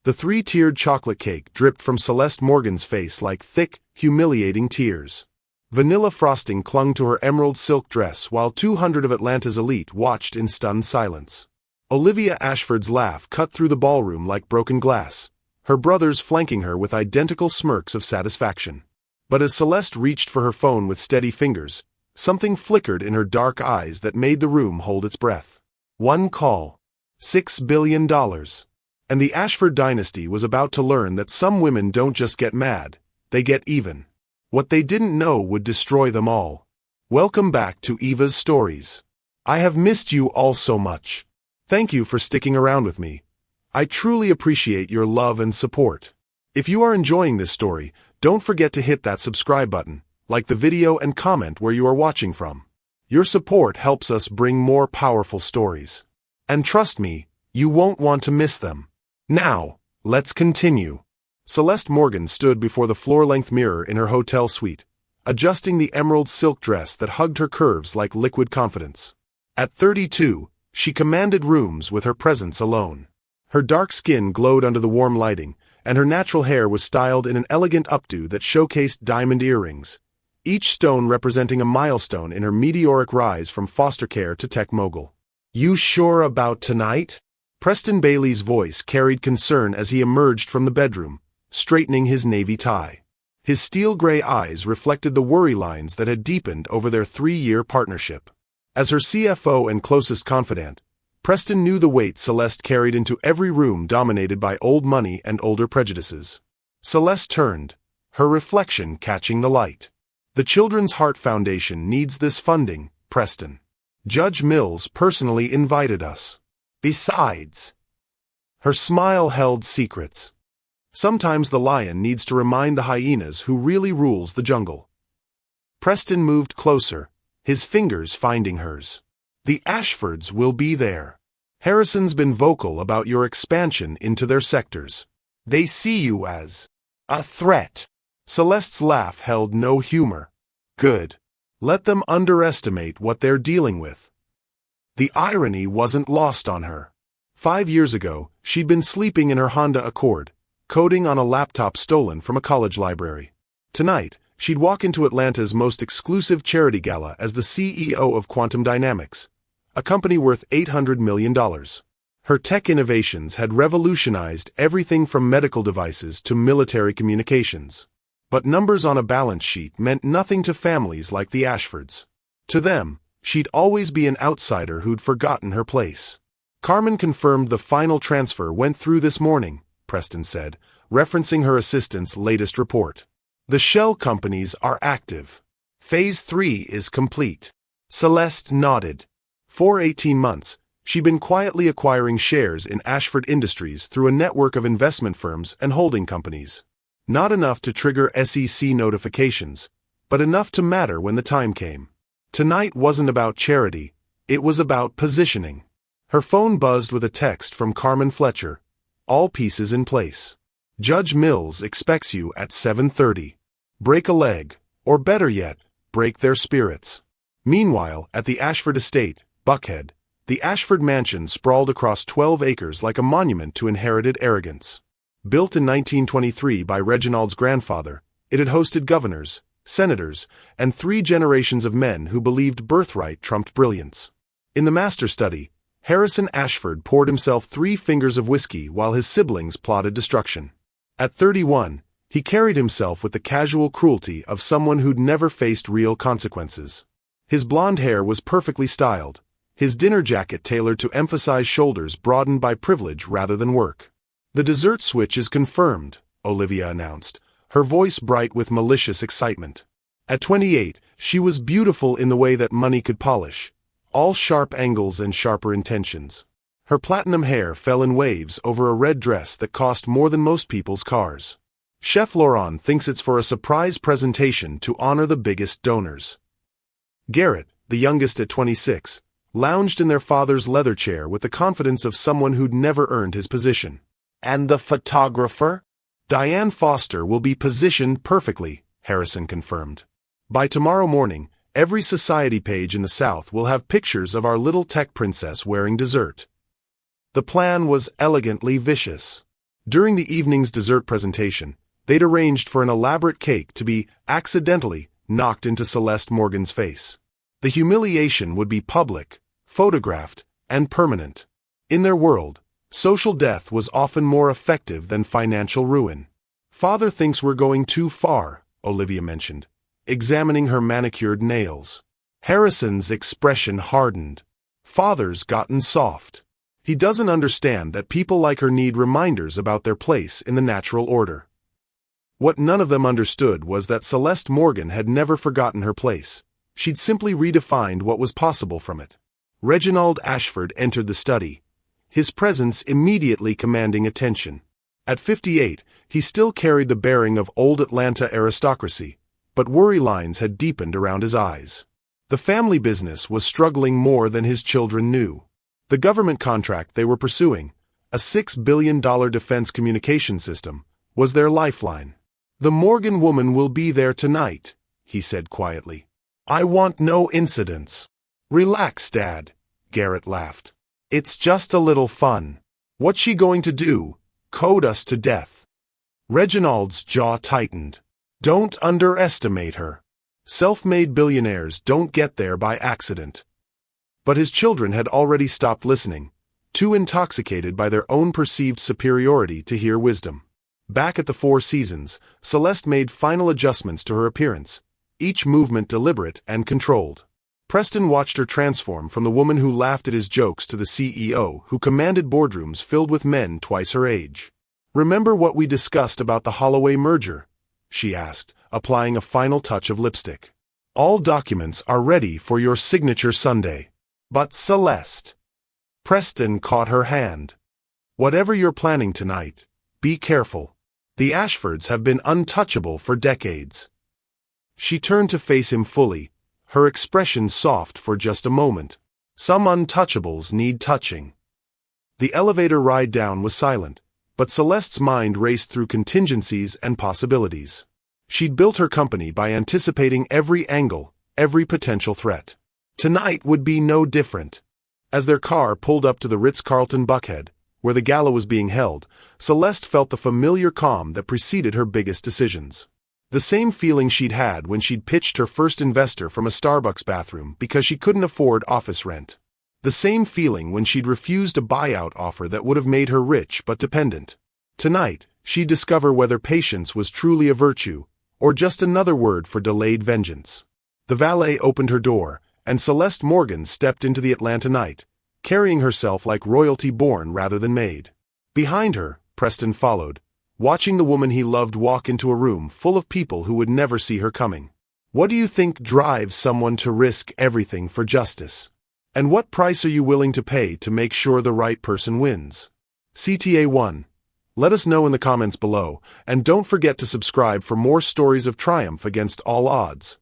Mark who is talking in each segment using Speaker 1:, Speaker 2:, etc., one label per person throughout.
Speaker 1: The three-tiered chocolate cake dripped from Celeste Morgan's face like thick, humiliating tears. Vanilla frosting clung to her emerald silk dress while 200 of Atlanta's elite watched in stunned silence. Olivia Ashford's laugh cut through the ballroom like broken glass, her brothers flanking her with identical smirks of satisfaction. But as Celeste reached for her phone with steady fingers, something flickered in her dark eyes that made the room hold its breath. One call. $6 billion. And the Ashford dynasty was about to learn that some women don't just get mad, they get even. What they didn't know would destroy them all. Welcome back to Eva's Stories. I have missed you all so much. Thank you for sticking around with me. I truly appreciate your love and support. If you are enjoying this story, don't forget to hit that subscribe button, like the video and comment where you are watching from. Your support helps us bring more powerful stories. And trust me, you won't want to miss them. Now, let's continue. Celeste Morgan stood before the floor-length mirror in her hotel suite, adjusting the emerald silk dress that hugged her curves like liquid confidence. At 32, she commanded rooms with her presence alone. Her dark skin glowed under the warm lighting, and her natural hair was styled in an elegant updo that showcased diamond earrings, each stone representing a milestone in her meteoric rise from foster care to tech mogul. You sure about tonight? Preston Bailey's voice carried concern as he emerged from the bedroom, straightening his navy tie. His steel-gray eyes reflected the worry lines that had deepened over their 3-year partnership. As her CFO and closest confidant, Preston knew the weight Celeste carried into every room dominated by old money and older prejudices. Celeste turned, her reflection catching the light. The Children's Heart Foundation needs this funding, Preston. Judge Mills personally invited us. Besides, her smile held secrets. Sometimes the lion needs to remind the hyenas who really rules the jungle. Preston moved closer, his fingers finding hers. The Ashfords will be there. Harrison's been vocal about your expansion into their sectors. They see you as a threat. Celeste's laugh held no humor. Good. Let them underestimate what they're dealing with. The irony wasn't lost on her. 5 years ago, she'd been sleeping in her Honda Accord, coding on a laptop stolen from a college library. Tonight, she'd walk into Atlanta's most exclusive charity gala as the CEO of Quantum Dynamics, a company worth $800 million. Her tech innovations had revolutionized everything from medical devices to military communications. But numbers on a balance sheet meant nothing to families like the Ashfords. To them, she'd always be an outsider who'd forgotten her place. Carmen confirmed the final transfer went through this morning, Preston said, referencing her assistant's latest report. The shell companies are active. Phase 3 is complete. Celeste nodded. For 18 months, she'd been quietly acquiring shares in Ashford Industries through a network of investment firms and holding companies. Not enough to trigger SEC notifications, but enough to matter when the time came. Tonight wasn't about charity, it was about positioning. Her phone buzzed with a text from Carmen Fletcher. All pieces in place. Judge Mills expects you at 7:30. Break a leg, or better yet, break their spirits. Meanwhile, at the Ashford estate, Buckhead, the Ashford mansion sprawled across 12 acres like a monument to inherited arrogance. Built in 1923 by Reginald's grandfather, it had hosted governors, senators, and 3 generations of men who believed birthright trumped brilliance. In the master study, Harrison Ashford poured himself 3 fingers of whiskey while his siblings plotted destruction. At 31, he carried himself with the casual cruelty of someone who'd never faced real consequences. His blonde hair was perfectly styled, his dinner jacket tailored to emphasize shoulders broadened by privilege rather than work. The dessert switch is confirmed, Olivia announced, her voice bright with malicious excitement. At 28, she was beautiful in the way that money could polish, all sharp angles and sharper intentions. Her platinum hair fell in waves over a red dress that cost more than most people's cars. Chef Laurent thinks it's for a surprise presentation to honor the biggest donors. Garrett, the youngest at 26, lounged in their father's leather chair with the confidence of someone who'd never earned his position. And the photographer? Diane Foster will be positioned perfectly, Harrison confirmed. By tomorrow morning, every society page in the South will have pictures of our little tech princess wearing dessert. The plan was elegantly vicious. During the evening's dessert presentation, they'd arranged for an elaborate cake to be accidentally knocked into Celeste Morgan's face. The humiliation would be public, photographed, and permanent. In their world, social death was often more effective than financial ruin. "Father thinks we're going too far," Olivia mentioned, examining her manicured nails. Harrison's expression hardened. "Father's gotten soft. He doesn't understand that people like her need reminders about their place in the natural order." What none of them understood was that Celeste Morgan had never forgotten her place. She'd simply redefined what was possible from it. Reginald Ashford entered the study, his presence immediately commanding attention. At 58, he still carried the bearing of old Atlanta aristocracy, but worry lines had deepened around his eyes. The family business was struggling more than his children knew. The government contract they were pursuing, a $6 billion defense communication system, was their lifeline. "The Morgan woman will be there tonight," he said quietly. "I want no incidents." "Relax, Dad," Garrett laughed. "It's just a little fun. What's she going to do? Code us to death?" Reginald's jaw tightened. "Don't underestimate her. Self-made billionaires don't get there by accident." But his children had already stopped listening, too intoxicated by their own perceived superiority to hear wisdom. Back at the Four Seasons, Celeste made final adjustments to her appearance, each movement deliberate and controlled. Preston watched her transform from the woman who laughed at his jokes to the CEO who commanded boardrooms filled with men twice her age. "Remember what we discussed about the Holloway merger?" she asked, applying a final touch of lipstick. "All documents are ready for your signature Sunday." "But Celeste..." Preston caught her hand. "Whatever you're planning tonight, be careful. The Ashfords have been untouchable for decades." She turned to face him fully, her expression soft for just a moment. "Some untouchables need touching." The elevator ride down was silent, but Celeste's mind raced through contingencies and possibilities. She'd built her company by anticipating every angle, every potential threat. Tonight would be no different. As their car pulled up to the Ritz-Carlton Buckhead, where the gala was being held, Celeste felt the familiar calm that preceded her biggest decisions. The same feeling she'd had when she'd pitched her first investor from a Starbucks bathroom because she couldn't afford office rent. The same feeling when she'd refused a buyout offer that would have made her rich but dependent. Tonight, she'd discover whether patience was truly a virtue, or just another word for delayed vengeance. The valet opened her door, and Celeste Morgan stepped into the Atlanta night, carrying herself like royalty born rather than made. Behind her, Preston followed, watching the woman he loved walk into a room full of people who would never see her coming. What do you think drives someone to risk everything for justice? And what price are you willing to pay to make sure the right person wins? CTA 1. Let us know in the comments below, and don't forget to subscribe for more stories of triumph against all odds.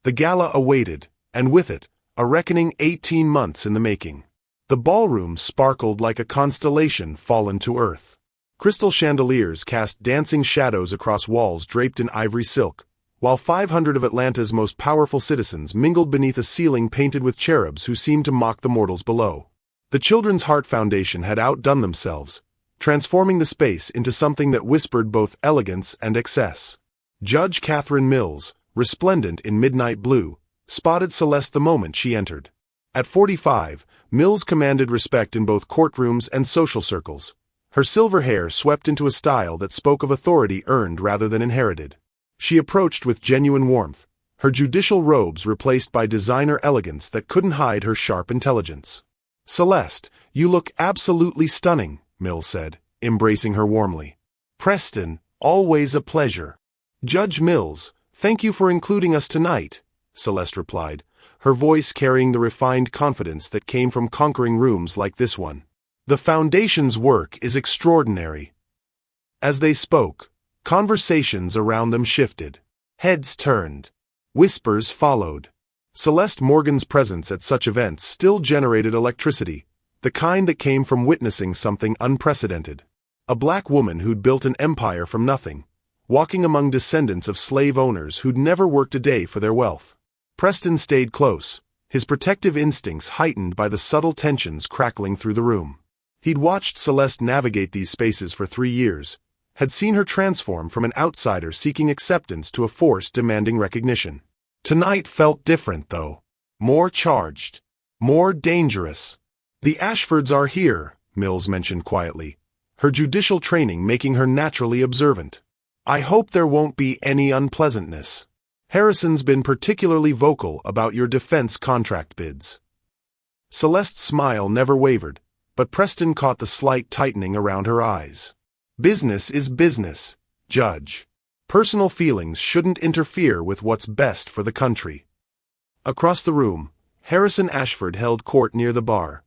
Speaker 1: The gala awaited, and with it, a reckoning 18 months in the making. The ballroom sparkled like a constellation fallen to earth. Crystal chandeliers cast dancing shadows across walls draped in ivory silk, while 500 of Atlanta's most powerful citizens mingled beneath a ceiling painted with cherubs who seemed to mock the mortals below. The Children's Heart Foundation had outdone themselves, transforming the space into something that whispered both elegance and excess. Judge Catherine Mills, resplendent in midnight blue, spotted Celeste the moment she entered. At 45, Mills commanded respect in both courtrooms and social circles. Her silver hair swept into a style that spoke of authority earned rather than inherited. She approached with genuine warmth, her judicial robes replaced by designer elegance that couldn't hide her sharp intelligence. "Celeste, you look absolutely stunning," Mills said, embracing her warmly. "Preston, always a pleasure." "Judge Mills, thank you for including us tonight," Celeste replied, her voice carrying the refined confidence that came from conquering rooms like this one. "The Foundation's work is extraordinary." As they spoke, conversations around them shifted. Heads turned. Whispers followed. Celeste Morgan's presence at such events still generated electricity, the kind that came from witnessing something unprecedented. A black woman who'd built an empire from nothing, walking among descendants of slave owners who'd never worked a day for their wealth. Preston stayed close, his protective instincts heightened by the subtle tensions crackling through the room. He'd watched Celeste navigate these spaces for 3 years, had seen her transform from an outsider seeking acceptance to a force demanding recognition. Tonight felt different, though. More charged. More dangerous. "The Ashfords are here," Mills mentioned quietly, her judicial training making her naturally observant. "I hope there won't be any unpleasantness. Harrison's been particularly vocal about your defense contract bids." Celeste's smile never wavered, but Preston caught the slight tightening around her eyes. "Business is business, Judge. Personal feelings shouldn't interfere with what's best for the country." Across the room, Harrison Ashford held court near the bar,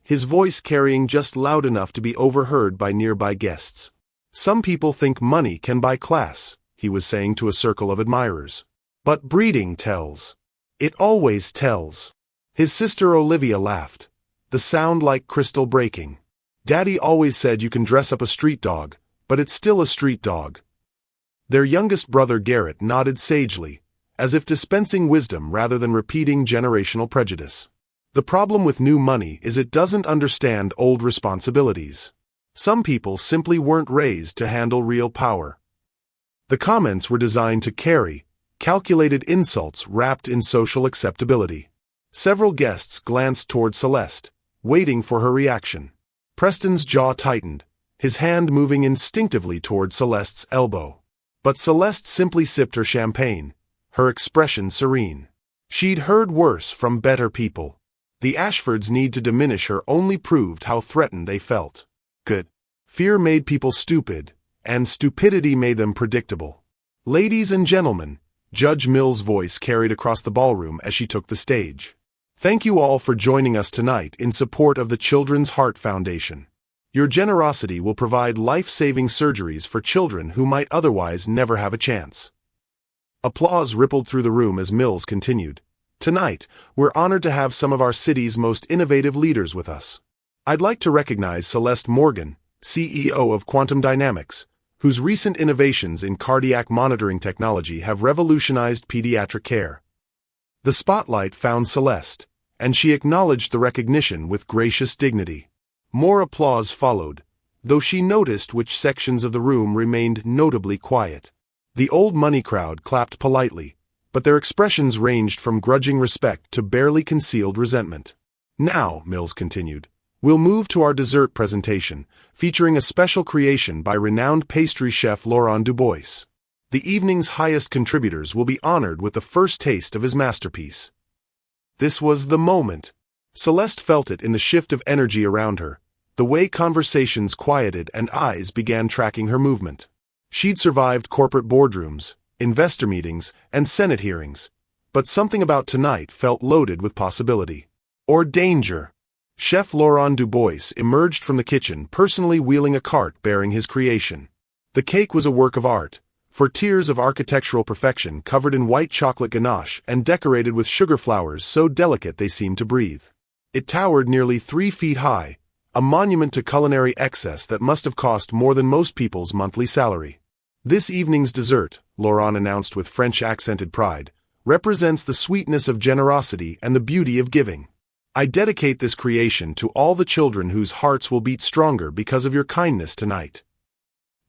Speaker 1: his voice carrying just loud enough to be overheard by nearby guests. "Some people think money can buy class," he was saying to a circle of admirers. "But breeding tells. It always tells." His sister Olivia laughed, the sound like crystal breaking. "Daddy always said you can dress up a street dog, but it's still a street dog." Their youngest brother Garrett nodded sagely, as if dispensing wisdom rather than repeating generational prejudice. "The problem with new money is it doesn't understand old responsibilities. Some people simply weren't raised to handle real power." The comments were designed to carry calculated insults wrapped in social acceptability. Several guests glanced toward Celeste, waiting for her reaction. Preston's jaw tightened, his hand moving instinctively toward Celeste's elbow. But Celeste simply sipped her champagne, her expression serene. She'd heard worse from better people. The Ashfords' need to diminish her only proved how threatened they felt. Good. Fear made people stupid, and stupidity made them predictable. "Ladies and gentlemen," Judge Mills' voice carried across the ballroom as she took the stage. "Thank you all for joining us tonight in support of the Children's Heart Foundation. Your generosity will provide life-saving surgeries for children who might otherwise never have a chance." Applause rippled through the room as Mills continued. "Tonight, we're honored to have some of our city's most innovative leaders with us. I'd like to recognize Celeste Morgan, CEO of Quantum Dynamics, whose recent innovations in cardiac monitoring technology have revolutionized pediatric care." The spotlight found Celeste, and she acknowledged the recognition with gracious dignity. More applause followed, though she noticed which sections of the room remained notably quiet. The old money crowd clapped politely, but their expressions ranged from grudging respect to barely concealed resentment. "Now," Mills continued, "we'll move to our dessert presentation, featuring a special creation by renowned pastry chef Laurent Dubois. The evening's highest contributors will be honored with the first taste of his masterpiece." This was the moment. Celeste felt it in the shift of energy around her, the way conversations quieted and eyes began tracking her movement. She'd survived corporate boardrooms, investor meetings, and Senate hearings, but something about tonight felt loaded with possibility. Or danger. Chef Laurent Dubois emerged from the kitchen, personally wheeling a cart bearing his creation. The cake was a work of art, for tiers of architectural perfection covered in white chocolate ganache and decorated with sugar flowers so delicate they seemed to breathe. It towered nearly 3 feet high, a monument to culinary excess that must have cost more than most people's monthly salary. "This evening's dessert," Laurent announced with French-accented pride, "represents the sweetness of generosity and the beauty of giving. I dedicate this creation to all the children whose hearts will beat stronger because of your kindness tonight."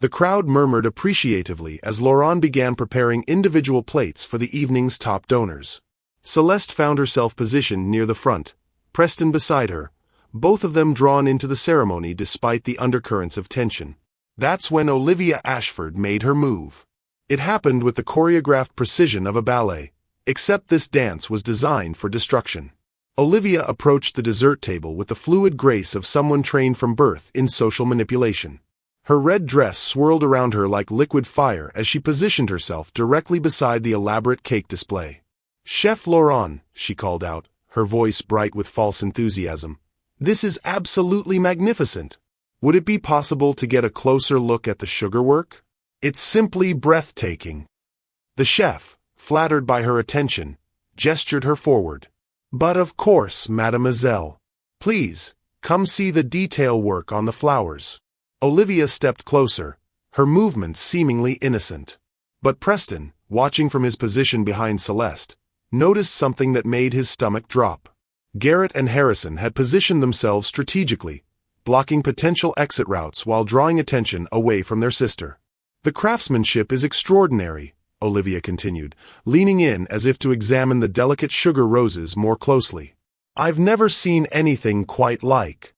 Speaker 1: The crowd murmured appreciatively as Laurent began preparing individual plates for the evening's top donors. Celeste found herself positioned near the front, Preston beside her, both of them drawn into the ceremony despite the undercurrents of tension. That's when Olivia Ashford made her move. It happened with the choreographed precision of a ballet, except this dance was designed for destruction. Olivia approached the dessert table with the fluid grace of someone trained from birth in social manipulation. Her red dress swirled around her like liquid fire as she positioned herself directly beside the elaborate cake display. "Chef Laurent," she called out, her voice bright with false enthusiasm, "this is absolutely magnificent. Would it be possible to get a closer look at the sugarwork? It's simply breathtaking." The chef, flattered by her attention, gestured her forward. "But of course, mademoiselle. Please, come see the detail work on the flowers." Olivia stepped closer, her movements seemingly innocent. But Preston, watching from his position behind Celeste, noticed something that made his stomach drop. Garrett and Harrison had positioned themselves strategically, blocking potential exit routes while drawing attention away from their sister. "The craftsmanship is extraordinary," Olivia continued, leaning in as if to examine the delicate sugar roses more closely. "I've never seen anything quite like."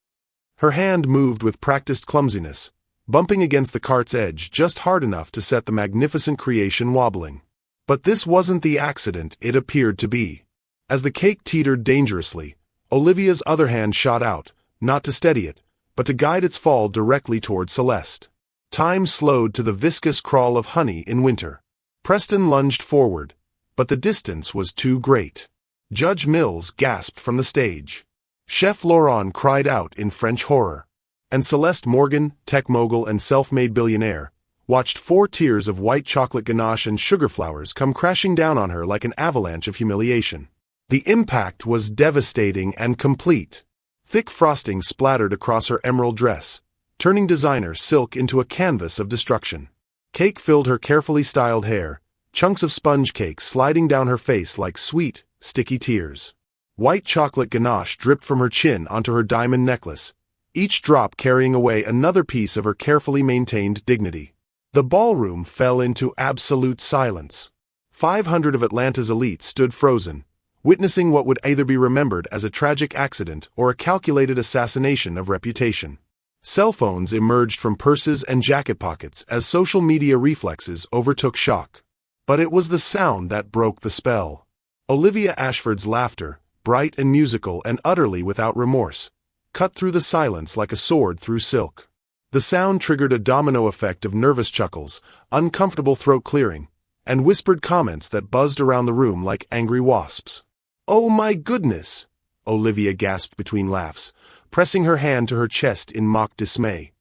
Speaker 1: Her hand moved with practiced clumsiness, bumping against the cart's edge just hard enough to set the magnificent creation wobbling. But this wasn't the accident it appeared to be. As the cake teetered dangerously, Olivia's other hand shot out, not to steady it, but to guide its fall directly toward Celeste. Time slowed to the viscous crawl of honey in winter. Preston lunged forward, but the distance was too great. Judge Mills gasped from the stage. Chef Laurent cried out in French horror. And Celeste Morgan, tech mogul and self-made billionaire, watched 4 tiers of white chocolate ganache and sugar flowers come crashing down on her like an avalanche of humiliation. The impact was devastating and complete. Thick frosting splattered across her emerald dress, turning designer silk into a canvas of destruction. Cake filled her carefully styled hair, chunks of sponge cake sliding down her face like sweet, sticky tears. White chocolate ganache dripped from her chin onto her diamond necklace, each drop carrying away another piece of her carefully maintained dignity. The ballroom fell into absolute silence. 500 of Atlanta's elite stood frozen, witnessing what would either be remembered as a tragic accident or a calculated assassination of reputation. Cell phones emerged from purses and jacket pockets as social media reflexes overtook shock. But it was the sound that broke the spell. Olivia Ashford's laughter, bright and musical and utterly without remorse, cut through the silence like a sword through silk. The sound triggered a domino effect of nervous chuckles, uncomfortable throat clearing, and whispered comments that buzzed around the room like angry wasps. "Oh my goodness!" Olivia gasped between laughs, pressing her hand to her chest in mock dismay.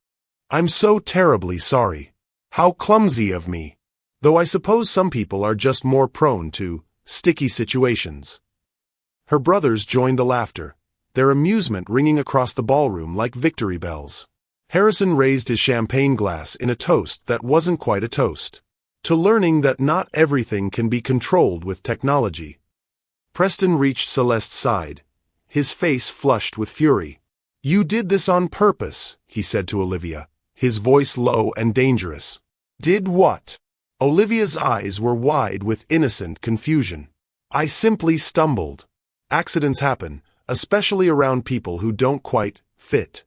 Speaker 1: "I'm so terribly sorry. How clumsy of me. Though I suppose some people are just more prone to sticky situations." Her brothers joined the laughter, their amusement ringing across the ballroom like victory bells. Harrison raised his champagne glass in a toast that wasn't quite a toast. To learning that not everything can be controlled with technology. Preston reached Celeste's side, his face flushed with fury. "You did this on purpose," he said to Olivia, his voice low and dangerous. "Did what?" Olivia's eyes were wide with innocent confusion. "I simply stumbled. Accidents happen, especially around people who don't quite fit."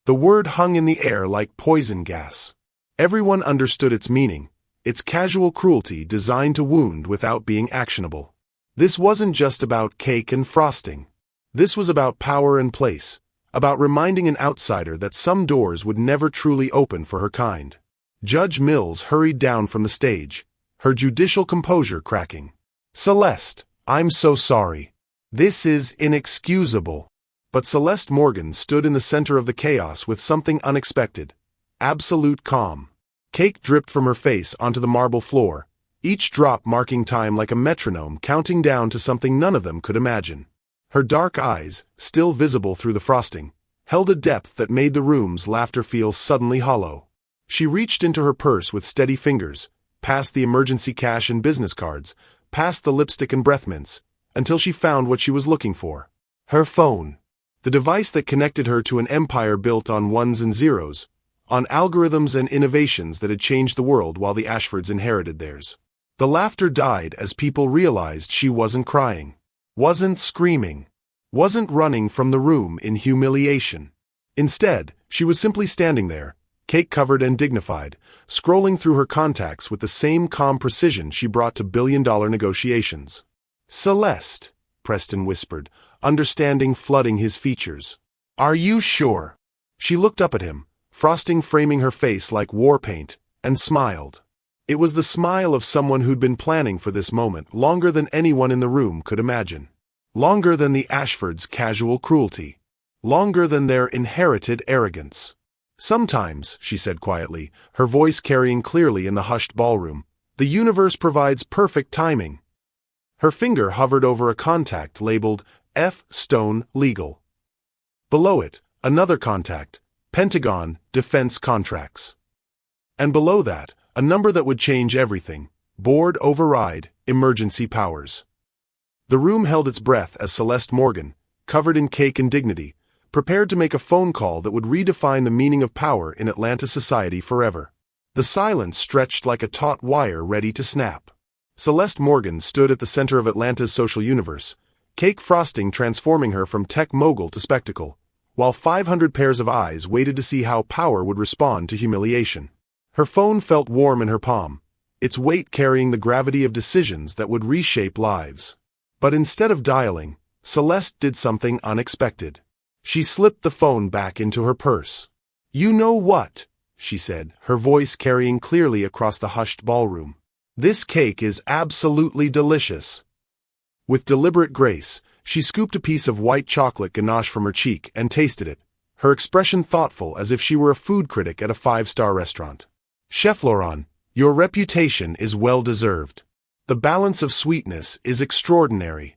Speaker 1: The word hung in the air like poison gas. Everyone understood its meaning, its casual cruelty designed to wound without being actionable. This wasn't just about cake and frosting. This was about power and place, about reminding an outsider that some doors would never truly open for her kind. Judge Mills hurried down from the stage, her judicial composure cracking. "Celeste, I'm so sorry. This is inexcusable." But Celeste Morgan stood in the center of the chaos with something unexpected: absolute calm. Cake dripped from her face onto the marble floor, each drop marking time like a metronome counting down to something none of them could imagine. Her dark eyes, still visible through the frosting, held a depth that made the room's laughter feel suddenly hollow. She reached into her purse with steady fingers, past the emergency cash and business cards, past the lipstick and breath mints, until she found what she was looking for. Her phone. The device that connected her to an empire built on ones and zeros, on algorithms and innovations that had changed the world while the Ashfords inherited theirs. The laughter died as people realized she wasn't crying, wasn't screaming, wasn't running from the room in humiliation. Instead, she was simply standing there, cake-covered and dignified, scrolling through her contacts with the same calm precision she brought to billion-dollar negotiations. "Celeste," Preston whispered, understanding flooding his features. "Are you sure?" She looked up at him, frosting framing her face like war paint, and smiled. It was the smile of someone who'd been planning for this moment longer than anyone in the room could imagine. Longer than the Ashfords' casual cruelty. Longer than their inherited arrogance. "Sometimes," she said quietly, her voice carrying clearly in the hushed ballroom, "the universe provides perfect timing." Her finger hovered over a contact labeled F. Stone Legal. Below it, another contact, Pentagon Defense Contracts. And below that, a number that would change everything: Board Override, Emergency Powers. The room held its breath as Celeste Morgan, covered in cake and dignity, prepared to make a phone call that would redefine the meaning of power in Atlanta society forever. The silence stretched like a taut wire ready to snap. Celeste Morgan stood at the center of Atlanta's social universe, cake frosting transforming her from tech mogul to spectacle, while 500 pairs of eyes waited to see how power would respond to humiliation. Her phone felt warm in her palm, its weight carrying the gravity of decisions that would reshape lives. But instead of dialing, Celeste did something unexpected. She slipped the phone back into her purse. "You know what?" she said, her voice carrying clearly across the hushed ballroom. "This cake is absolutely delicious." With deliberate grace, she scooped a piece of white chocolate ganache from her cheek and tasted it, her expression thoughtful as if she were a food critic at a five-star restaurant. "Chef Laurent, your reputation is well-deserved. The balance of sweetness is extraordinary."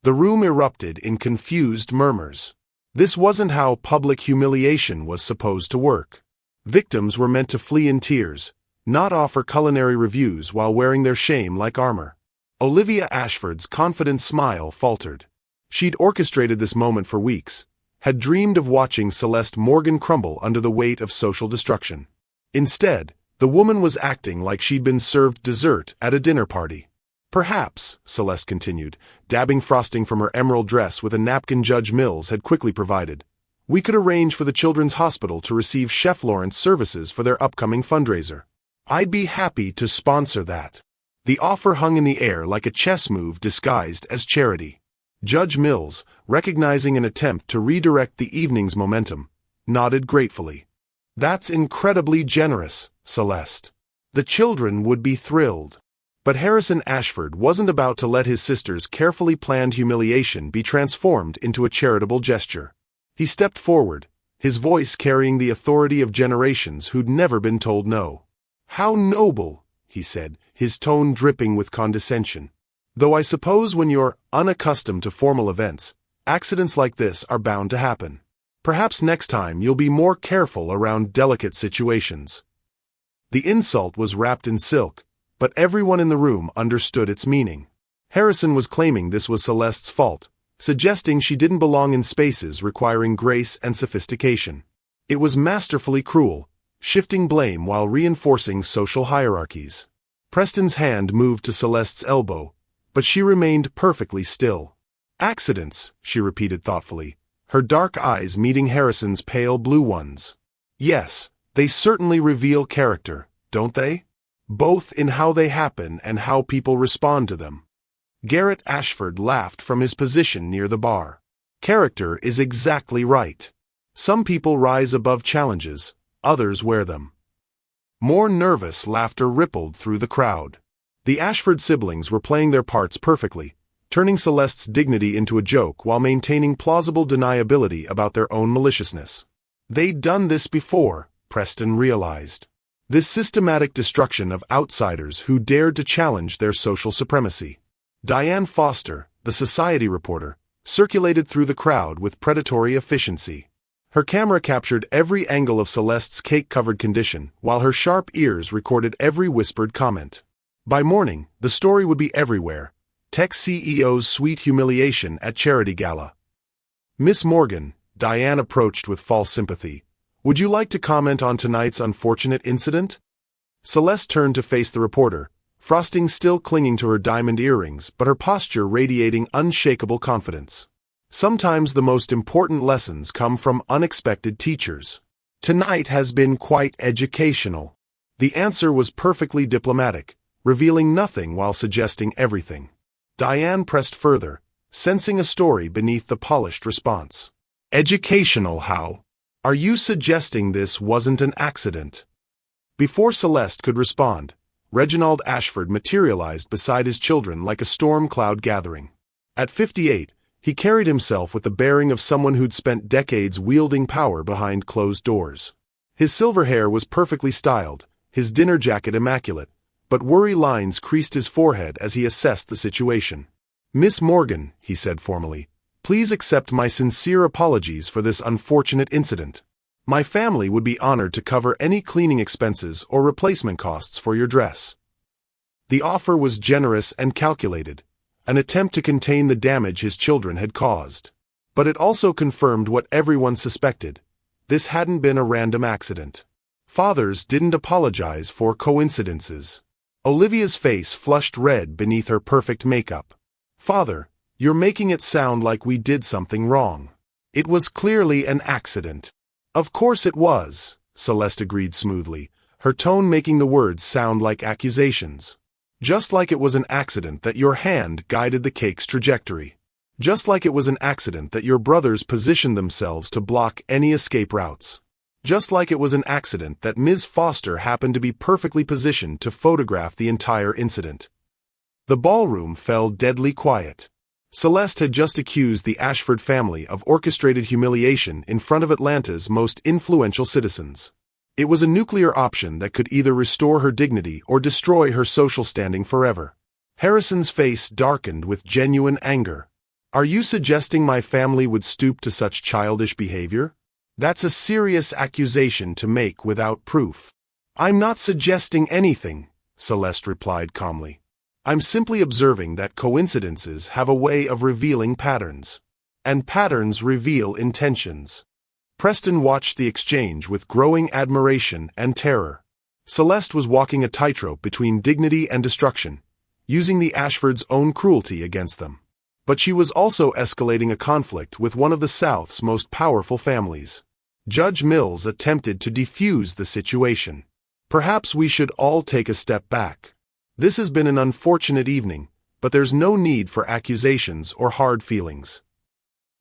Speaker 1: The room erupted in confused murmurs. This wasn't how public humiliation was supposed to work. Victims were meant to flee in tears, not offer culinary reviews while wearing their shame like armor. Olivia Ashford's confident smile faltered. She'd orchestrated this moment for weeks, had dreamed of watching Celeste Morgan crumble under the weight of social destruction. Instead, the woman was acting like she'd been served dessert at a dinner party. "Perhaps," Celeste continued, dabbing frosting from her emerald dress with a napkin Judge Mills had quickly provided, "we could arrange for the Children's Hospital to receive Chef Laurent's services for their upcoming fundraiser. I'd be happy to sponsor that." The offer hung in the air like a chess move disguised as charity. Judge Mills, recognizing an attempt to redirect the evening's momentum, nodded gratefully. "That's incredibly generous, Celeste. The children would be thrilled." But Harrison Ashford wasn't about to let his sister's carefully planned humiliation be transformed into a charitable gesture. He stepped forward, his voice carrying the authority of generations who'd never been told no. "How noble," he said, his tone dripping with condescension. "Though I suppose when you're unaccustomed to formal events, accidents like this are bound to happen. Perhaps next time you'll be more careful around delicate situations." The insult was wrapped in silk, but everyone in the room understood its meaning. Harrison was claiming this was Celeste's fault, suggesting she didn't belong in spaces requiring grace and sophistication. It was masterfully cruel, shifting blame while reinforcing social hierarchies. Preston's hand moved to Celeste's elbow, but she remained perfectly still. "Accidents," she repeated thoughtfully, her dark eyes meeting Harrison's pale blue ones. "Yes, they certainly reveal character, don't they? Both in how they happen and how people respond to them." Garrett Ashford laughed from his position near the bar. "Character is exactly right. Some people rise above challenges, others wear them." More nervous laughter rippled through the crowd. The Ashford siblings were playing their parts perfectly, turning Celeste's dignity into a joke while maintaining plausible deniability about their own maliciousness. They'd done this before, Preston realized. This systematic destruction of outsiders who dared to challenge their social supremacy. Diane Foster, the society reporter, circulated through the crowd with predatory efficiency. Her camera captured every angle of Celeste's cake-covered condition, while her sharp ears recorded every whispered comment. By morning, the story would be everywhere. Tech CEO's sweet humiliation at charity gala. "Miss Morgan," Diane approached with false sympathy, "would you like to comment on tonight's unfortunate incident?" Celeste turned to face the reporter, frosting still clinging to her diamond earrings but her posture radiating unshakable confidence. Sometimes the most important lessons come from unexpected teachers. "Tonight has been quite educational." The answer was perfectly diplomatic, revealing nothing while suggesting everything. Diane pressed further, sensing a story beneath the polished response. "Educational how? Are you suggesting this wasn't an accident?" Before Celeste could respond, Reginald Ashford materialized beside his children like a storm cloud gathering. At 58, he carried himself with the bearing of someone who'd spent decades wielding power behind closed doors. His silver hair was perfectly styled, his dinner jacket immaculate, but worry lines creased his forehead as he assessed the situation. "Miss Morgan," he said formally, "please accept my sincere apologies for this unfortunate incident. My family would be honored to cover any cleaning expenses or replacement costs for your dress." The offer was generous and calculated, an attempt to contain the damage his children had caused. But it also confirmed what everyone suspected. This hadn't been a random accident. Fathers didn't apologize for coincidences. Olivia's face flushed red beneath her perfect makeup. "Father, you're making it sound like we did something wrong. It was clearly an accident." "Of course it was," Celeste agreed smoothly, her tone making the words sound like accusations. "Just like it was an accident that your hand guided the cake's trajectory. Just like it was an accident that your brothers positioned themselves to block any escape routes. Just like it was an accident that Ms. Foster happened to be perfectly positioned to photograph the entire incident." The ballroom fell deadly quiet. Celeste had just accused the Ashford family of orchestrated humiliation in front of Atlanta's most influential citizens. It was a nuclear option that could either restore her dignity or destroy her social standing forever. Harrison's face darkened with genuine anger. "Are you suggesting my family would stoop to such childish behavior? That's a serious accusation to make without proof." "I'm not suggesting anything," Celeste replied calmly. "I'm simply observing that coincidences have a way of revealing patterns. And patterns reveal intentions." Preston watched the exchange with growing admiration and terror. Celeste was walking a tightrope between dignity and destruction, using the Ashfords' own cruelty against them. But she was also escalating a conflict with one of the South's most powerful families. Judge Mills attempted to defuse the situation. "Perhaps we should all take a step back. This has been an unfortunate evening, but there's no need for accusations or hard feelings."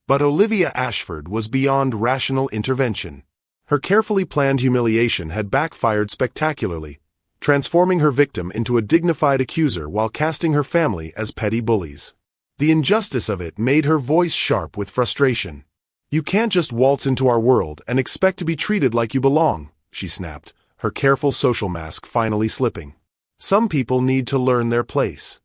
Speaker 1: But Olivia Ashford was beyond rational intervention. Her carefully planned humiliation had backfired spectacularly, transforming her victim into a dignified accuser while casting her family as petty bullies. The injustice of it made her voice sharp with frustration. "You can't just waltz into our world and expect to be treated like you belong," she snapped, her careful social mask finally slipping. "Some people need to learn their place."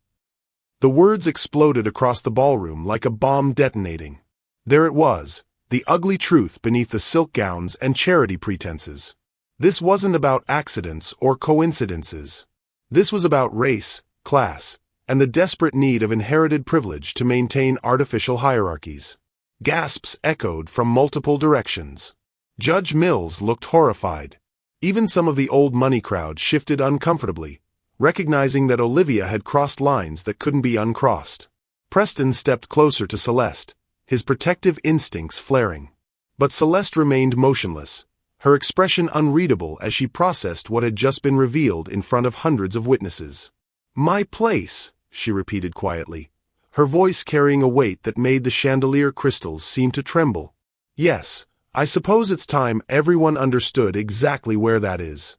Speaker 1: The words exploded across the ballroom like a bomb detonating. There it was, the ugly truth beneath the silk gowns and charity pretenses. This wasn't about accidents or coincidences. This was about race, class, and the desperate need of inherited privilege to maintain artificial hierarchies. Gasps echoed from multiple directions. Judge Mills looked horrified. Even some of the old money crowd shifted uncomfortably, recognizing that Olivia had crossed lines that couldn't be uncrossed. Preston stepped closer to Celeste, his protective instincts flaring. But Celeste remained motionless, her expression unreadable as she processed what had just been revealed in front of hundreds of witnesses. "My place," she repeated quietly, her voice carrying a weight that made the chandelier crystals seem to tremble. "Yes, I suppose it's time everyone understood exactly where that is."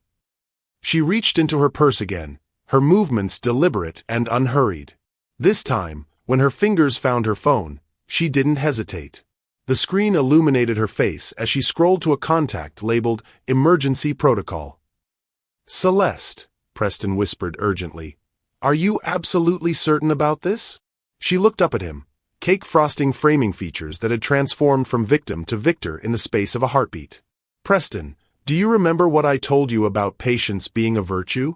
Speaker 1: She reached into her purse again, her movements deliberate and unhurried. This time, when her fingers found her phone, she didn't hesitate. The screen illuminated her face as she scrolled to a contact labeled Emergency Protocol. "Celeste," Preston whispered urgently, "are you absolutely certain about this?" She looked up at him, cake frosting framing features that had transformed from victim to victor in the space of a heartbeat. "Preston, do you remember what I told you about patience being a virtue?"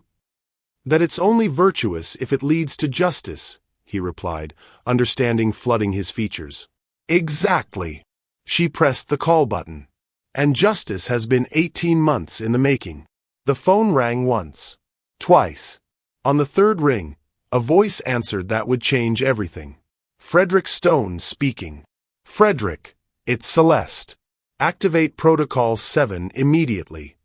Speaker 1: "That it's only virtuous if it leads to justice," he replied, understanding flooding his features. "Exactly." She pressed the call button. "And justice has been 18 months in the making." The phone rang once. Twice. On the third ring, a voice answered that would change everything. Frederick Stone speaking. "Frederick, it's Celeste. Activate Protocol 7 immediately."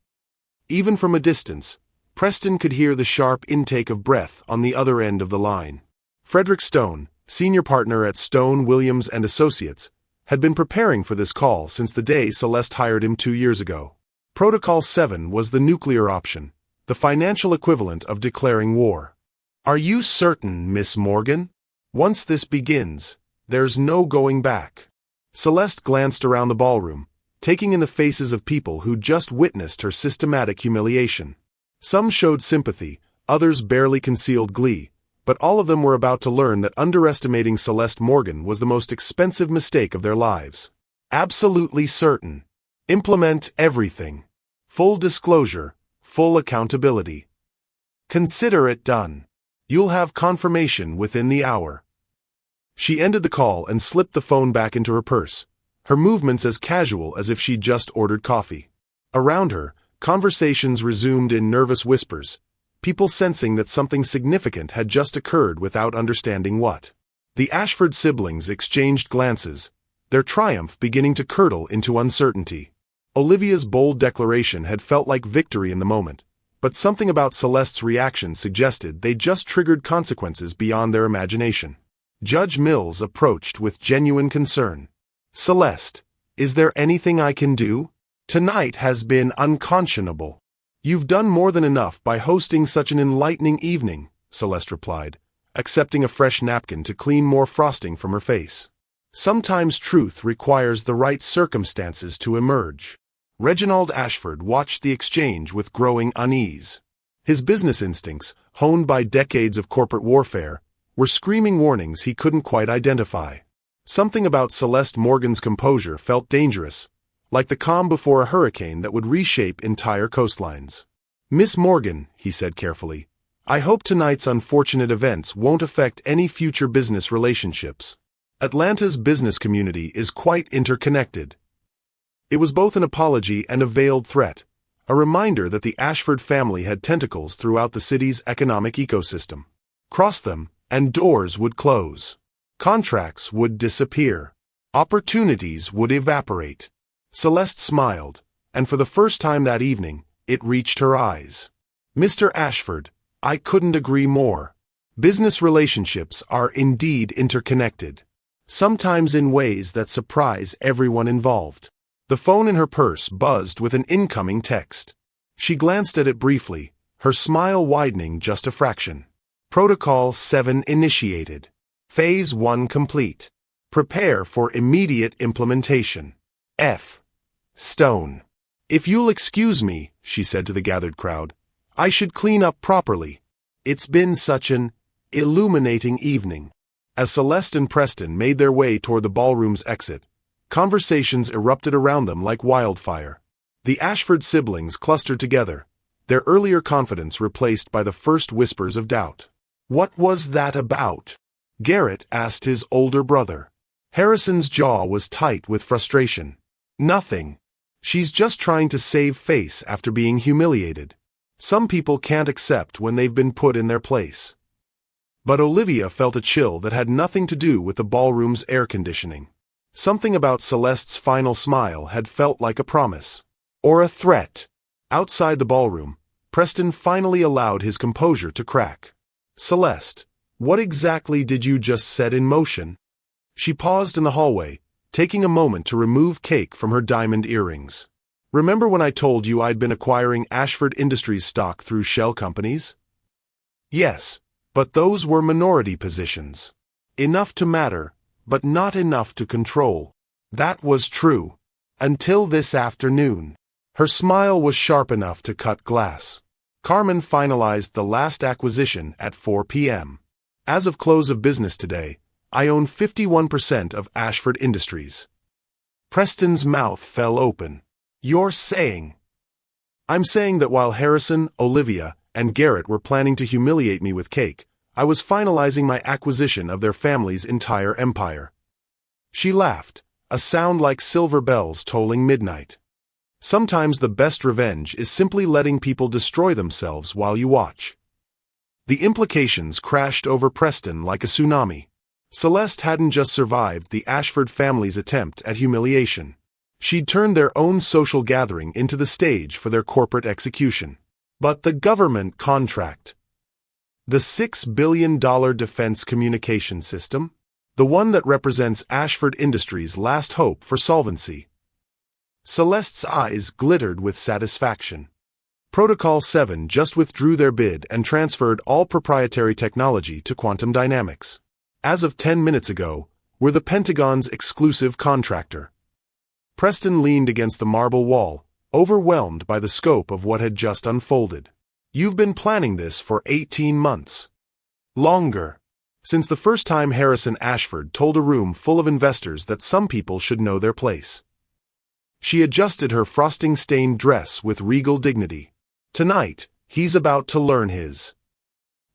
Speaker 1: Even from a distance, Preston could hear the sharp intake of breath on the other end of the line. Frederick Stone, senior partner at Stone, Williams & Associates, had been preparing for this call since the day Celeste hired him 2 years ago. Protocol 7 was the nuclear option, the financial equivalent of declaring war. "Are you certain, Miss Morgan? Once this begins, there's no going back." Celeste glanced around the ballroom, taking in the faces of people who'd just witnessed her systematic humiliation. Some showed sympathy, others barely concealed glee, but all of them were about to learn that underestimating Celeste Morgan was the most expensive mistake of their lives. Absolutely certain. Implement everything. Full disclosure, full accountability. Consider it done. You'll have confirmation within the hour. She ended the call and slipped the phone back into her purse, her movements as casual as if she'd just ordered coffee. Around her, conversations resumed in nervous whispers, people sensing that something significant had just occurred without understanding what. The Ashford siblings exchanged glances, their triumph beginning to curdle into uncertainty. Olivia's bold declaration had felt like victory in the moment, but something about Celeste's reaction suggested they'd just triggered consequences beyond their imagination. Judge Mills approached with genuine concern. "Celeste, is there anything I can do? Tonight has been unconscionable." "You've done more than enough by hosting such an enlightening evening," Celeste replied, accepting a fresh napkin to clean more frosting from her face. "Sometimes truth requires the right circumstances to emerge." Reginald Ashford watched the exchange with growing unease. His business instincts, honed by decades of corporate warfare, were screaming warnings he couldn't quite identify. Something about Celeste Morgan's composure felt dangerous, like the calm before a hurricane that would reshape entire coastlines. "Miss Morgan," he said carefully, "I hope tonight's unfortunate events won't affect any future business relationships. Atlanta's business community is quite interconnected." It was both an apology and a veiled threat, a reminder that the Ashford family had tentacles throughout the city's economic ecosystem. Cross them, and doors would close. Contracts would disappear. Opportunities would evaporate. Celeste smiled, and for the first time that evening, it reached her eyes. "Mr. Ashford, I couldn't agree more. Business relationships are indeed interconnected, sometimes in ways that surprise everyone involved." The phone in her purse buzzed with an incoming text. She glanced at it briefly, her smile widening just a fraction. Protocol 7 initiated. Phase 1 complete. Prepare for immediate implementation. F. Stone. "If you'll excuse me," she said to the gathered crowd, "I should clean up properly. It's been such an illuminating evening." As Celeste and Preston made their way toward the ballroom's exit, conversations erupted around them like wildfire. The Ashford siblings clustered together, their earlier confidence replaced by the first whispers of doubt. "What was that about?" Garrett asked his older brother. Harrison's jaw was tight with frustration. "Nothing. She's just trying to save face after being humiliated. Some people can't accept when they've been put in their place." But Olivia felt a chill that had nothing to do with the ballroom's air conditioning. Something about Celeste's final smile had felt like a promise. Or a threat. Outside the ballroom, Preston finally allowed his composure to crack. "Celeste, what exactly did you just set in motion?" She paused in the hallway, taking a moment to remove cake from her diamond earrings. "Remember when I told you I'd been acquiring Ashford Industries stock through shell companies?" "Yes, but those were minority positions. Enough to matter, but not enough to control." "That was true. Until this afternoon." Her smile was sharp enough to cut glass. "Carmen finalized the last acquisition at 4 p.m. As of close of business today, I own 51% of Ashford Industries." Preston's mouth fell open. "You're saying—" "I'm saying that while Harrison, Olivia, and Garrett were planning to humiliate me with cake, I was finalizing my acquisition of their family's entire empire." She laughed, a sound like silver bells tolling midnight. Sometimes the best revenge is simply letting people destroy themselves while you watch. The implications crashed over Preston like a tsunami. Celeste hadn't just survived the Ashford family's attempt at humiliation. She'd turned their own social gathering into the stage for their corporate execution. But the government contract. The $6 billion defense communication system? The one that represents Ashford Industries' last hope for solvency. Celeste's eyes glittered with satisfaction. Protocol 7 just withdrew their bid and transferred all proprietary technology to quantum dynamics. As of 10 minutes ago, we're the Pentagon's exclusive contractor. Preston leaned against the marble wall, overwhelmed by the scope of what had just unfolded. "You've been planning this for 18 months. Longer. Since the first time Harrison Ashford told a room full of investors that some people should know their place." She adjusted her frosting-stained dress with regal dignity. "Tonight, he's about to learn his."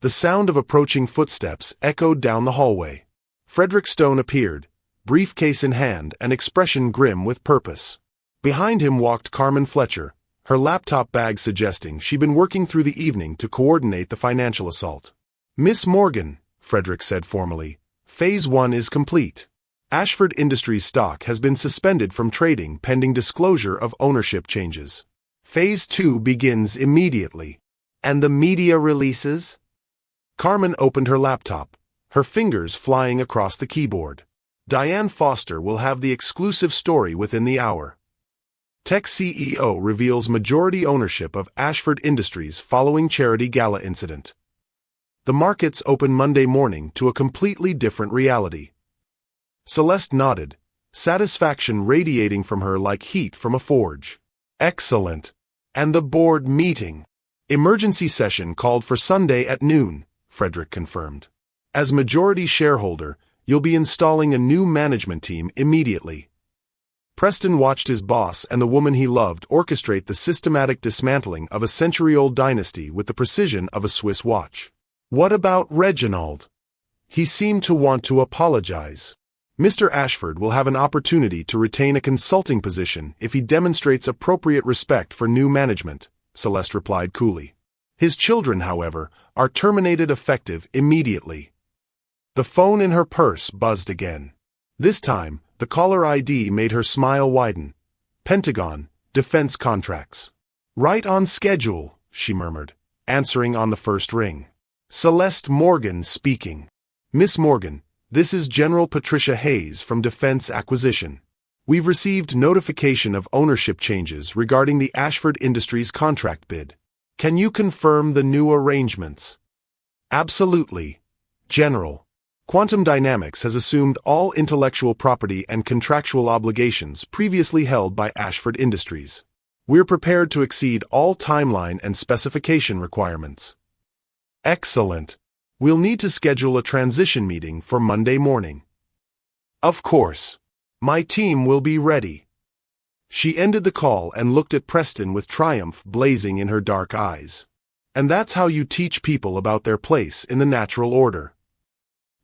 Speaker 1: The sound of approaching footsteps echoed down the hallway. Frederick Stone appeared, briefcase in hand, an expression grim with purpose. Behind him walked Carmen Fletcher, her laptop bag suggesting she'd been working through the evening to coordinate the financial assault. "Miss Morgan," Frederick said formally, "Phase 1 is complete. Ashford Industries stock has been suspended from trading pending disclosure of ownership changes. Phase 2 begins immediately." "And the media releases?" Carmen opened her laptop, her fingers flying across the keyboard. "Diane Foster will have the exclusive story within the hour. Tech CEO reveals majority ownership of Ashford Industries following charity gala incident." The markets open Monday morning to a completely different reality. Celeste nodded, satisfaction radiating from her like heat from a forge. "Excellent. And the board meeting?" "Emergency session called for Sunday at noon," Frederick confirmed. "As majority shareholder, you'll be installing a new management team immediately." Preston watched his boss and the woman he loved orchestrate the systematic dismantling of a century-old dynasty with the precision of a Swiss watch. "What about Reginald?" "He seemed to want to apologize. Mr. Ashford will have an opportunity to retain a consulting position if he demonstrates appropriate respect for new management," Celeste replied coolly. "His children, however, are terminated effective immediately." The phone in her purse buzzed again. This time, the caller ID made her smile widen. "Pentagon, defense contracts." "Right on schedule," she murmured, answering on the first ring. "Celeste Morgan speaking." "Miss Morgan, this is General Patricia Hayes from Defense Acquisition. We've received notification of ownership changes regarding the Ashford Industries contract bid. Can you confirm the new arrangements?" "Absolutely, General. Quantum Dynamics has assumed all intellectual property and contractual obligations previously held by Ashford Industries. We're prepared to exceed all timeline and specification requirements." "Excellent. We'll need to schedule a transition meeting for Monday morning." "Of course. My team will be ready." She ended the call and looked at Preston with triumph blazing in her dark eyes. "And that's how you teach people about their place in the natural order."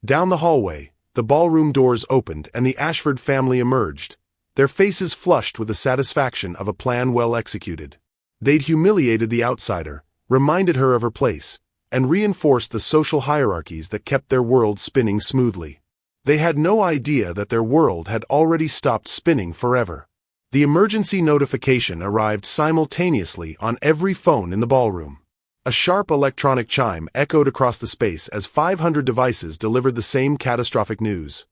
Speaker 1: Down the hallway, the ballroom doors opened and the Ashford family emerged, their faces flushed with the satisfaction of a plan well executed. They'd humiliated the outsider, reminded her of her place, and reinforced the social hierarchies that kept their world spinning smoothly. They had no idea that their world had already stopped spinning forever. The emergency notification arrived simultaneously on every phone in the ballroom. A sharp electronic chime echoed across the space as 500 devices delivered the same catastrophic news.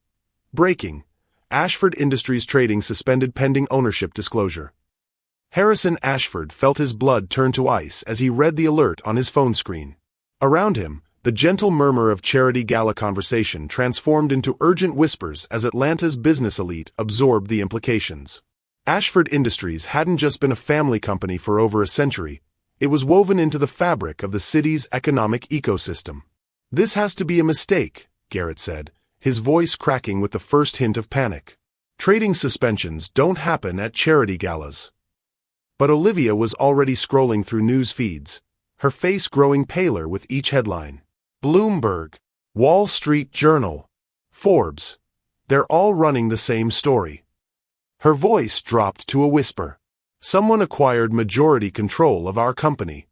Speaker 1: "Breaking. Ashford Industries trading suspended pending ownership disclosure." Harrison Ashford felt his blood turn to ice as he read the alert on his phone screen. Around him, the gentle murmur of charity gala conversation transformed into urgent whispers as Atlanta's business elite absorbed the implications. Ashford Industries hadn't just been a family company for over a century. It was woven into the fabric of the city's economic ecosystem. "This has to be a mistake," Garrett said, his voice cracking with the first hint of panic. "Trading suspensions don't happen at charity galas." But Olivia was already scrolling through news feeds, her face growing paler with each headline. Bloomberg, Wall Street Journal, Forbes. They're all running the same story. Her voice dropped to a whisper. "Someone acquired majority control of our company."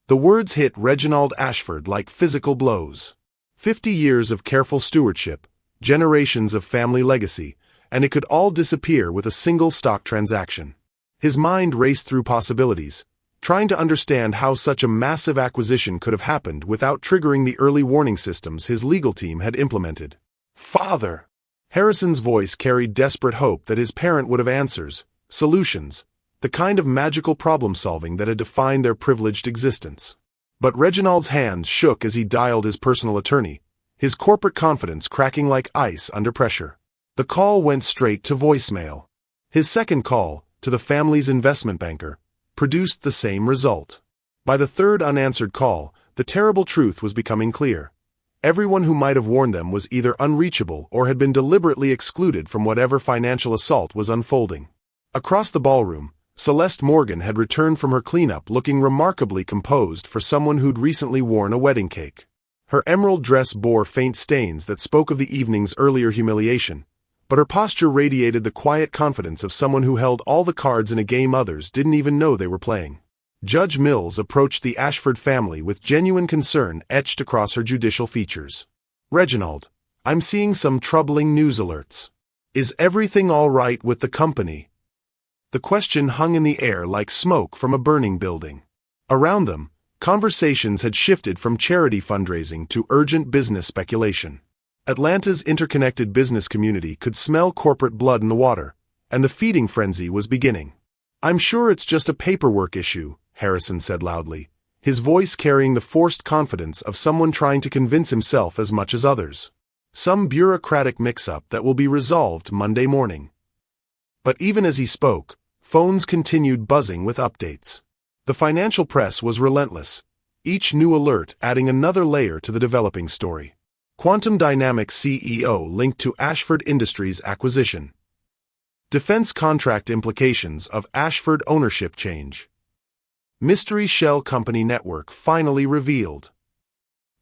Speaker 1: The words hit Reginald Ashford like physical blows. 50 years of careful stewardship, generations of family legacy, and it could all disappear with a single stock transaction. His mind raced through possibilities, trying to understand how such a massive acquisition could have happened without triggering the early warning systems his legal team had implemented. "Father!" Harrison's voice carried desperate hope that his parent would have answers, solutions, the kind of magical problem-solving that had defined their privileged existence. But Reginald's hands shook as he dialed his personal attorney, his corporate confidence cracking like ice under pressure. The call went straight to voicemail. His second call, to the family's investment banker, produced the same result. By the third unanswered call, the terrible truth was becoming clear. Everyone who might have warned them was either unreachable or had been deliberately excluded from whatever financial assault was unfolding. Across the ballroom, Celeste Morgan had returned from her cleanup looking remarkably composed for someone who'd recently worn a wedding cake. Her emerald dress bore faint stains that spoke of the evening's earlier humiliation, but her posture radiated the quiet confidence of someone who held all the cards in a game others didn't even know they were playing. Judge Mills approached the Ashford family with genuine concern etched across her judicial features. "Reginald, I'm seeing some troubling news alerts. Is everything all right with the company?" The question hung in the air like smoke from a burning building. Around them, conversations had shifted from charity fundraising to urgent business speculation. Atlanta's interconnected business community could smell corporate blood in the water, and the feeding frenzy was beginning. "I'm sure it's just a paperwork issue," Harrison said loudly, his voice carrying the forced confidence of someone trying to convince himself as much as others. "Some bureaucratic mix-up that will be resolved Monday morning." But even as he spoke, phones continued buzzing with updates. The financial press was relentless, each new alert adding another layer to the developing story. Quantum Dynamics CEO linked to Ashford Industries acquisition. Defense contract implications of Ashford ownership change. Mystery shell company network finally revealed.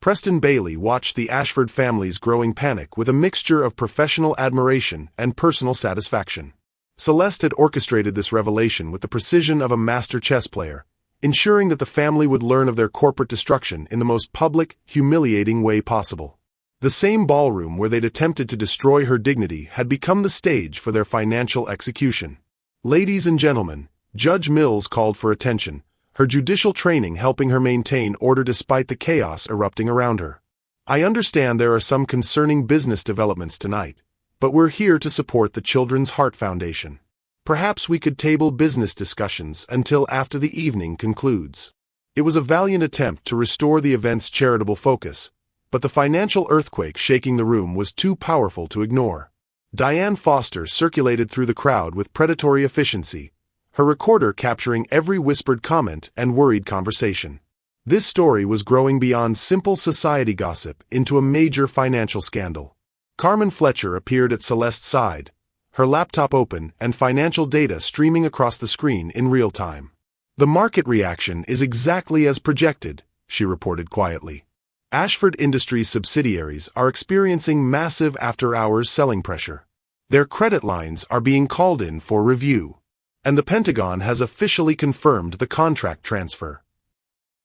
Speaker 1: Preston Bailey watched the Ashford family's growing panic with a mixture of professional admiration and personal satisfaction. Celeste had orchestrated this revelation with the precision of a master chess player, ensuring that the family would learn of their corporate destruction in the most public, humiliating way possible. The same ballroom where they'd attempted to destroy her dignity had become the stage for their financial execution. "Ladies and gentlemen," Judge Mills called for attention, her judicial training helping her maintain order despite the chaos erupting around her. "I understand there are some concerning business developments tonight, but we're here to support the Children's Heart Foundation. Perhaps we could table business discussions until after the evening concludes." It was a valiant attempt to restore the event's charitable focus, but the financial earthquake shaking the room was too powerful to ignore. Diane Foster circulated through the crowd with predatory efficiency, her recorder capturing every whispered comment and worried conversation. This story was growing beyond simple society gossip into a major financial scandal. Carmen Fletcher appeared at Celeste's side, her laptop open and financial data streaming across the screen in real time. "The market reaction is exactly as projected," she reported quietly. "Ashford Industries subsidiaries are experiencing massive after-hours selling pressure. Their credit lines are being called in for review, and the Pentagon has officially confirmed the contract transfer."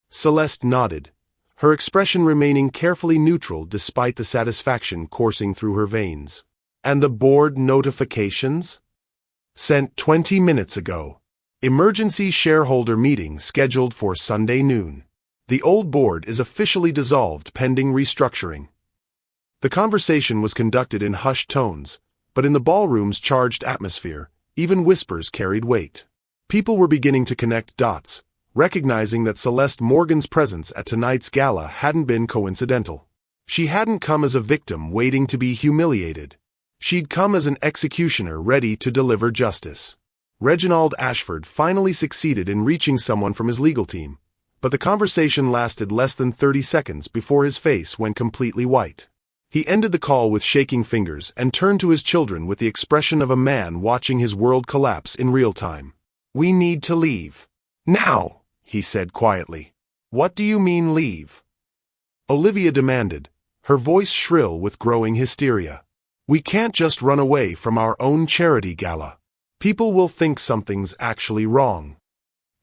Speaker 1: Celeste nodded, her expression remaining carefully neutral despite the satisfaction coursing through her veins. "And the board notifications?" "Sent 20 minutes ago. Emergency shareholder meeting scheduled for Sunday noon. The old board is officially dissolved pending restructuring." The conversation was conducted in hushed tones, but in the ballroom's charged atmosphere, even whispers carried weight. People were beginning to connect dots, recognizing that Celeste Morgan's presence at tonight's gala hadn't been coincidental. She hadn't come as a victim waiting to be humiliated. She'd come as an executioner ready to deliver justice. Reginald Ashford finally succeeded in reaching someone from his legal team, but the conversation lasted less than 30 seconds before his face went completely white. He ended the call with shaking fingers and turned to his children with the expression of a man watching his world collapse in real time. "We need to leave. Now," he said quietly. "What do you mean leave?" Olivia demanded, her voice shrill with growing hysteria. "We can't just run away from our own charity gala. People will think something's actually wrong."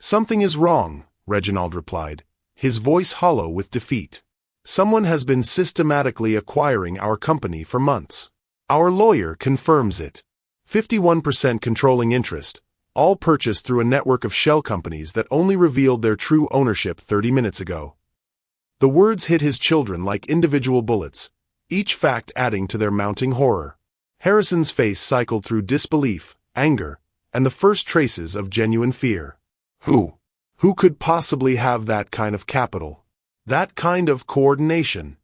Speaker 1: "Something is wrong," Reginald replied, his voice hollow with defeat. "Someone has been systematically acquiring our company for months. Our lawyer confirms it. 51% controlling interest, all purchased through a network of shell companies that only revealed their true ownership 30 minutes ago." The words hit his children like individual bullets, each fact adding to their mounting horror. Harrison's face cycled through disbelief, anger, and the first traces of genuine fear. Who could possibly have that kind of capital? That kind of coordination?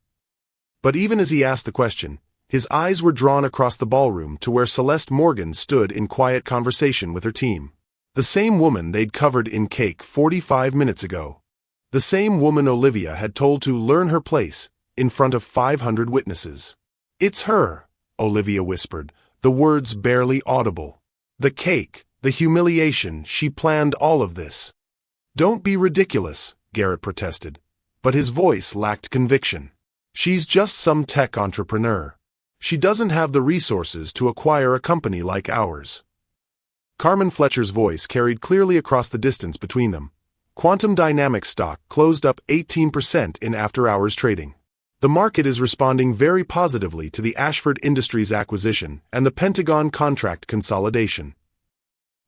Speaker 1: But even as he asked the question, his eyes were drawn across the ballroom to where Celeste Morgan stood in quiet conversation with her team. The same woman they'd covered in Cake 45 minutes ago. The same woman Olivia had told to learn her place in front of 500 witnesses. "It's her," Olivia whispered, the words barely audible. "The cake, the humiliation, she planned all of this." "Don't be ridiculous," Garrett protested, but his voice lacked conviction. "She's just some tech entrepreneur. She doesn't have the resources to acquire a company like ours. Carmen Fletcher's voice carried clearly across the distance between them. Quantum Dynamics stock closed up 18% in after-hours trading. The market is responding very positively to the Ashford Industries acquisition and the Pentagon contract consolidation.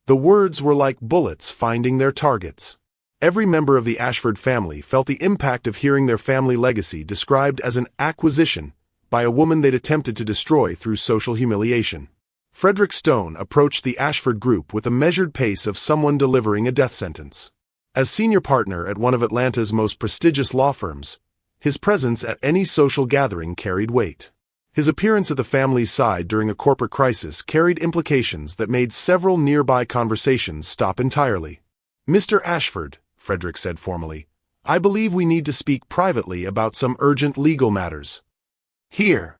Speaker 1: The words were like bullets finding their targets. Every member of the Ashford family felt the impact of hearing their family legacy described as an acquisition by a woman they'd attempted to destroy through social humiliation. Frederick Stone approached the Ashford Group with a measured pace of someone delivering a death sentence. As senior partner at one of Atlanta's most prestigious law firms, his presence at any social gathering carried weight. His appearance at the family's side during a corporate crisis carried implications that made several nearby conversations stop entirely. "Mr. Ashford," Frederick said formally, "I believe we need to speak privately about some urgent legal matters." "Here."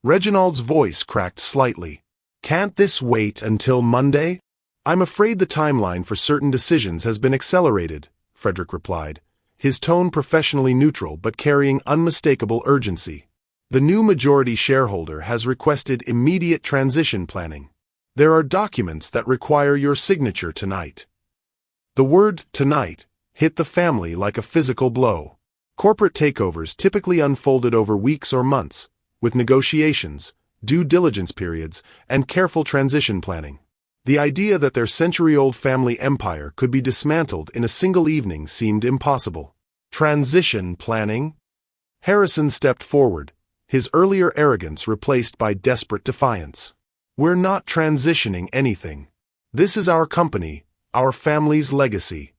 Speaker 1: Reginald's voice cracked slightly. "Can't this wait until Monday?" "I'm afraid the timeline for certain decisions has been accelerated," Frederick replied, his tone professionally neutral but carrying unmistakable urgency. "The new majority shareholder has requested immediate transition planning. There are documents that require your signature tonight." The word "tonight" hit the family like a physical blow. Corporate takeovers typically unfolded over weeks or months, with negotiations, due diligence periods, and careful transition planning. The idea that their century-old family empire could be dismantled in a single evening seemed impossible. Transition planning? Harrison stepped forward, his earlier arrogance replaced by desperate defiance. "We're not transitioning anything. This is our company, our family's legacy."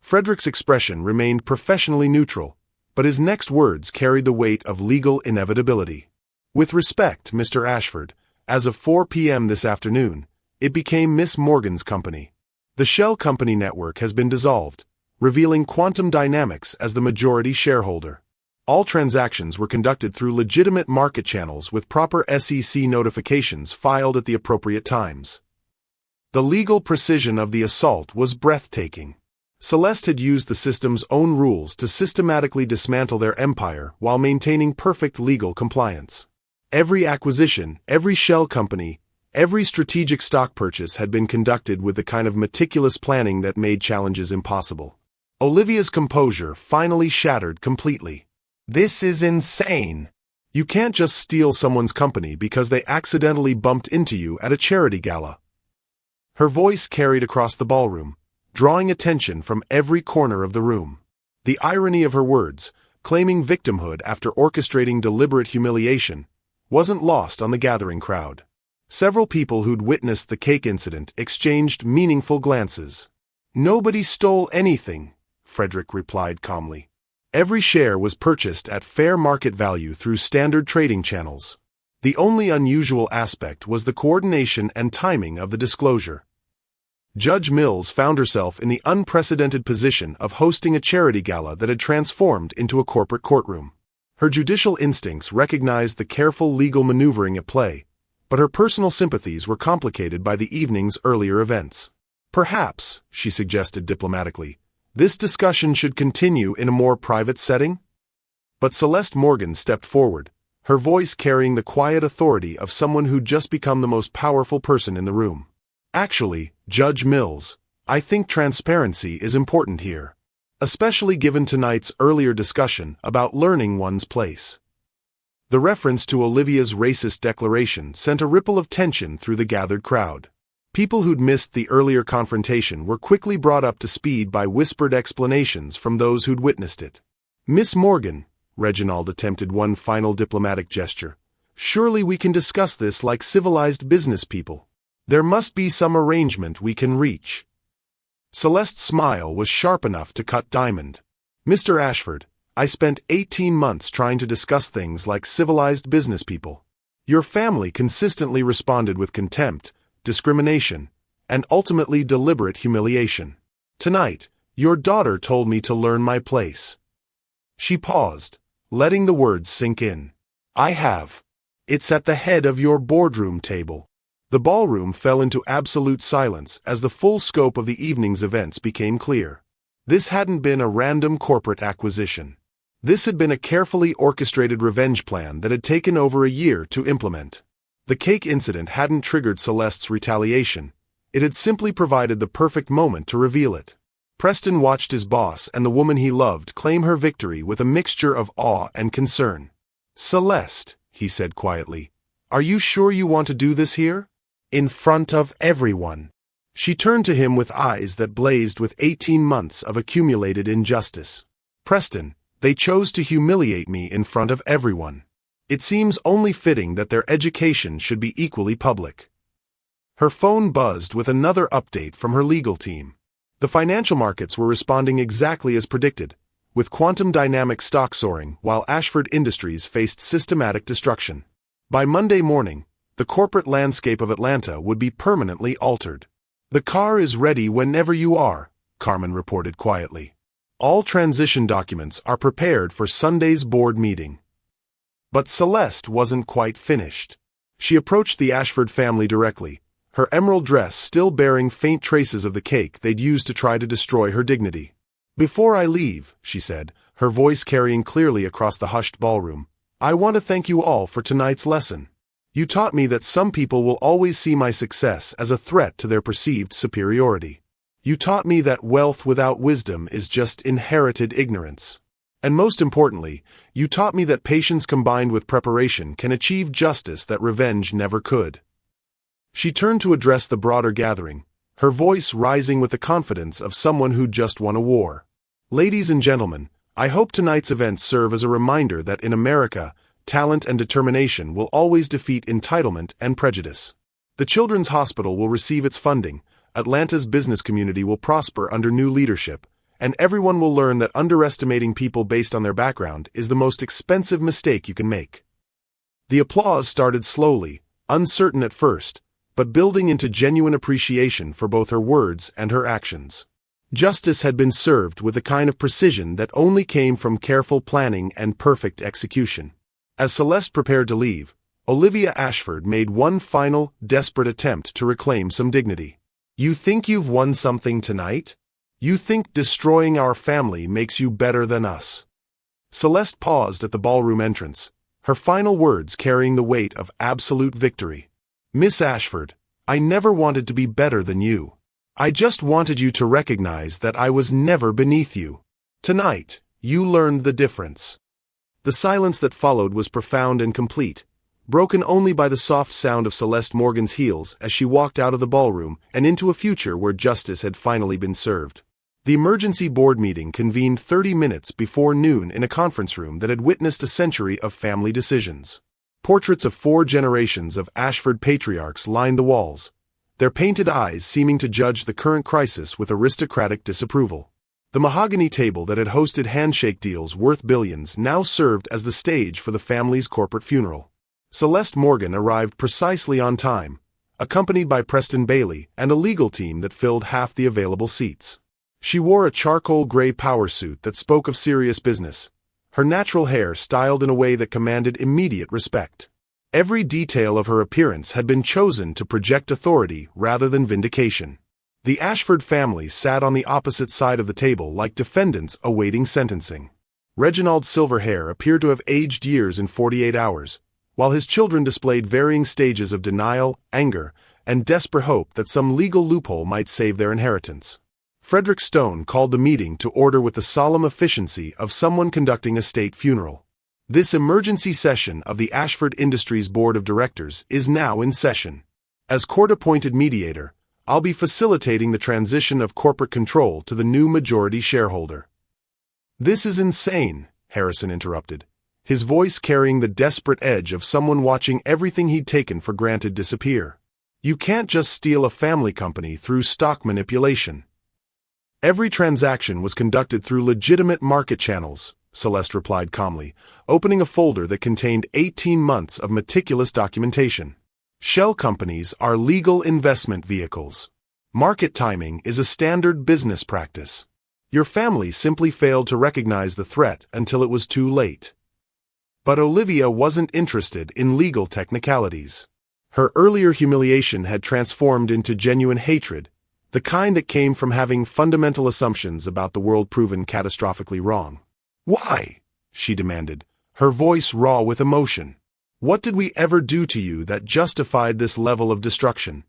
Speaker 1: Frederick's expression remained professionally neutral, but his next words carried the weight of legal inevitability. "With respect, Mr. Ashford, as of 4 p.m. this afternoon, it became Miss Morgan's company. The shell company network has been dissolved, revealing Quantum Dynamics as the majority shareholder. All transactions were conducted through legitimate market channels with proper SEC notifications filed at the appropriate times." The legal precision of the assault was breathtaking. Celeste had used the system's own rules to systematically dismantle their empire while maintaining perfect legal compliance. Every acquisition, every shell company, every strategic stock purchase had been conducted with the kind of meticulous planning that made challenges impossible. Olivia's composure finally shattered completely. "This is insane. You can't just steal someone's company because they accidentally bumped into you at a charity gala." Her voice carried across the ballroom, drawing attention from every corner of the room. The irony of her words, claiming victimhood after orchestrating deliberate humiliation, wasn't lost on the gathering crowd. Several people who'd witnessed the cake incident exchanged meaningful glances. "Nobody stole anything," Frederick replied calmly. "Every share was purchased at fair market value through standard trading channels. The only unusual aspect was the coordination and timing of the disclosure." Judge Mills found herself in the unprecedented position of hosting a charity gala that had transformed into a corporate courtroom. Her judicial instincts recognized the careful legal maneuvering at play, but her personal sympathies were complicated by the evening's earlier events. "Perhaps," she suggested diplomatically, "this discussion should continue in a more private setting?" But Celeste Morgan stepped forward, her voice carrying the quiet authority of someone who'd just become the most powerful person in the room. "Actually, Judge Mills, I think transparency is important here, especially given tonight's earlier discussion about learning one's place." The reference to Olivia's racist declaration sent a ripple of tension through the gathered crowd. People who'd missed the earlier confrontation were quickly brought up to speed by whispered explanations from those who'd witnessed it. "Miss Morgan," Reginald attempted one final diplomatic gesture, "surely we can discuss this like civilized business people. There must be some arrangement we can reach." Celeste's smile was sharp enough to cut diamond. "Mr. Ashford, I spent 18 months trying to discuss things like civilized business people. Your family consistently responded with contempt, discrimination, and ultimately deliberate humiliation. Tonight, your daughter told me to learn my place." She paused, letting the words sink in. "I have. It's at the head of your boardroom table." The ballroom fell into absolute silence as the full scope of the evening's events became clear. This hadn't been a random corporate acquisition. This had been a carefully orchestrated revenge plan that had taken over a year to implement. The cake incident hadn't triggered Celeste's retaliation. It had simply provided the perfect moment to reveal it. Preston watched his boss and the woman he loved claim her victory with a mixture of awe and concern. "Celeste," he said quietly, "are you sure you want to do this here? In front of everyone?" She turned to him with eyes that blazed with 18 months of accumulated injustice. "Preston, they chose to humiliate me in front of everyone. It seems only fitting that their education should be equally public." Her phone buzzed with another update from her legal team. The financial markets were responding exactly as predicted, with quantum dynamic stock soaring while Ashford Industries faced systematic destruction. By Monday morning, the corporate landscape of Atlanta would be permanently altered. "The car is ready whenever you are," Carmen reported quietly. "All transition documents are prepared for Sunday's board meeting." But Celeste wasn't quite finished. She approached the Ashford family directly, her emerald dress still bearing faint traces of the cake they'd used to try to destroy her dignity. "Before I leave," she said, her voice carrying clearly across the hushed ballroom, "I want to thank you all for tonight's lesson. You taught me that some people will always see my success as a threat to their perceived superiority. You taught me that wealth without wisdom is just inherited ignorance. And most importantly, you taught me that patience combined with preparation can achieve justice that revenge never could." She turned to address the broader gathering, her voice rising with the confidence of someone who'd just won a war. "Ladies and gentlemen, I hope tonight's events serve as a reminder that in America, talent and determination will always defeat entitlement and prejudice. The Children's Hospital will receive its funding, Atlanta's business community will prosper under new leadership, and everyone will learn that underestimating people based on their background is the most expensive mistake you can make." The applause started slowly, uncertain at first, but building into genuine appreciation for both her words and her actions. Justice had been served with a kind of precision that only came from careful planning and perfect execution. As Celeste prepared to leave, Olivia Ashford made one final, desperate attempt to reclaim some dignity. "You think you've won something tonight? You think destroying our family makes you better than us?" Celeste paused at the ballroom entrance, her final words carrying the weight of absolute victory. "Miss Ashford, I never wanted to be better than you. I just wanted you to recognize that I was never beneath you. Tonight, you learned the difference." The silence that followed was profound and complete, broken only by the soft sound of Celeste Morgan's heels as she walked out of the ballroom and into a future where justice had finally been served. The emergency board meeting convened 30 minutes before noon in a conference room that had witnessed a century of family decisions. Portraits of 4 generations of Ashford patriarchs lined the walls, their painted eyes seeming to judge the current crisis with aristocratic disapproval. The mahogany table that had hosted handshake deals worth billions now served as the stage for the family's corporate funeral. Celeste Morgan arrived precisely on time, accompanied by Preston Bailey and a legal team that filled half the available seats. She wore a charcoal gray power suit that spoke of serious business, her natural hair styled in a way that commanded immediate respect. Every detail of her appearance had been chosen to project authority rather than vindication. The Ashford family sat on the opposite side of the table like defendants awaiting sentencing. Reginald's silver hair appeared to have aged years in 48 hours, while his children displayed varying stages of denial, anger, and desperate hope that some legal loophole might save their inheritance. Frederick Stone called the meeting to order with the solemn efficiency of someone conducting a state funeral. This emergency session of the Ashford Industries Board of Directors is now in session. As court-appointed mediator, I'll be facilitating the transition of corporate control to the new majority shareholder. "This is insane," Harrison interrupted, his voice carrying the desperate edge of someone watching everything he'd taken for granted disappear. "You can't just steal a family company through stock manipulation." "Every transaction was conducted through legitimate market channels," Celeste replied calmly, opening a folder that contained 18 months of meticulous documentation. "Shell companies are legal investment vehicles. Market timing is a standard business practice. Your family simply failed to recognize the threat until it was too late." But Olivia wasn't interested in legal technicalities. Her earlier humiliation had transformed into genuine hatred, the kind that came from having fundamental assumptions about the world proven catastrophically wrong. "Why?" she demanded, her voice raw with emotion. What did we ever do to you that justified this level of destruction?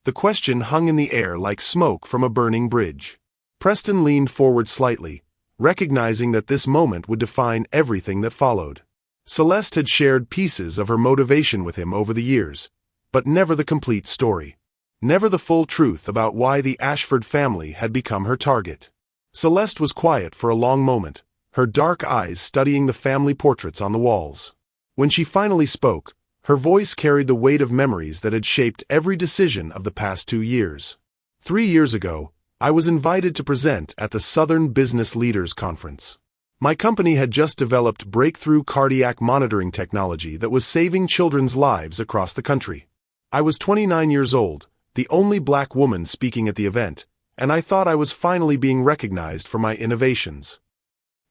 Speaker 1: The question hung in the air like smoke from a burning bridge. Preston leaned forward slightly, recognizing that this moment would define everything that followed. Celeste had shared pieces of her motivation with him over the years, but never the complete story. Never the full truth about why the Ashford family had become her target. Celeste was quiet for a long moment, her dark eyes studying the family portraits on the walls. When she finally spoke, her voice carried the weight of memories that had shaped every decision of the past 2 years. 3 years ago, I was invited to present at the Southern Business Leaders Conference. My company had just developed breakthrough cardiac monitoring technology that was saving children's lives across the country. I was 29 years old, the only black woman speaking at the event, and I thought I was finally being recognized for my innovations.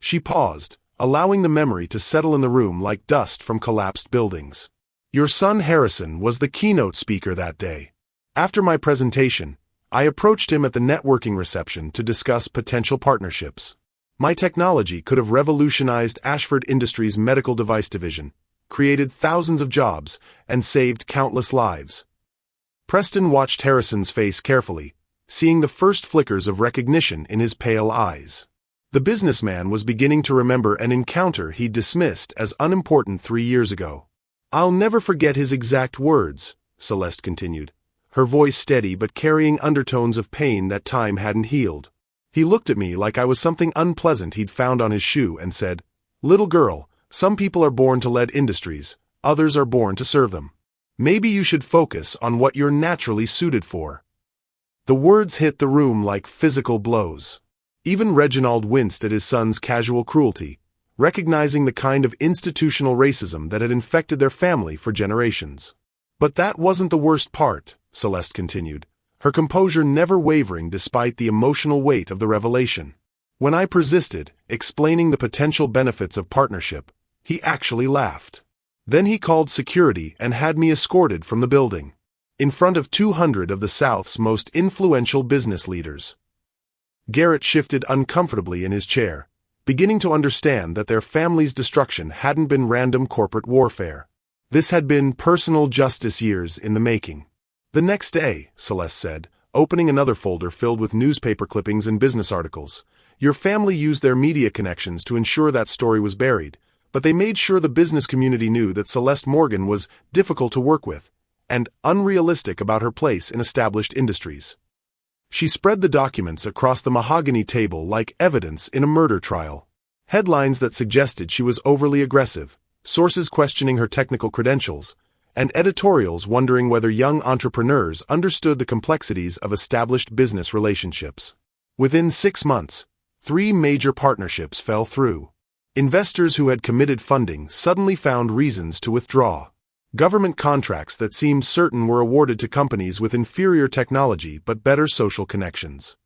Speaker 1: She paused, allowing the memory to settle in the room like dust from collapsed buildings. Your son Harrison was the keynote speaker that day. After my presentation, I approached him at the networking reception to discuss potential partnerships. My technology could have revolutionized Ashford Industries' medical device division, created thousands of jobs, and saved countless lives. Preston watched Harrison's face carefully, seeing the first flickers of recognition in his pale eyes. The businessman was beginning to remember an encounter he'd dismissed as unimportant 3 years ago. I'll never forget his exact words, Celeste continued, her voice steady but carrying undertones of pain that time hadn't healed. He looked at me like I was something unpleasant he'd found on his shoe and said, "Little girl, some people are born to lead industries, others are born to serve them. Maybe you should focus on what you're naturally suited for." The words hit the room like physical blows. Even Reginald winced at his son's casual cruelty, recognizing the kind of institutional racism that had infected their family for generations. But that wasn't the worst part, Celeste continued, her composure never wavering despite the emotional weight of the revelation. When I persisted, explaining the potential benefits of partnership, he actually laughed. Then he called security and had me escorted from the building, in front of 200 of the South's most influential business leaders. Garrett shifted uncomfortably in his chair, beginning to understand that their family's destruction hadn't been random corporate warfare. This had been personal justice years in the making. The next day, Celeste said, opening another folder filled with newspaper clippings and business articles, your family used their media connections to ensure that story was buried, but they made sure the business community knew that Celeste Morgan was difficult to work with and unrealistic about her place in established industries. She spread the documents across the mahogany table like evidence in a murder trial. Headlines that suggested she was overly aggressive, sources questioning her technical credentials, and editorials wondering whether young entrepreneurs understood the complexities of established business relationships. Within 6 months, 3 major partnerships fell through. Investors who had committed funding suddenly found reasons to withdraw. Government contracts that seemed certain were awarded to companies with inferior technology but better social connections.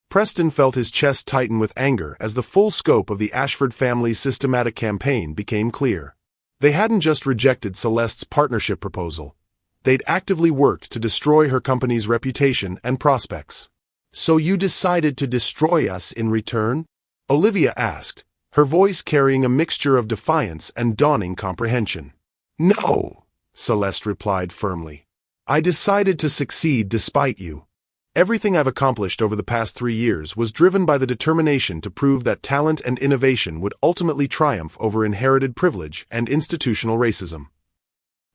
Speaker 1: Preston felt his chest tighten with anger as the full scope of the Ashford family's systematic campaign became clear. They hadn't just rejected Celeste's partnership proposal. They'd actively worked to destroy her company's reputation and prospects. "So you decided to destroy us in return?" Olivia asked, her voice carrying a mixture of defiance and dawning comprehension. "No," Celeste replied firmly. "I decided to succeed despite you. Everything I've accomplished over the past 3 years was driven by the determination to prove that talent and innovation would ultimately triumph over inherited privilege and institutional racism."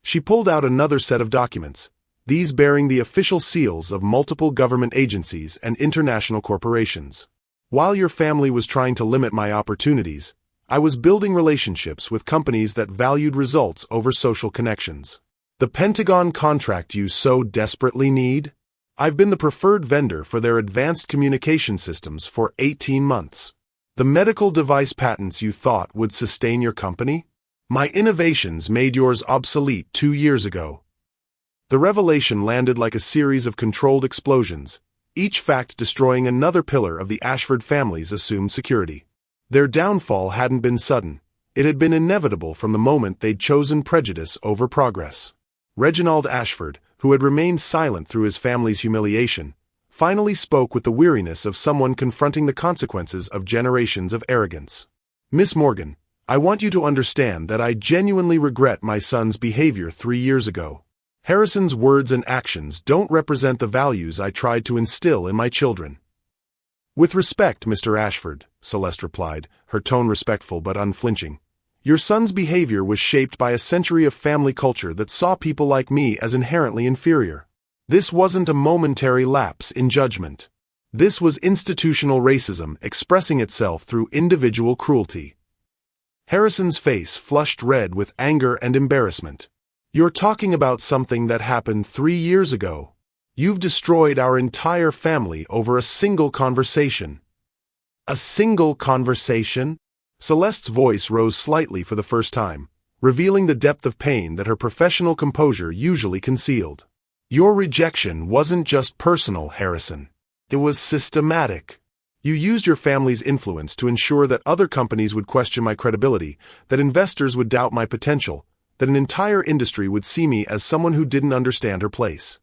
Speaker 1: She pulled out another set of documents, these bearing the official seals of multiple government agencies and international corporations. "While your family was trying to limit my opportunities, I was building relationships with companies that valued results over social connections. The Pentagon contract you so desperately need? I've been the preferred vendor for their advanced communication systems for 18 months. The medical device patents you thought would sustain your company? My innovations made yours obsolete 2 years ago." The revelation landed like a series of controlled explosions, each fact destroying another pillar of the Ashford family's assumed security. Their downfall hadn't been sudden. It had been inevitable from the moment they'd chosen prejudice over progress. Reginald Ashford, who had remained silent through his family's humiliation, finally spoke with the weariness of someone confronting the consequences of generations of arrogance. Miss Morgan, I want you to understand that I genuinely regret my son's behavior 3 years ago. Harrison's words and actions don't represent the values I tried to instill in my children. With respect, Mr. Ashford, Celeste replied, her tone respectful but unflinching. Your son's behavior was shaped by a century of family culture that saw people like me as inherently inferior. This wasn't a momentary lapse in judgment. This was institutional racism expressing itself through individual cruelty. Harrison's face flushed red with anger and embarrassment. You're talking about something that happened 3 years ago. You've destroyed our entire family over a single conversation. A single conversation? Celeste's voice rose slightly for the first time, revealing the depth of pain that her professional composure usually concealed. Your rejection wasn't just personal, Harrison. It was systematic. You used your family's influence to ensure that other companies would question my credibility, that investors would doubt my potential, that an entire industry would see me as someone who didn't understand her place.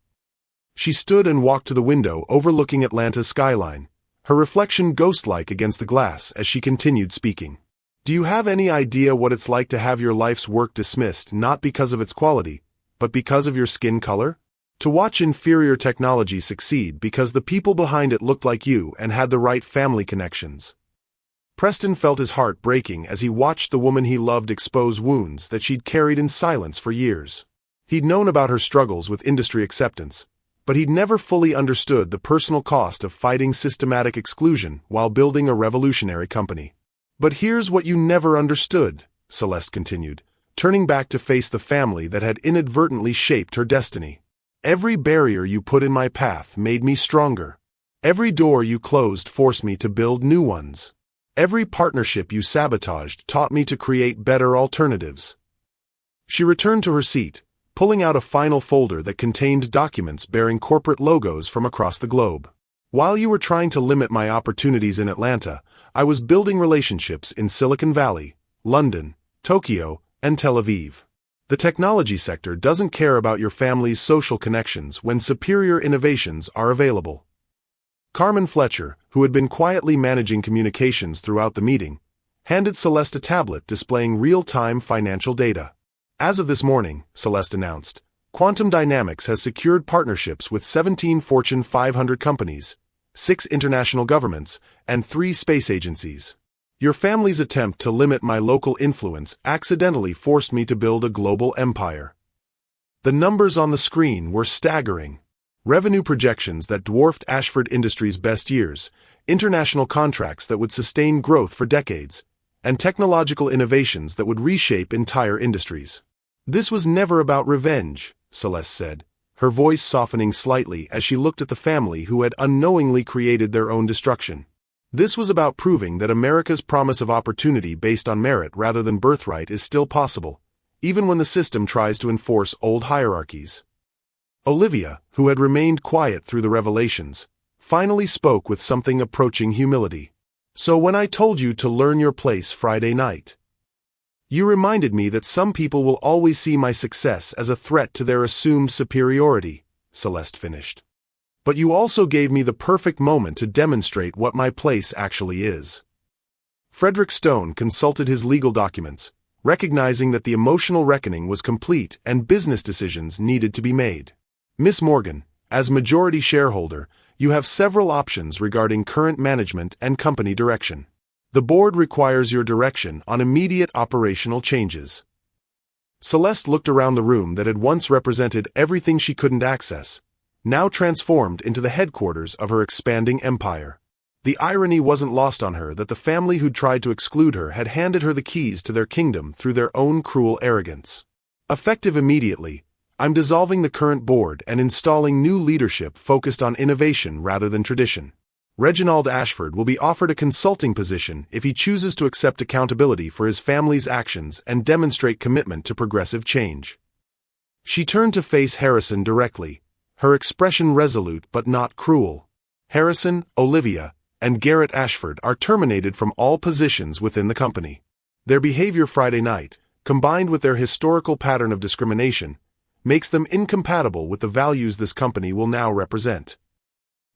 Speaker 1: She stood and walked to the window overlooking Atlanta's skyline, her reflection ghost-like against the glass as she continued speaking. Do you have any idea what it's like to have your life's work dismissed not because of its quality, but because of your skin color? To watch inferior technology succeed because the people behind it looked like you and had the right family connections. Preston felt his heart breaking as he watched the woman he loved expose wounds that she'd carried in silence for years. He'd known about her struggles with industry acceptance, but he'd never fully understood the personal cost of fighting systematic exclusion while building a revolutionary company. But here's what you never understood, Celeste continued, turning back to face the family that had inadvertently shaped her destiny. Every barrier you put in my path made me stronger. Every door you closed forced me to build new ones. Every partnership you sabotaged taught me to create better alternatives. She returned to her seat, pulling out a final folder that contained documents bearing corporate logos from across the globe. While you were trying to limit my opportunities in Atlanta, I was building relationships in Silicon Valley, London, Tokyo, and Tel Aviv. The technology sector doesn't care about your family's social connections when superior innovations are available. Carmen Fletcher, who had been quietly managing communications throughout the meeting, handed Celeste a tablet displaying real-time financial data. As of this morning, Celeste announced, Quantum Dynamics has secured partnerships with 17 Fortune 500 companies, 6 international governments, and 3 space agencies. Your family's attempt to limit my local influence accidentally forced me to build a global empire. The numbers on the screen were staggering. Revenue projections that dwarfed Ashford Industries' best years, international contracts that would sustain growth for decades, and technological innovations that would reshape entire industries. This was never about revenge, Celeste said, her voice softening slightly as she looked at the family who had unknowingly created their own destruction. This was about proving that America's promise of opportunity based on merit rather than birthright is still possible, even when the system tries to enforce old hierarchies. Olivia, who had remained quiet through the revelations, finally spoke with something approaching humility. So when I told you to learn your place Friday night, you reminded me that some people will always see my success as a threat to their assumed superiority, Celeste finished. But you also gave me the perfect moment to demonstrate what my place actually is. Frederick Stone consulted his legal documents, recognizing that the emotional reckoning was complete and business decisions needed to be made. Miss Morgan, as majority shareholder, you have several options regarding current management and company direction. The board requires your direction on immediate operational changes. Celeste looked around the room that had once represented everything she couldn't access, now transformed into the headquarters of her expanding empire. The irony wasn't lost on her that the family who'd tried to exclude her had handed her the keys to their kingdom through their own cruel arrogance. Effective immediately, I'm dissolving the current board and installing new leadership focused on innovation rather than tradition. Reginald Ashford will be offered a consulting position if he chooses to accept accountability for his family's actions and demonstrate commitment to progressive change. She turned to face Harrison directly, her expression resolute but not cruel. Harrison, Olivia, and Garrett Ashford are terminated from all positions within the company. Their behavior Friday night, combined with their historical pattern of discrimination, makes them incompatible with the values this company will now represent.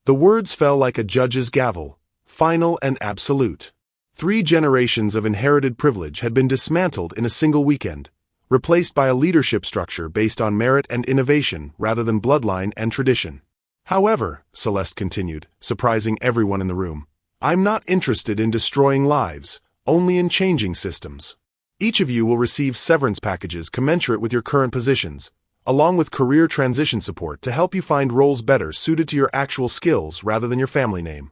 Speaker 1: The words fell like a judge's gavel, final and absolute. 3 generations of inherited privilege had been dismantled in a single weekend, replaced by a leadership structure based on merit and innovation rather than bloodline and tradition. However, Celeste continued, surprising everyone in the room, I'm not interested in destroying lives, only in changing systems. Each of you will receive severance packages commensurate with your current positions, along with career transition support to help you find roles better suited to your actual skills rather than your family name.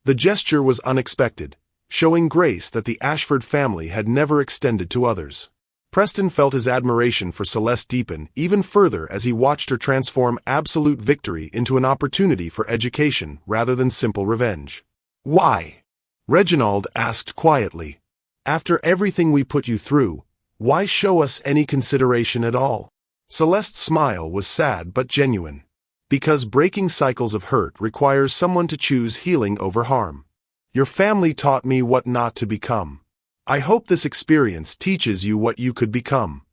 Speaker 1: The gesture was unexpected, showing grace that the Ashford family had never extended to others. Preston felt his admiration for Celeste deepen even further as he watched her transform absolute victory into an opportunity for education rather than simple revenge. Why? Reginald asked quietly. After everything we put you through, why show us any consideration at all? Celeste's smile was sad but genuine. Because breaking cycles of hurt requires someone to choose healing over harm. Your family taught me what not to become. I hope this experience teaches you what you could become.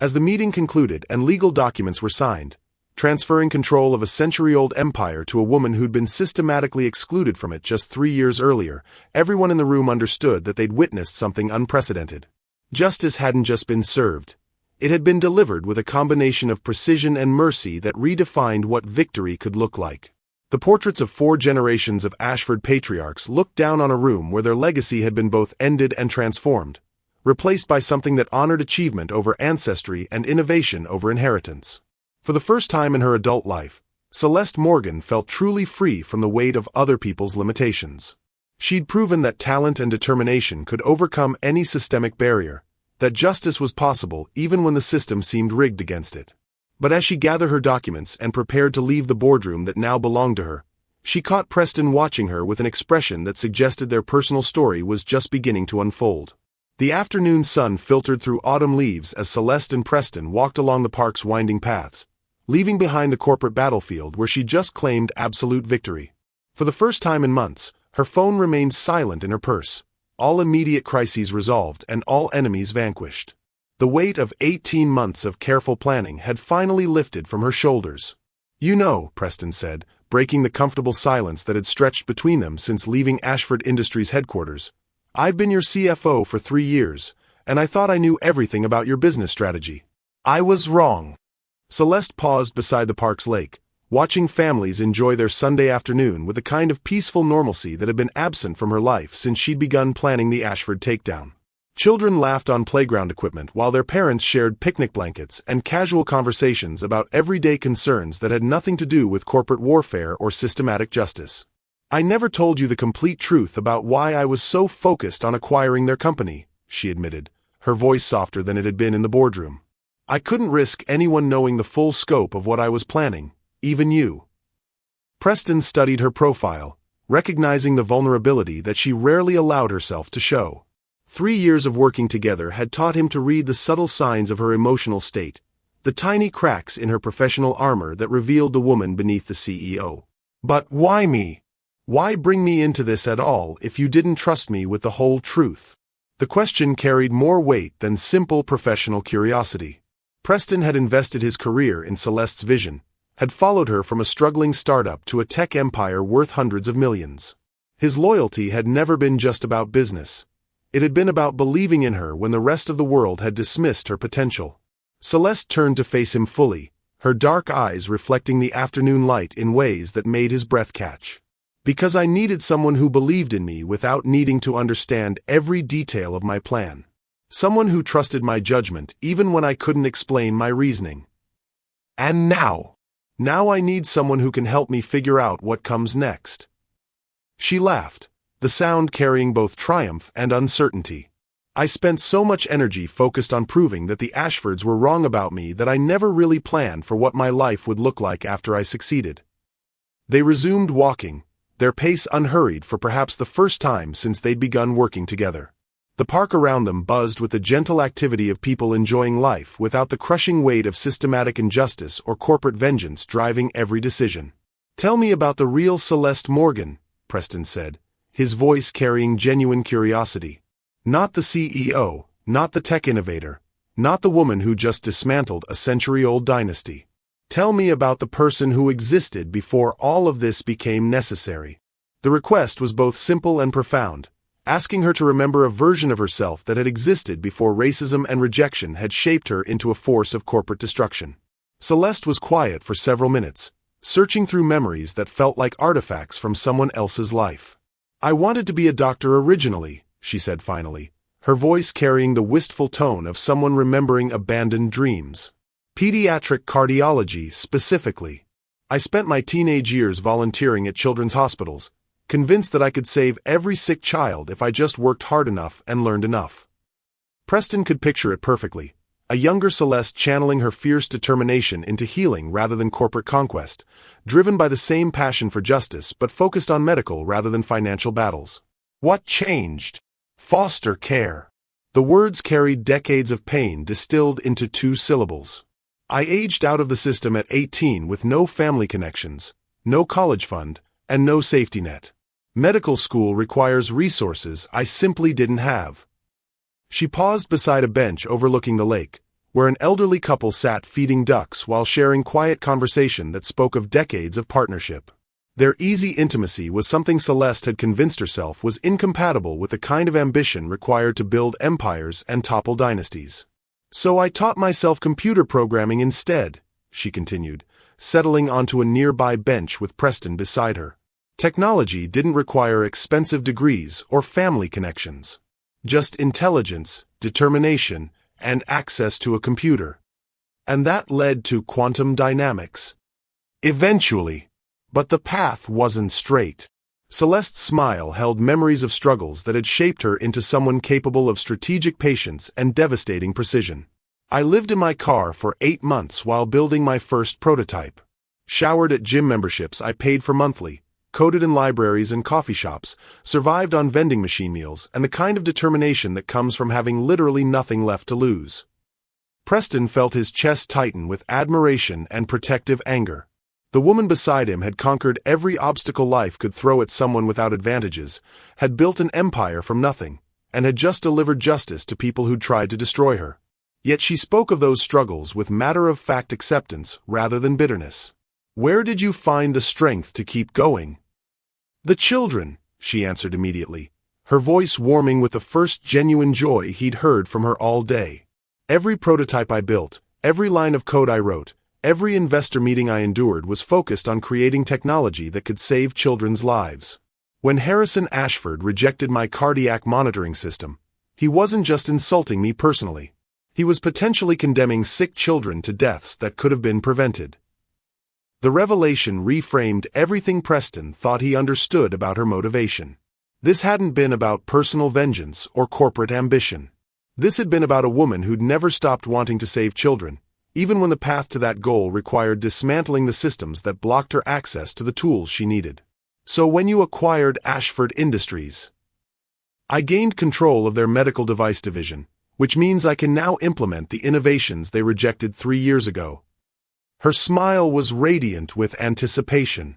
Speaker 1: As the meeting concluded and legal documents were signed, transferring control of a century-old empire to a woman who'd been systematically excluded from it just 3 years earlier, everyone in the room understood that they'd witnessed something unprecedented. Justice hadn't just been served. It had been delivered with a combination of precision and mercy that redefined what victory could look like. The portraits of 4 generations of Ashford patriarchs looked down on a room where their legacy had been both ended and transformed, replaced by something that honored achievement over ancestry and innovation over inheritance. For the first time in her adult life, Celeste Morgan felt truly free from the weight of other people's limitations. She'd proven that talent and determination could overcome any systemic barrier, that justice was possible even when the system seemed rigged against it. But as she gathered her documents and prepared to leave the boardroom that now belonged to her, she caught Preston watching her with an expression that suggested their personal story was just beginning to unfold. The afternoon sun filtered through autumn leaves as Celeste and Preston walked along the park's winding paths, leaving behind the corporate battlefield where she just claimed absolute victory. For the first time in months, her phone remained silent in her purse, all immediate crises resolved and all enemies vanquished. The weight of 18 months of careful planning had finally lifted from her shoulders. You know, Preston said, breaking the comfortable silence that had stretched between them since leaving Ashford Industries headquarters, I've been your CFO for 3 years, and I thought I knew everything about your business strategy. I was wrong. Celeste paused beside the park's lake, watching families enjoy their Sunday afternoon with a kind of peaceful normalcy that had been absent from her life since she'd begun planning the Ashford takedown. Children laughed on playground equipment while their parents shared picnic blankets and casual conversations about everyday concerns that had nothing to do with corporate warfare or systematic justice. I never told you the complete truth about why I was so focused on acquiring their company, she admitted, her voice softer than it had been in the boardroom. I couldn't risk anyone knowing the full scope of what I was planning, even you. Preston studied her profile, recognizing the vulnerability that she rarely allowed herself to show. 3 years of working together had taught him to read the subtle signs of her emotional state, the tiny cracks in her professional armor that revealed the woman beneath the CEO. But why me? Why bring me into this at all if you didn't trust me with the whole truth? The question carried more weight than simple professional curiosity. Preston had invested his career in Celeste's vision, had followed her from a struggling startup to a tech empire worth hundreds of millions. His loyalty had never been just about business. It had been about believing in her when the rest of the world had dismissed her potential. Celeste turned to face him fully, her dark eyes reflecting the afternoon light in ways that made his breath catch. Because I needed someone who believed in me without needing to understand every detail of my plan. Someone who trusted my judgment even when I couldn't explain my reasoning. And now I need someone who can help me figure out what comes next. She laughed, the sound carrying both triumph and uncertainty. I spent so much energy focused on proving that the Ashfords were wrong about me that I never really planned for what my life would look like after I succeeded. They resumed walking, their pace unhurried for perhaps the first time since they'd begun working together. The park around them buzzed with the gentle activity of people enjoying life without the crushing weight of systematic injustice or corporate vengeance driving every decision. Tell me about the real Celeste Morgan, Preston said, his voice carrying genuine curiosity. Not the CEO, not the tech innovator, not the woman who just dismantled a century-old dynasty. Tell me about the person who existed before all of this became necessary. The request was both simple and profound, asking her to remember a version of herself that had existed before racism and rejection had shaped her into a force of corporate destruction. Celeste was quiet for several minutes, searching through memories that felt like artifacts from someone else's life. "I wanted to be a doctor originally," she said finally, her voice carrying the wistful tone of someone remembering abandoned dreams. "Pediatric cardiology, specifically. I spent my teenage years volunteering at children's hospitals, convinced that I could save every sick child if I just worked hard enough and learned enough." Preston could picture it perfectly, a younger Celeste channeling her fierce determination into healing rather than corporate conquest, driven by the same passion for justice but focused on medical rather than financial battles. What changed? Foster care. The words carried decades of pain distilled into 2 syllables. "I aged out of the system at 18 with no family connections, no college fund, and no safety net. Medical school requires resources I simply didn't have." She paused beside a bench overlooking the lake, where an elderly couple sat feeding ducks while sharing quiet conversation that spoke of decades of partnership. Their easy intimacy was something Celeste had convinced herself was incompatible with the kind of ambition required to build empires and topple dynasties. "So I taught myself computer programming instead," she continued, settling onto a nearby bench with Preston beside her. Technology didn't require expensive degrees or family connections. Just intelligence, determination, and access to a computer. And that led to quantum dynamics. Eventually. But the path wasn't straight. Celeste's smile held memories of struggles that had shaped her into someone capable of strategic patience and devastating precision. "I lived in my car for 8 months while building my first prototype. Showered at gym memberships I paid for monthly, coded in libraries and coffee shops, survived on vending machine meals, and the kind of determination that comes from having literally nothing left to lose." Preston felt his chest tighten with admiration and protective anger. The woman beside him had conquered every obstacle life could throw at someone without advantages, had built an empire from nothing, and had just delivered justice to people who'd tried to destroy her. Yet she spoke of those struggles with matter-of-fact acceptance rather than bitterness. "Where did you find the strength to keep going?" "The children," she answered immediately, her voice warming with the first genuine joy he'd heard from her all day. "Every prototype I built, every line of code I wrote, every investor meeting I endured was focused on creating technology that could save children's lives. When Heiress and Ashford rejected my cardiac monitoring system, he wasn't just insulting me personally. He was potentially condemning sick children to deaths that could have been prevented." The revelation reframed everything Preston thought he understood about her motivation. This hadn't been about personal vengeance or corporate ambition. This had been about a woman who'd never stopped wanting to save children, even when the path to that goal required dismantling the systems that blocked her access to the tools she needed. "So when you acquired Ashford Industries?" "I gained control of their medical device division, which means I can now implement the innovations they rejected 3 years ago." Her smile was radiant with anticipation.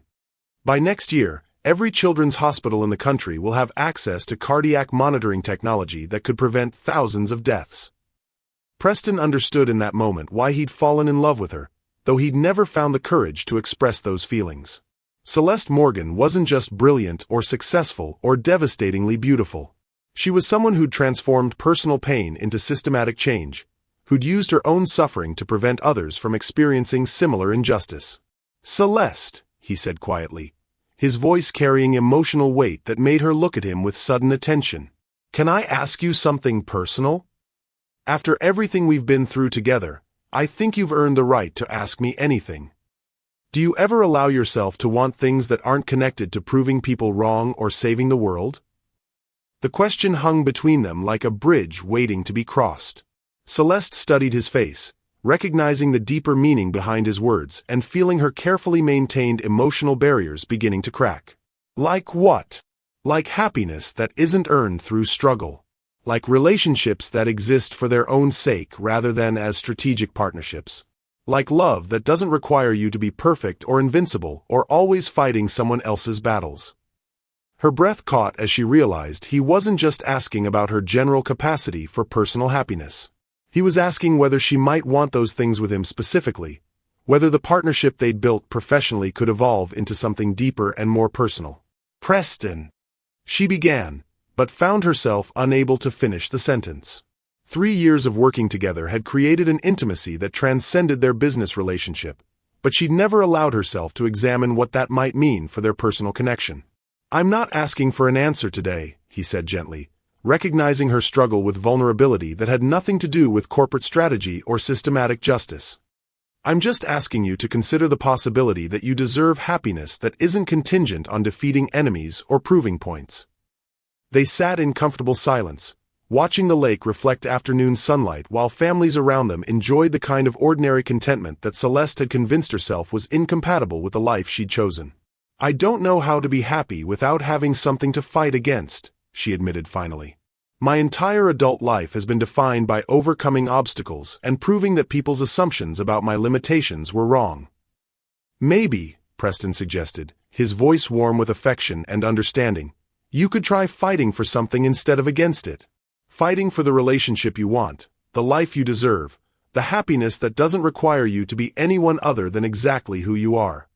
Speaker 1: "By next year, every children's hospital in the country will have access to cardiac monitoring technology that could prevent thousands of deaths." Preston understood in that moment why he'd fallen in love with her, though he'd never found the courage to express those feelings. Celeste Morgan wasn't just brilliant or successful or devastatingly beautiful. She was someone who'd transformed personal pain into systematic change, who'd used her own suffering to prevent others from experiencing similar injustice. "Celeste," he said quietly, his voice carrying emotional weight that made her look at him with sudden attention. "Can I ask you something personal? After everything we've been through together, I think you've earned the right to ask me anything. Do you ever allow yourself to want things that aren't connected to proving people wrong or saving the world?" The question hung between them like a bridge waiting to be crossed. Celeste studied his face, recognizing the deeper meaning behind his words and feeling her carefully maintained emotional barriers beginning to crack. "Like what?" "Like happiness that isn't earned through struggle. Like relationships that exist for their own sake rather than as strategic partnerships. Like love that doesn't require you to be perfect or invincible or always fighting someone else's battles." Her breath caught as she realized he wasn't just asking about her general capacity for personal happiness. He was asking whether she might want those things with him specifically, whether the partnership they'd built professionally could evolve into something deeper and more personal. "Preston," she began, but found herself unable to finish the sentence. 3 years of working together had created an intimacy that transcended their business relationship, but she'd never allowed herself to examine what that might mean for their personal connection. "I'm not asking for an answer today," he said gently, recognizing her struggle with vulnerability that had nothing to do with corporate strategy or systematic justice. "I'm just asking you to consider the possibility that you deserve happiness that isn't contingent on defeating enemies or proving points." They sat in comfortable silence, watching the lake reflect afternoon sunlight while families around them enjoyed the kind of ordinary contentment that Celeste had convinced herself was incompatible with the life she'd chosen. "I don't know how to be happy without having something to fight against," she admitted finally. "My entire adult life has been defined by overcoming obstacles and proving that people's assumptions about my limitations were wrong." "Maybe," Preston suggested, his voice warm with affection and understanding, "you could try fighting for something instead of against it. Fighting for the relationship you want, the life you deserve, the happiness that doesn't require you to be anyone other than exactly who you are."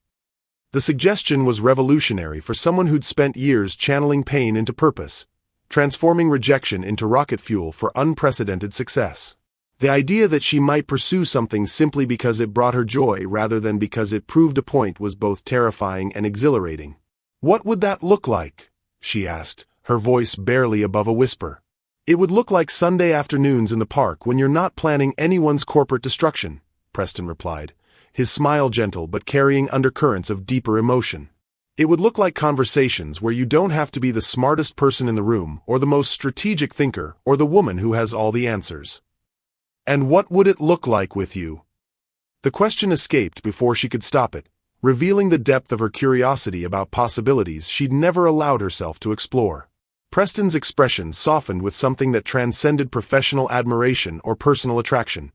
Speaker 1: The suggestion was revolutionary for someone who'd spent years channeling pain into purpose, transforming rejection into rocket fuel for unprecedented success. The idea that she might pursue something simply because it brought her joy rather than because it proved a point was both terrifying and exhilarating. "What would that look like?" she asked, her voice barely above a whisper. "It would look like Sunday afternoons in the park when you're not planning anyone's corporate destruction," Preston replied, his smile gentle but carrying undercurrents of deeper emotion. "It would look like conversations where you don't have to be the smartest person in the room or the most strategic thinker or the woman who has all the answers." "And what would it look like with you?" The question escaped before she could stop it, revealing the depth of her curiosity about possibilities she'd never allowed herself to explore. Preston's expression softened with something that transcended professional admiration or personal attraction,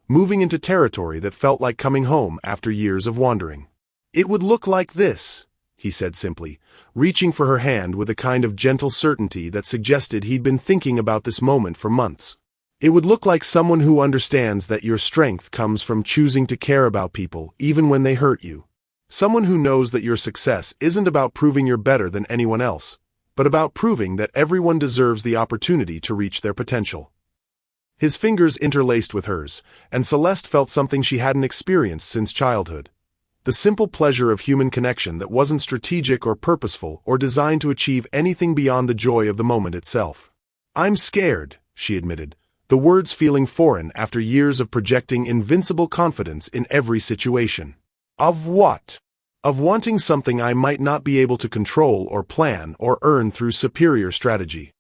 Speaker 1: moving into territory that felt like coming home after years of wandering. "It would look like this," he said simply, reaching for her hand with a kind of gentle certainty that suggested he'd been thinking about this moment for months. "It would look like someone who understands that your strength comes from choosing to care about people even when they hurt you. Someone who knows that your success isn't about proving you're better than anyone else, but about proving that everyone deserves the opportunity to reach their potential." His fingers interlaced with hers, and Celeste felt something she hadn't experienced since childhood. The simple pleasure of human connection that wasn't strategic or purposeful or designed to achieve anything beyond the joy of the moment itself. "I'm scared," she admitted, the words feeling foreign after years of projecting invincible confidence in every situation. "Of what?" "Of wanting something I might not be able to control or plan or earn through superior strategy."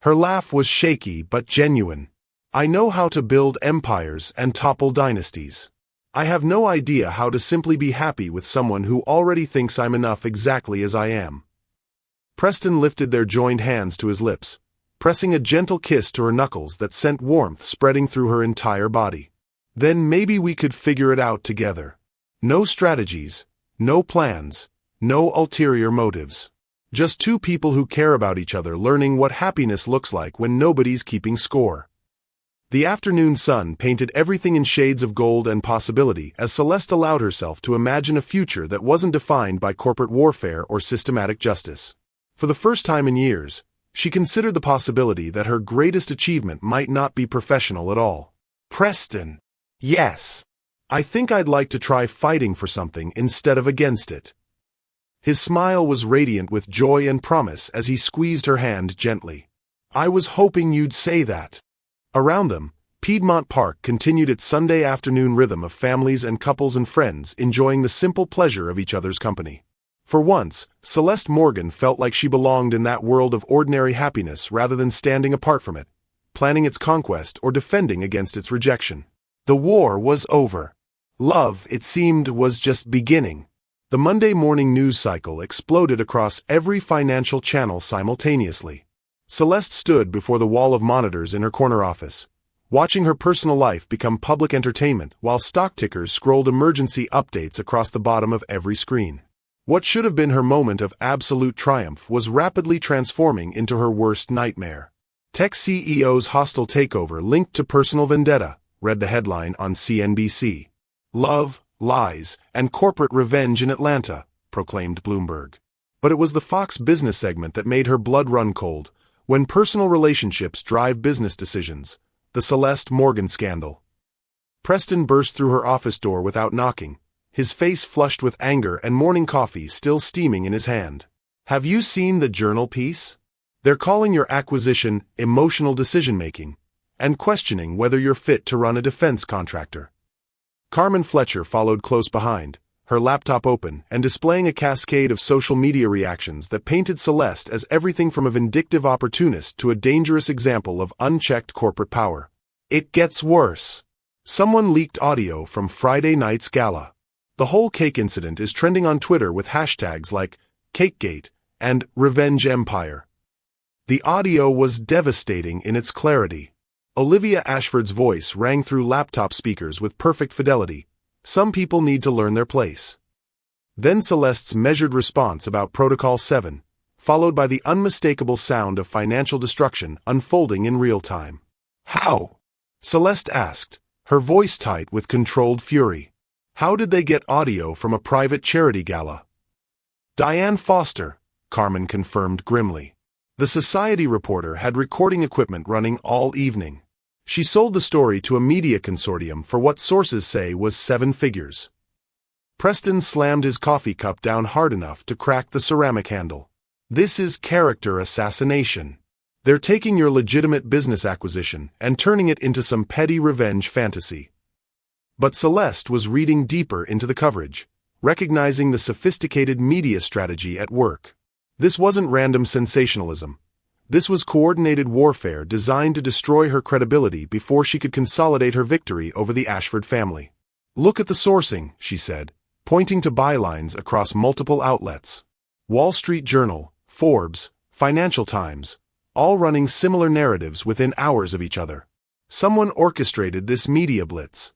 Speaker 1: Her laugh was shaky but genuine. "I know how to build empires and topple dynasties. I have no idea how to simply be happy with someone who already thinks I'm enough exactly as I am." Preston lifted their joined hands to his lips, pressing a gentle kiss to her knuckles that sent warmth spreading through her entire body. "Then maybe we could figure it out together. No strategies, no plans, no ulterior motives. Just two people who care about each other learning what happiness looks like when nobody's keeping score." The afternoon sun painted everything in shades of gold and possibility as Celeste allowed herself to imagine a future that wasn't defined by corporate warfare or systematic justice. For the first time in years, she considered the possibility that her greatest achievement might not be professional at all. "Preston." "Yes. I think I'd like to try fighting for something instead of against it." His smile was radiant with joy and promise as he squeezed her hand gently. "I was hoping you'd say that." Around them, Piedmont Park continued its Sunday afternoon rhythm of families and couples and friends enjoying the simple pleasure of each other's company. For once, Celeste Morgan felt like she belonged in that world of ordinary happiness rather than standing apart from it, planning its conquest or defending against its rejection. The war was over. Love, it seemed, was just beginning. The Monday morning news cycle exploded across every financial channel simultaneously. Celeste stood before the wall of monitors in her corner office, watching her personal life become public entertainment while stock tickers scrolled emergency updates across the bottom of every screen. What should have been her moment of absolute triumph was rapidly transforming into her worst nightmare. "Tech CEO's hostile takeover linked to personal vendetta," read the headline on CNBC. "Love, lies, and corporate revenge in Atlanta," proclaimed Bloomberg. But it was the Fox Business segment that made her blood run cold, When personal relationships drive business decisions, the Celeste Morgan scandal. Preston burst through her office door without knocking, his face flushed with anger and morning coffee still steaming in his hand. Have you seen the Journal piece? They're calling your acquisition emotional decision-making and questioning whether you're fit to run a defense contractor. Carmen Fletcher followed close behind, her laptop open and displaying a cascade of social media reactions that painted Celeste as everything from a vindictive opportunist to a dangerous example of unchecked corporate power. It gets worse. Someone leaked audio from Friday night's gala. The whole cake incident is trending on Twitter with hashtags like CakeGate and Revenge Empire. The audio was devastating in its clarity. Olivia Ashford's voice rang through laptop speakers with perfect fidelity. Some people need to learn their place. Then Celeste's measured response about Protocol 7, followed by the unmistakable sound of financial destruction unfolding in real time. How? Celeste asked, her voice tight with controlled fury. How did they get audio from a private charity gala? Diane Foster, Carmen confirmed grimly. The Society reporter had recording equipment running all evening. She sold the story to a media consortium for what sources say was 7 figures. Preston slammed his coffee cup down hard enough to crack the ceramic handle. This is character assassination. They're taking your legitimate business acquisition and turning it into some petty revenge fantasy. But Celeste was reading deeper into the coverage, recognizing the sophisticated media strategy at work. This wasn't random sensationalism. This was coordinated warfare designed to destroy her credibility before she could consolidate her victory over the Ashford family. Look at the sourcing, she said, pointing to bylines across multiple outlets. Wall Street Journal, Forbes, Financial Times, all running similar narratives within hours of each other. Someone orchestrated this media blitz.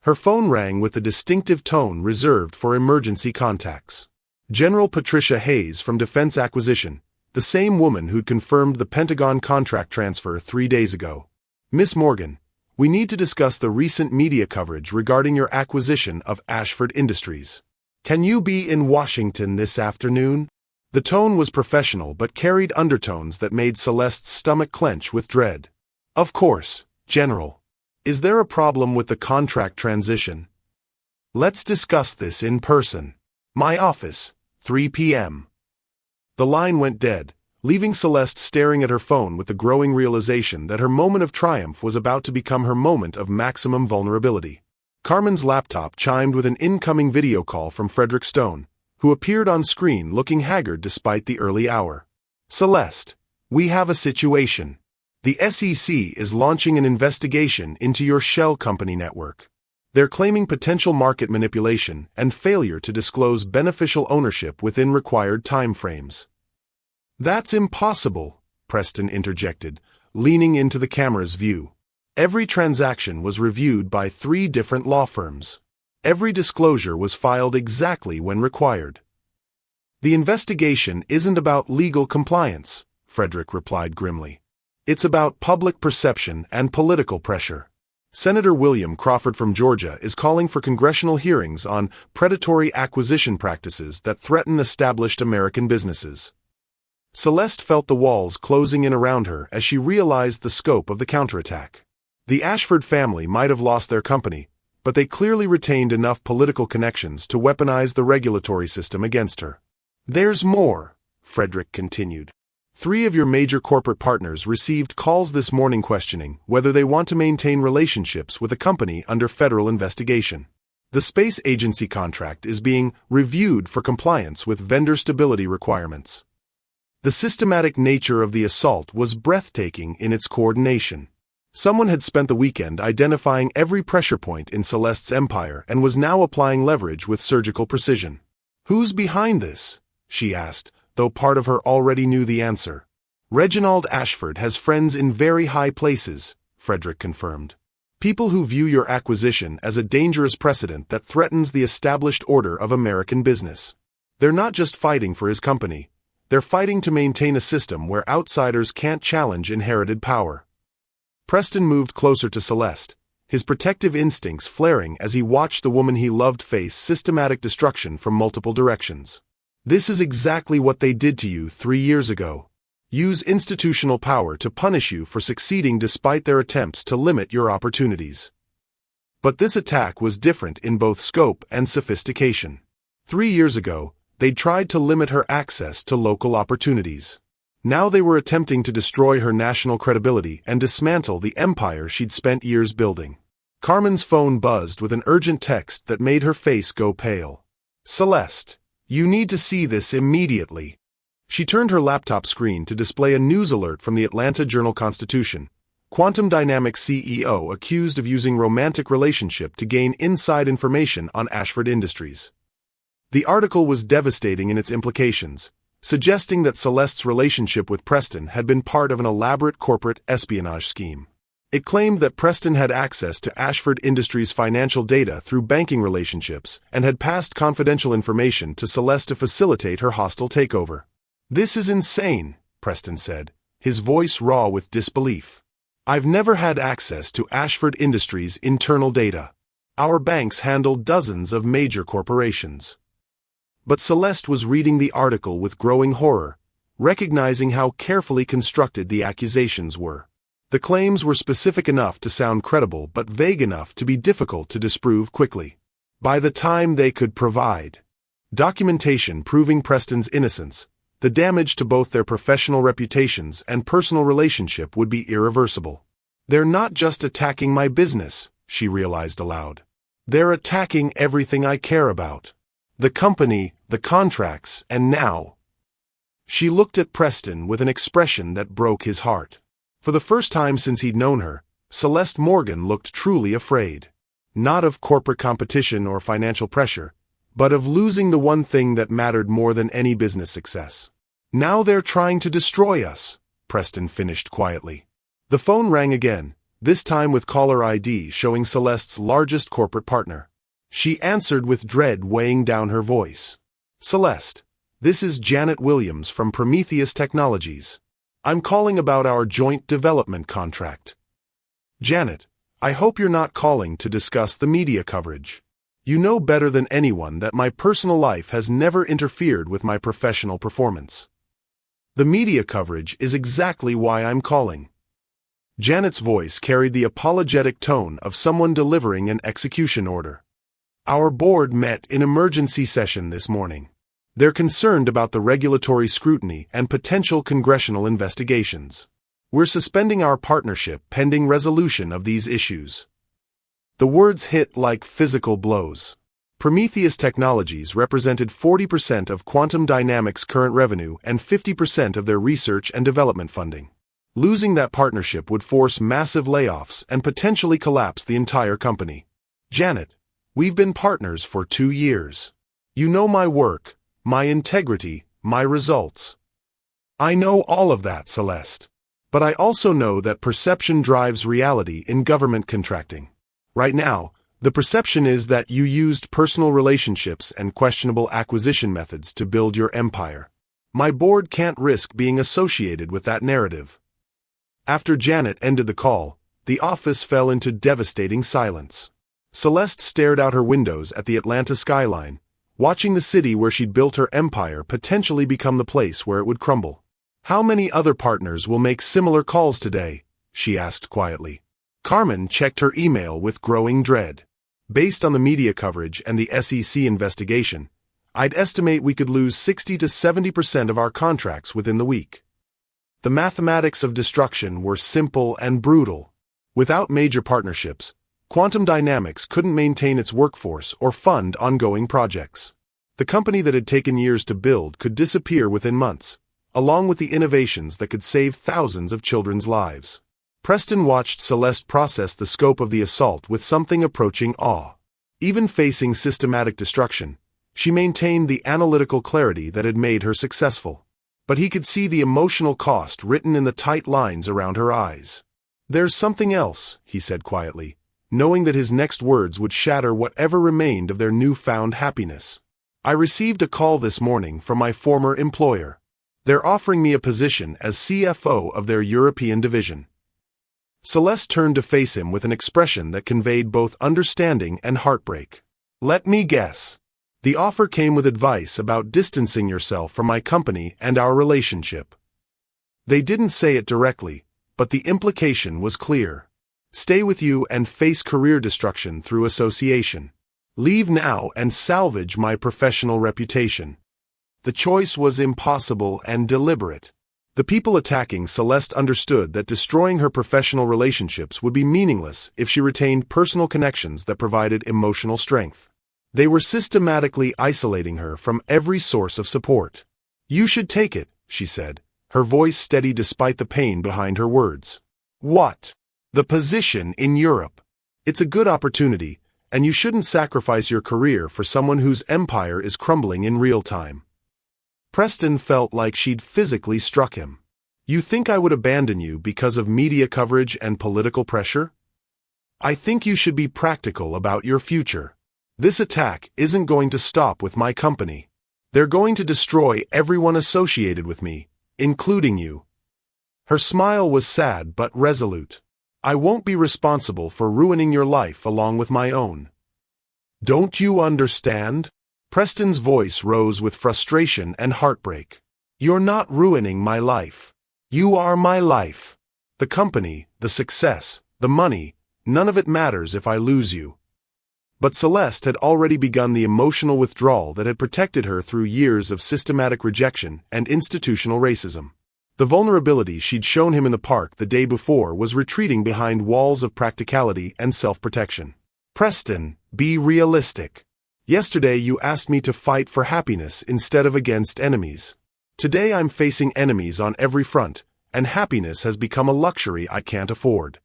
Speaker 1: Her phone rang with the distinctive tone reserved for emergency contacts. General Patricia Hayes from Defense Acquisition, the same woman who'd confirmed the Pentagon contract transfer 3 days ago. Miss Morgan, we need to discuss the recent media coverage regarding your acquisition of Ashford Industries. Can you be in Washington this afternoon? The tone was professional but carried undertones that made Celeste's stomach clench with dread. Of course, General. Is there a problem with the contract transition? Let's discuss this in person. My office, 3 p.m. The line went dead, leaving Celeste staring at her phone with the growing realization that her moment of triumph was about to become her moment of maximum vulnerability. Carmen's laptop chimed with an incoming video call from Frederick Stone, who appeared on screen looking haggard despite the early hour. Celeste, we have a situation. The SEC is launching an investigation into your shell company network. They're claiming potential market manipulation and failure to disclose beneficial ownership within required timeframes. That's impossible, Preston interjected, leaning into the camera's view. Every transaction was reviewed by 3 different law firms. Every disclosure was filed exactly when required. The investigation isn't about legal compliance, Frederick replied grimly. It's about public perception and political pressure. Senator William Crawford from Georgia is calling for congressional hearings on predatory acquisition practices that threaten established American businesses. Celeste felt the walls closing in around her as she realized the scope of the counterattack. The Ashford family might have lost their company, but they clearly retained enough political connections to weaponize the regulatory system against her. There's more, Frederick continued. 3 of your major corporate partners received calls this morning questioning whether they want to maintain relationships with a company under federal investigation. The space agency contract is being reviewed for compliance with vendor stability requirements. The systematic nature of the assault was breathtaking in its coordination. Someone had spent the weekend identifying every pressure point in Celeste's empire and was now applying leverage with surgical precision. Who's behind this? She asked, though part of her already knew the answer. Reginald Ashford has friends in very high places, Frederick confirmed. People who view your acquisition as a dangerous precedent that threatens the established order of American business. They're not just fighting for his company. They're fighting to maintain a system where outsiders can't challenge inherited power. Preston moved closer to Celeste, his protective instincts flaring as he watched the woman he loved face systematic destruction from multiple directions. This is exactly what they did to you 3 years ago. use institutional power to punish you for succeeding despite their attempts to limit your opportunities. But this attack was different in both scope and sophistication. 3 years ago, they'd tried to limit her access to local opportunities. Now they were attempting to destroy her national credibility and dismantle the empire she'd spent years building. Carmen's phone buzzed with an urgent text that made her face go pale. "Celeste, you need to see this immediately." She turned her laptop screen to display a news alert from the Atlanta Journal-Constitution. Quantum Dynamics CEO accused of using romantic relationship to gain inside information on Ashford Industries. The article was devastating in its implications, suggesting that Celeste's relationship with Preston had been part of an elaborate corporate espionage scheme. It claimed that Preston had access to Ashford Industries' financial data through banking relationships and had passed confidential information to Celeste to facilitate her hostile takeover. "This is insane," Preston said, his voice raw with disbelief. "I've never had access to Ashford Industries' internal data. Our banks handle dozens of major corporations." But Celeste was reading the article with growing horror, recognizing how carefully constructed the accusations were. The claims were specific enough to sound credible but vague enough to be difficult to disprove quickly. By the time they could provide documentation proving Preston's innocence, the damage to both their professional reputations and personal relationship would be irreversible. "They're not just attacking my business," she realized aloud. "They're attacking everything I care about. The company, the contracts, and now." She looked at Preston with an expression that broke his heart. For the first time since he'd known her, Celeste Morgan looked truly afraid. Not of corporate competition or financial pressure, but of losing the one thing that mattered more than any business success. "Now they're trying to destroy us," Preston finished quietly. The phone rang again, this time with caller ID showing Celeste's largest corporate partner. She answered with dread weighing down her voice. "Celeste, this is Janet Williams from Prometheus Technologies. I'm calling about our joint development contract." "Janet, I hope you're not calling to discuss the media coverage. You know better than anyone that my personal life has never interfered with my professional performance. The media coverage is exactly why I'm calling." Janet's voice carried the apologetic tone of someone delivering an execution order. "Our board met in emergency session this morning. They're concerned about the regulatory scrutiny and potential congressional investigations. We're suspending our partnership pending resolution of these issues." The words hit like physical blows. Prometheus Technologies represented 40% of Quantum Dynamics' current revenue and 50% of their research and development funding. Losing that partnership would force massive layoffs and potentially collapse the entire company. "Janet, we've been partners for 2 years. You know my work, my integrity, my results." "I know all of that, Celeste. But I also know that perception drives reality in government contracting. Right now, the perception is that you used personal relationships and questionable acquisition methods to build your empire. My board can't risk being associated with that narrative." After Janet ended the call, the office fell into devastating silence. Celeste stared out her windows at the Atlanta skyline, watching the city where she'd built her empire potentially become the place where it would crumble. "How many other partners will make similar calls today?" she asked quietly. Carmen checked her email with growing dread. "Based on the media coverage and the SEC investigation, I'd estimate we could lose 60 to 70% of our contracts within the week." The mathematics of destruction were simple and brutal. Without major partnerships, Quantum Dynamics couldn't maintain its workforce or fund ongoing projects. The company that had taken years to build could disappear within months, along with the innovations that could save thousands of children's lives. Preston watched Celeste process the scope of the assault with something approaching awe. Even facing systematic destruction, she maintained the analytical clarity that had made her successful. But he could see the emotional cost written in the tight lines around her eyes. "There's something else," he said quietly, knowing that his next words would shatter whatever remained of their newfound happiness. "I received a call this morning from my former employer. They're offering me a position as CFO of their European division." Celeste turned to face him with an expression that conveyed both understanding and heartbreak. "Let me guess. The offer came with advice about distancing yourself from my company and our relationship." They didn't say it directly, but the implication was clear. Stay with you and face career destruction through association. Leave now and salvage my professional reputation. The choice was impossible and deliberate. The people attacking Celeste understood that destroying her professional relationships would be meaningless if she retained personal connections that provided emotional strength. They were systematically isolating her from every source of support. "You should take it," she said, her voice steady despite the pain behind her words. "What?" "The position in Europe. It's a good opportunity, and you shouldn't sacrifice your career for someone whose empire is crumbling in real time." Preston felt like she'd physically struck him. "You think I would abandon you because of media coverage and political pressure? I think you should be practical about your future. This attack isn't going to stop with my company. They're going to destroy everyone associated with me, including you." Her smile was sad but resolute. "I won't be responsible for ruining your life along with my own." "Don't you understand?" Preston's voice rose with frustration and heartbreak. "You're not ruining my life. You are my life. The company, the success, the money, none of it matters if I lose you." But Celeste had already begun the emotional withdrawal that had protected her through years of systematic rejection and institutional racism. The vulnerability she'd shown him in the park the day before was retreating behind walls of practicality and self-protection. "Preston, be realistic. Yesterday you asked me to fight for happiness instead of against enemies. Today I'm facing enemies on every front, and happiness has become a luxury I can't afford."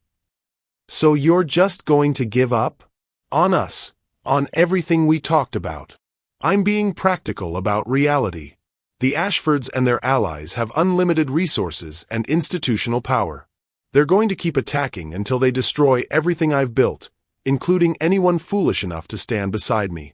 Speaker 1: "So you're just going to give up? On us, on everything we talked about?" "I'm being practical about reality. The Ashfords and their allies have unlimited resources and institutional power. They're going to keep attacking until they destroy everything I've built, including anyone foolish enough to stand beside me."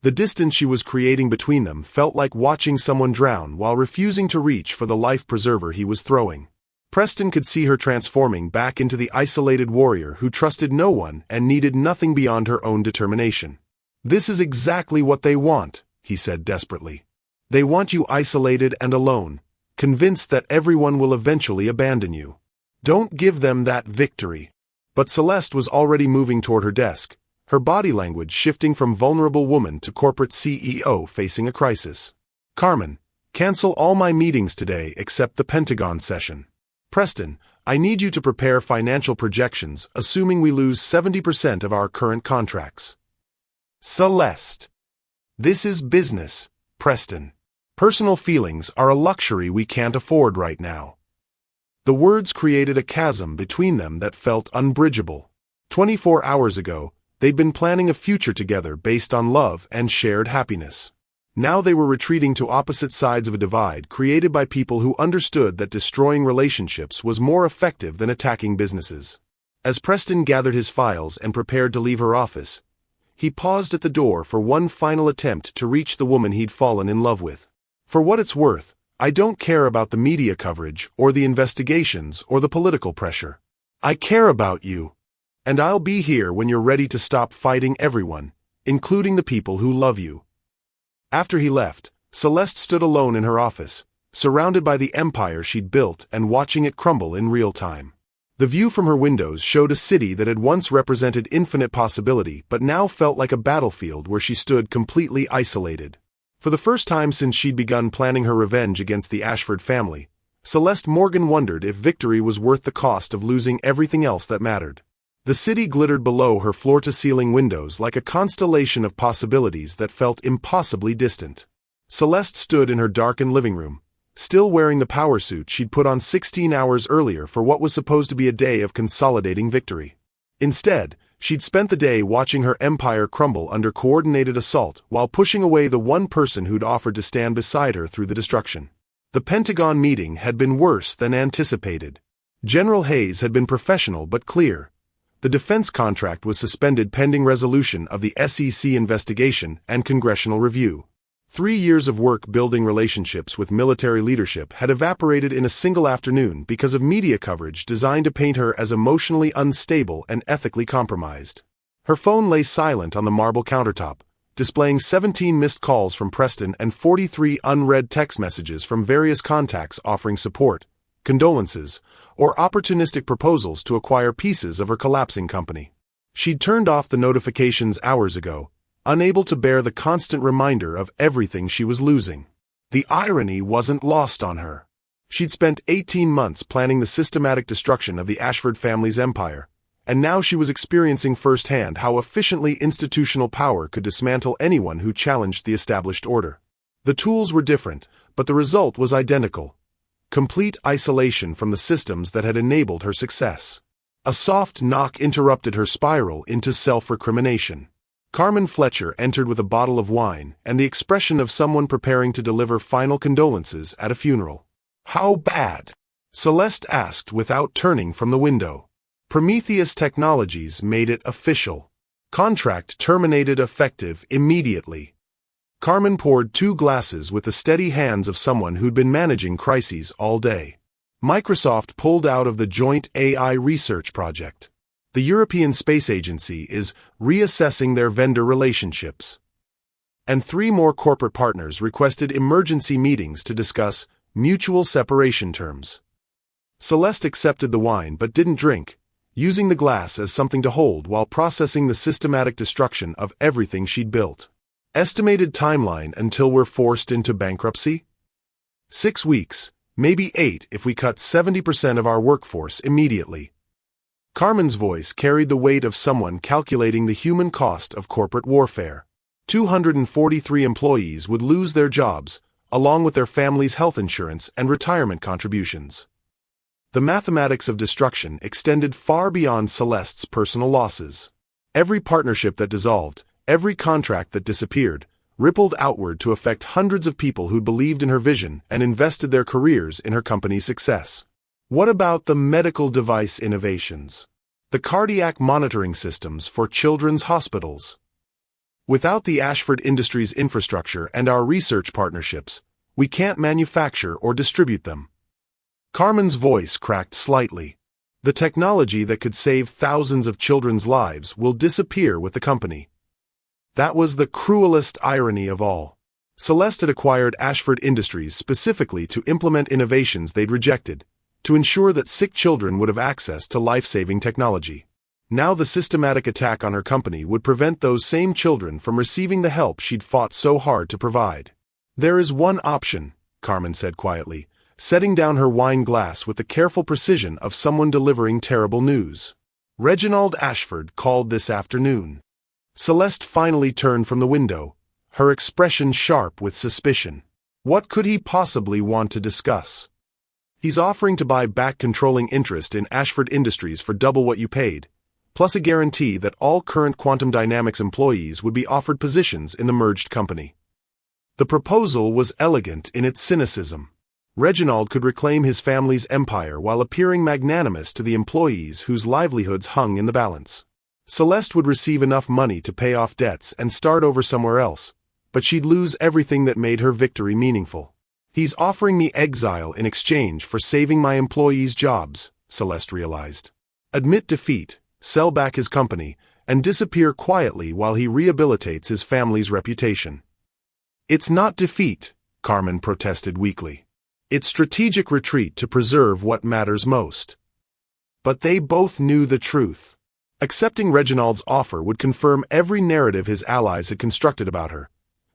Speaker 1: The distance she was creating between them felt like watching someone drown while refusing to reach for the life preserver he was throwing. Preston could see her transforming back into the isolated warrior who trusted no one and needed nothing beyond her own determination. "This is exactly what they want," he said desperately. "They want you isolated and alone, convinced that everyone will eventually abandon you. Don't give them that victory." But Celeste was already moving toward her desk, her body language shifting from vulnerable woman to corporate CEO facing a crisis. "Carmen, cancel all my meetings today except the Pentagon session. Preston, I need you to prepare financial projections assuming we lose 70% of our current contracts." "Celeste. This is business, Preston. Personal feelings are a luxury we can't afford right now." The words created a chasm between them that felt unbridgeable. 24 hours ago, they'd been planning a future together based on love and shared happiness. Now they were retreating to opposite sides of a divide created by people who understood that destroying relationships was more effective than attacking businesses. As Preston gathered his files and prepared to leave her office, he paused at the door for one final attempt to reach the woman he'd fallen in love with. "For what it's worth, I don't care about the media coverage or the investigations or the political pressure. I care about you. And I'll be here when you're ready to stop fighting everyone, including the people who love you." After he left, Celeste stood alone in her office, surrounded by the empire she'd built and watching it crumble in real time. The view from her windows showed a city that had once represented infinite possibility but now felt like a battlefield where she stood completely isolated. For the first time since she'd begun planning her revenge against the Ashford family, Celeste Morgan wondered if victory was worth the cost of losing everything else that mattered. The city glittered below her floor-to-ceiling windows like a constellation of possibilities that felt impossibly distant. Celeste stood in her darkened living room, still wearing the power suit she'd put on 16 hours earlier for what was supposed to be a day of consolidating victory. Instead, she'd spent the day watching her empire crumble under coordinated assault while pushing away the one person who'd offered to stand beside her through the destruction. The Pentagon meeting had been worse than anticipated. General Hayes had been professional but clear. The defense contract was suspended pending resolution of the SEC investigation and congressional review. 3 years of work building relationships with military leadership had evaporated in a single afternoon because of media coverage designed to paint her as emotionally unstable and ethically compromised. Her phone lay silent on the marble countertop, displaying 17 missed calls from Preston and 43 unread text messages from various contacts offering support, condolences, or opportunistic proposals to acquire pieces of her collapsing company. She'd turned off the notifications hours ago, unable to bear the constant reminder of everything she was losing. The irony wasn't lost on her. She'd spent 18 months planning the systematic destruction of the Ashford family's empire, and now she was experiencing firsthand how efficiently institutional power could dismantle anyone who challenged the established order. The tools were different, but the result was identical: complete isolation from the systems that had enabled her success. A soft knock interrupted her spiral into self-recrimination. Carmen Fletcher entered with a bottle of wine and the expression of someone preparing to deliver final condolences at a funeral. "How bad?" Celeste asked without turning from the window. Prometheus Technologies made it official. Contract terminated effective immediately. Carmen poured 2 glasses with the steady hands of someone who'd been managing crises all day. Microsoft pulled out of the joint AI research project. The European Space Agency is reassessing their vendor relationships. And 3 more corporate partners requested emergency meetings to discuss mutual separation terms. Celeste accepted the wine but didn't drink, using the glass as something to hold while processing the systematic destruction of everything she'd built. Estimated timeline until we're forced into bankruptcy? 6 weeks, maybe 8 if we cut 70% of our workforce immediately. Carmen's voice carried the weight of someone calculating the human cost of corporate warfare. 243 employees would lose their jobs, along with their families' health insurance and retirement contributions. The mathematics of destruction extended far beyond Celeste's personal losses. Every partnership that dissolved, every contract that disappeared, rippled outward to affect hundreds of people who'd believed in her vision and invested their careers in her company's success. What about the medical device innovations? The cardiac monitoring systems for children's hospitals? Without the Ashford Industries infrastructure and our research partnerships, we can't manufacture or distribute them. Carmen's voice cracked slightly. The technology that could save thousands of children's lives will disappear with the company. That was the cruelest irony of all. Celeste had acquired Ashford Industries specifically to implement innovations they'd rejected, to ensure that sick children would have access to life-saving technology. Now the systematic attack on her company would prevent those same children from receiving the help she'd fought so hard to provide. "There is one option," Carmen said quietly, setting down her wine glass with the careful precision of someone delivering terrible news. "Reginald Ashford called this afternoon." Celeste finally turned from the window, her expression sharp with suspicion. What could he possibly want to discuss? "He's offering to buy back controlling interest in Ashford Industries for double what you paid, plus a guarantee that all current Quantum Dynamics employees would be offered positions in the merged company." The proposal was elegant in its cynicism. Reginald could reclaim his family's empire while appearing magnanimous to the employees whose livelihoods hung in the balance. Celeste would receive enough money to pay off debts and start over somewhere else, but she'd lose everything that made her victory meaningful. "He's offering me exile in exchange for saving my employees' jobs," Celeste realized. Admit defeat, sell back his company, and disappear quietly while he rehabilitates his family's reputation. "It's not defeat," Carmen protested weakly. "It's strategic retreat to preserve what matters most." But they both knew the truth. Accepting Reginald's offer would confirm every narrative his allies had constructed about her,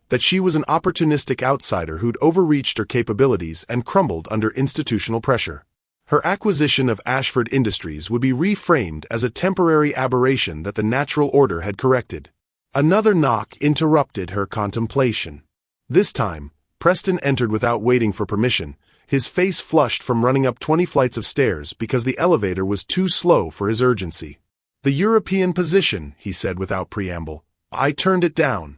Speaker 1: that she was an opportunistic outsider who'd overreached her capabilities and crumbled under institutional pressure. Her acquisition of Ashford Industries would be reframed as a temporary aberration that the natural order had corrected. Another knock interrupted her contemplation. This time, Preston entered without waiting for permission, his face flushed from running up 20 flights of stairs because the elevator was too slow for his urgency. "The European position," he said without preamble. "I turned it down."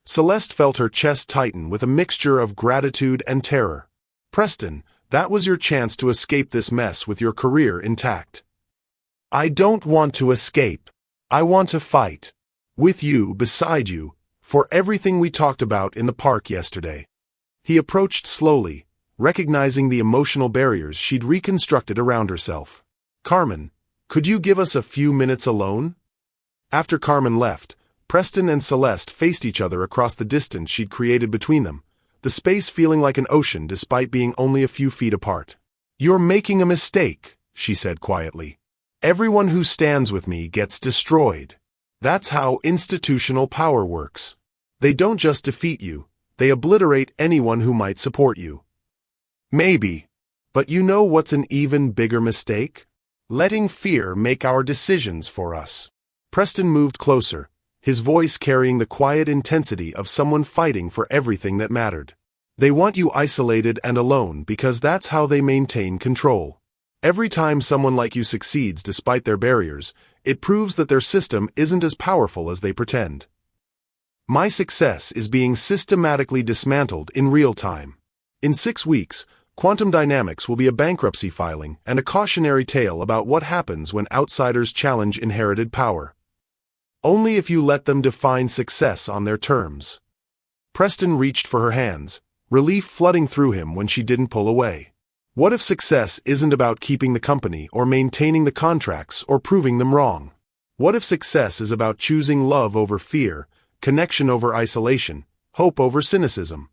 Speaker 1: Celeste felt her chest tighten with a mixture of gratitude and terror. "Preston, that was your chance to escape this mess with your career intact." "I don't want to escape. I want to fight. With you, beside you, for everything we talked about in the park yesterday." He approached slowly, recognizing the emotional barriers she'd reconstructed around herself. "Carmen, could you give us a few minutes alone?" After Carmen left, Preston and Celeste faced each other across the distance she'd created between them, the space feeling like an ocean despite being only a few feet apart. "You're making a mistake," she said quietly. "Everyone who stands with me gets destroyed. That's how institutional power works. They don't just defeat you, they obliterate anyone who might support you." "Maybe. But you know what's an even bigger mistake? Letting fear make our decisions for us." Preston moved closer, his voice carrying the quiet intensity of someone fighting for everything that mattered. "They want you isolated and alone because that's how they maintain control. Every time someone like you succeeds despite their barriers, it proves that their system isn't as powerful as they pretend. My success is being systematically dismantled in real time. In 6 weeks, quantum dynamics will be a bankruptcy filing and a cautionary tale about what happens when outsiders challenge inherited power. Only if you let them define success on their terms." Preston reached for her hands, relief flooding through him when she didn't pull away. What if success isn't about keeping the company or maintaining the contracts or proving them wrong? What if success is about choosing love over fear, connection over isolation, hope over cynicism?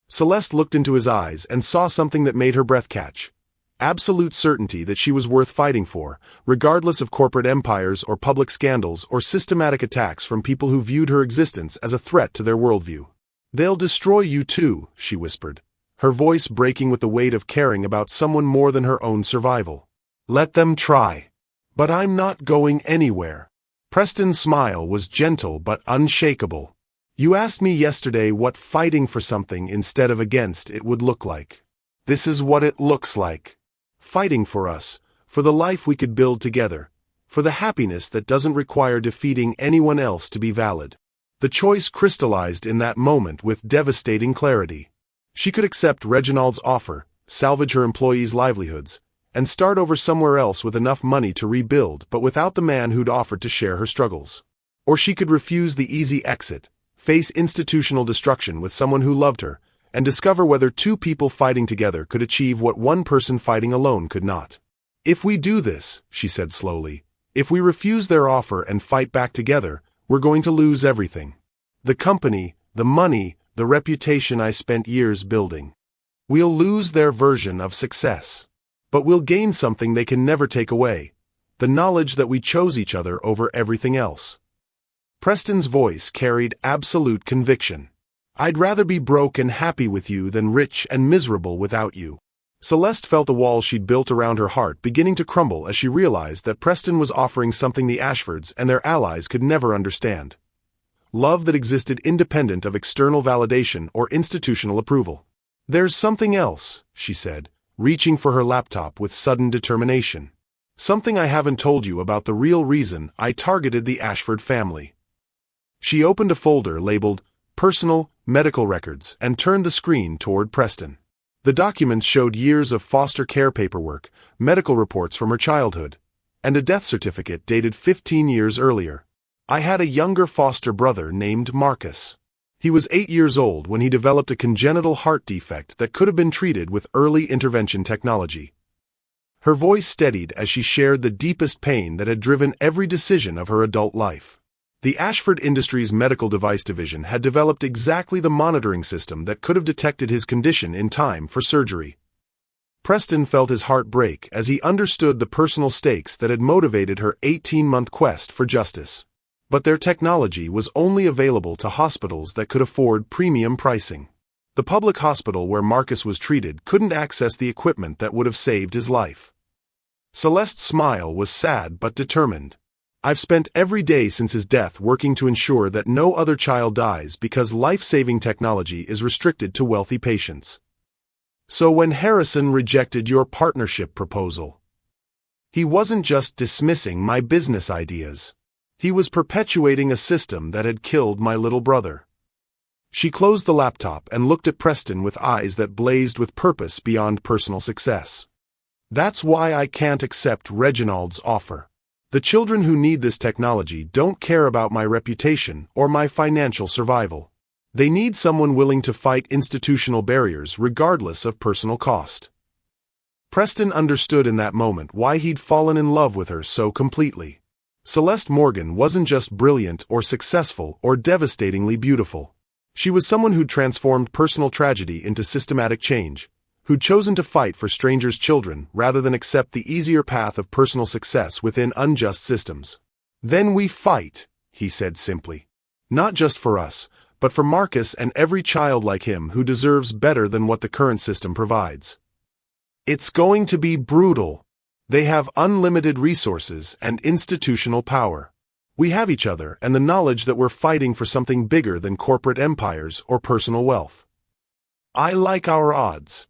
Speaker 1: Celeste looked into his eyes and saw something that made her breath catch. Absolute certainty that she was worth fighting for, regardless of corporate empires or public scandals or systematic attacks from people who viewed her existence as a threat to their worldview. "They'll destroy you too," she whispered, her voice breaking with the weight of caring about someone more than her own survival. "Let them try. But I'm not going anywhere." Preston's smile was gentle but unshakable. "You asked me yesterday what fighting for something instead of against it would look like. This is what it looks like. Fighting for us, for the life we could build together, for the happiness that doesn't require defeating anyone else to be valid." The choice crystallized in that moment with devastating clarity. She could accept Reginald's offer, salvage her employees' livelihoods, and start over somewhere else with enough money to rebuild but without the man who'd offered to share her struggles. Or she could refuse the easy exit, face institutional destruction with someone who loved her, and discover whether 2 people fighting together could achieve what 1 person fighting alone could not. "If we do this," she said slowly, "if we refuse their offer and fight back together, we're going to lose everything. The company, the money, the reputation I spent years building. We'll lose their version of success. But we'll gain something they can never take away, the knowledge that we chose each other over everything else." Preston's voice carried absolute conviction. "I'd rather be broke and happy with you than rich and miserable without you." Celeste felt the walls she'd built around her heart beginning to crumble as she realized that Preston was offering something the Ashfords and their allies could never understand. Love that existed independent of external validation or institutional approval. "There's something else," she said, reaching for her laptop with sudden determination. "Something I haven't told you about the real reason I targeted the Ashford family." She opened a folder labeled Personal Medical Records and turned the screen toward Preston. The documents showed years of foster care paperwork, medical reports from her childhood, and a death certificate dated 15 years earlier. "I had a younger foster brother named Marcus. He was 8 years old when he developed a congenital heart defect that could have been treated with early intervention technology." Her voice steadied as she shared the deepest pain that had driven every decision of her adult life. The Ashford Industries Medical Device Division had developed exactly the monitoring system that could have detected his condition in time for surgery. Preston felt his heart break as he understood the personal stakes that had motivated her 18-month quest for justice. But their technology was only available to hospitals that could afford premium pricing. The public hospital where Marcus was treated couldn't access the equipment that would have saved his life. Celeste's smile was sad but determined. "I've spent every day since his death working to ensure that no other child dies because life-saving technology is restricted to wealthy patients. So when Harrison rejected your partnership proposal, he wasn't just dismissing my business ideas. He was perpetuating a system that had killed my little brother." She closed the laptop and looked at Preston with eyes that blazed with purpose beyond personal success. "That's why I can't accept Reginald's offer. The children who need this technology don't care about my reputation or my financial survival. They need someone willing to fight institutional barriers regardless of personal cost." Preston understood in that moment why he'd fallen in love with her so completely. Celeste Morgan wasn't just brilliant or successful or devastatingly beautiful. She was someone who'd transformed personal tragedy into systematic change, who'd chosen to fight for strangers' children rather than accept the easier path of personal success within unjust systems. "Then we fight," he said simply. "Not just for us, but for Marcus and every child like him who deserves better than what the current system provides. It's going to be brutal. They have unlimited resources and institutional power. We have each other and the knowledge that we're fighting for something bigger than corporate empires or personal wealth. I like our odds."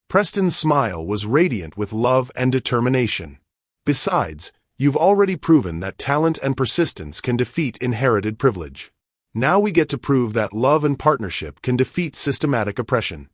Speaker 1: Preston's smile was radiant with love and determination. "Besides, you've already proven that talent and persistence can defeat inherited privilege. Now we get to prove that love and partnership can defeat systematic oppression."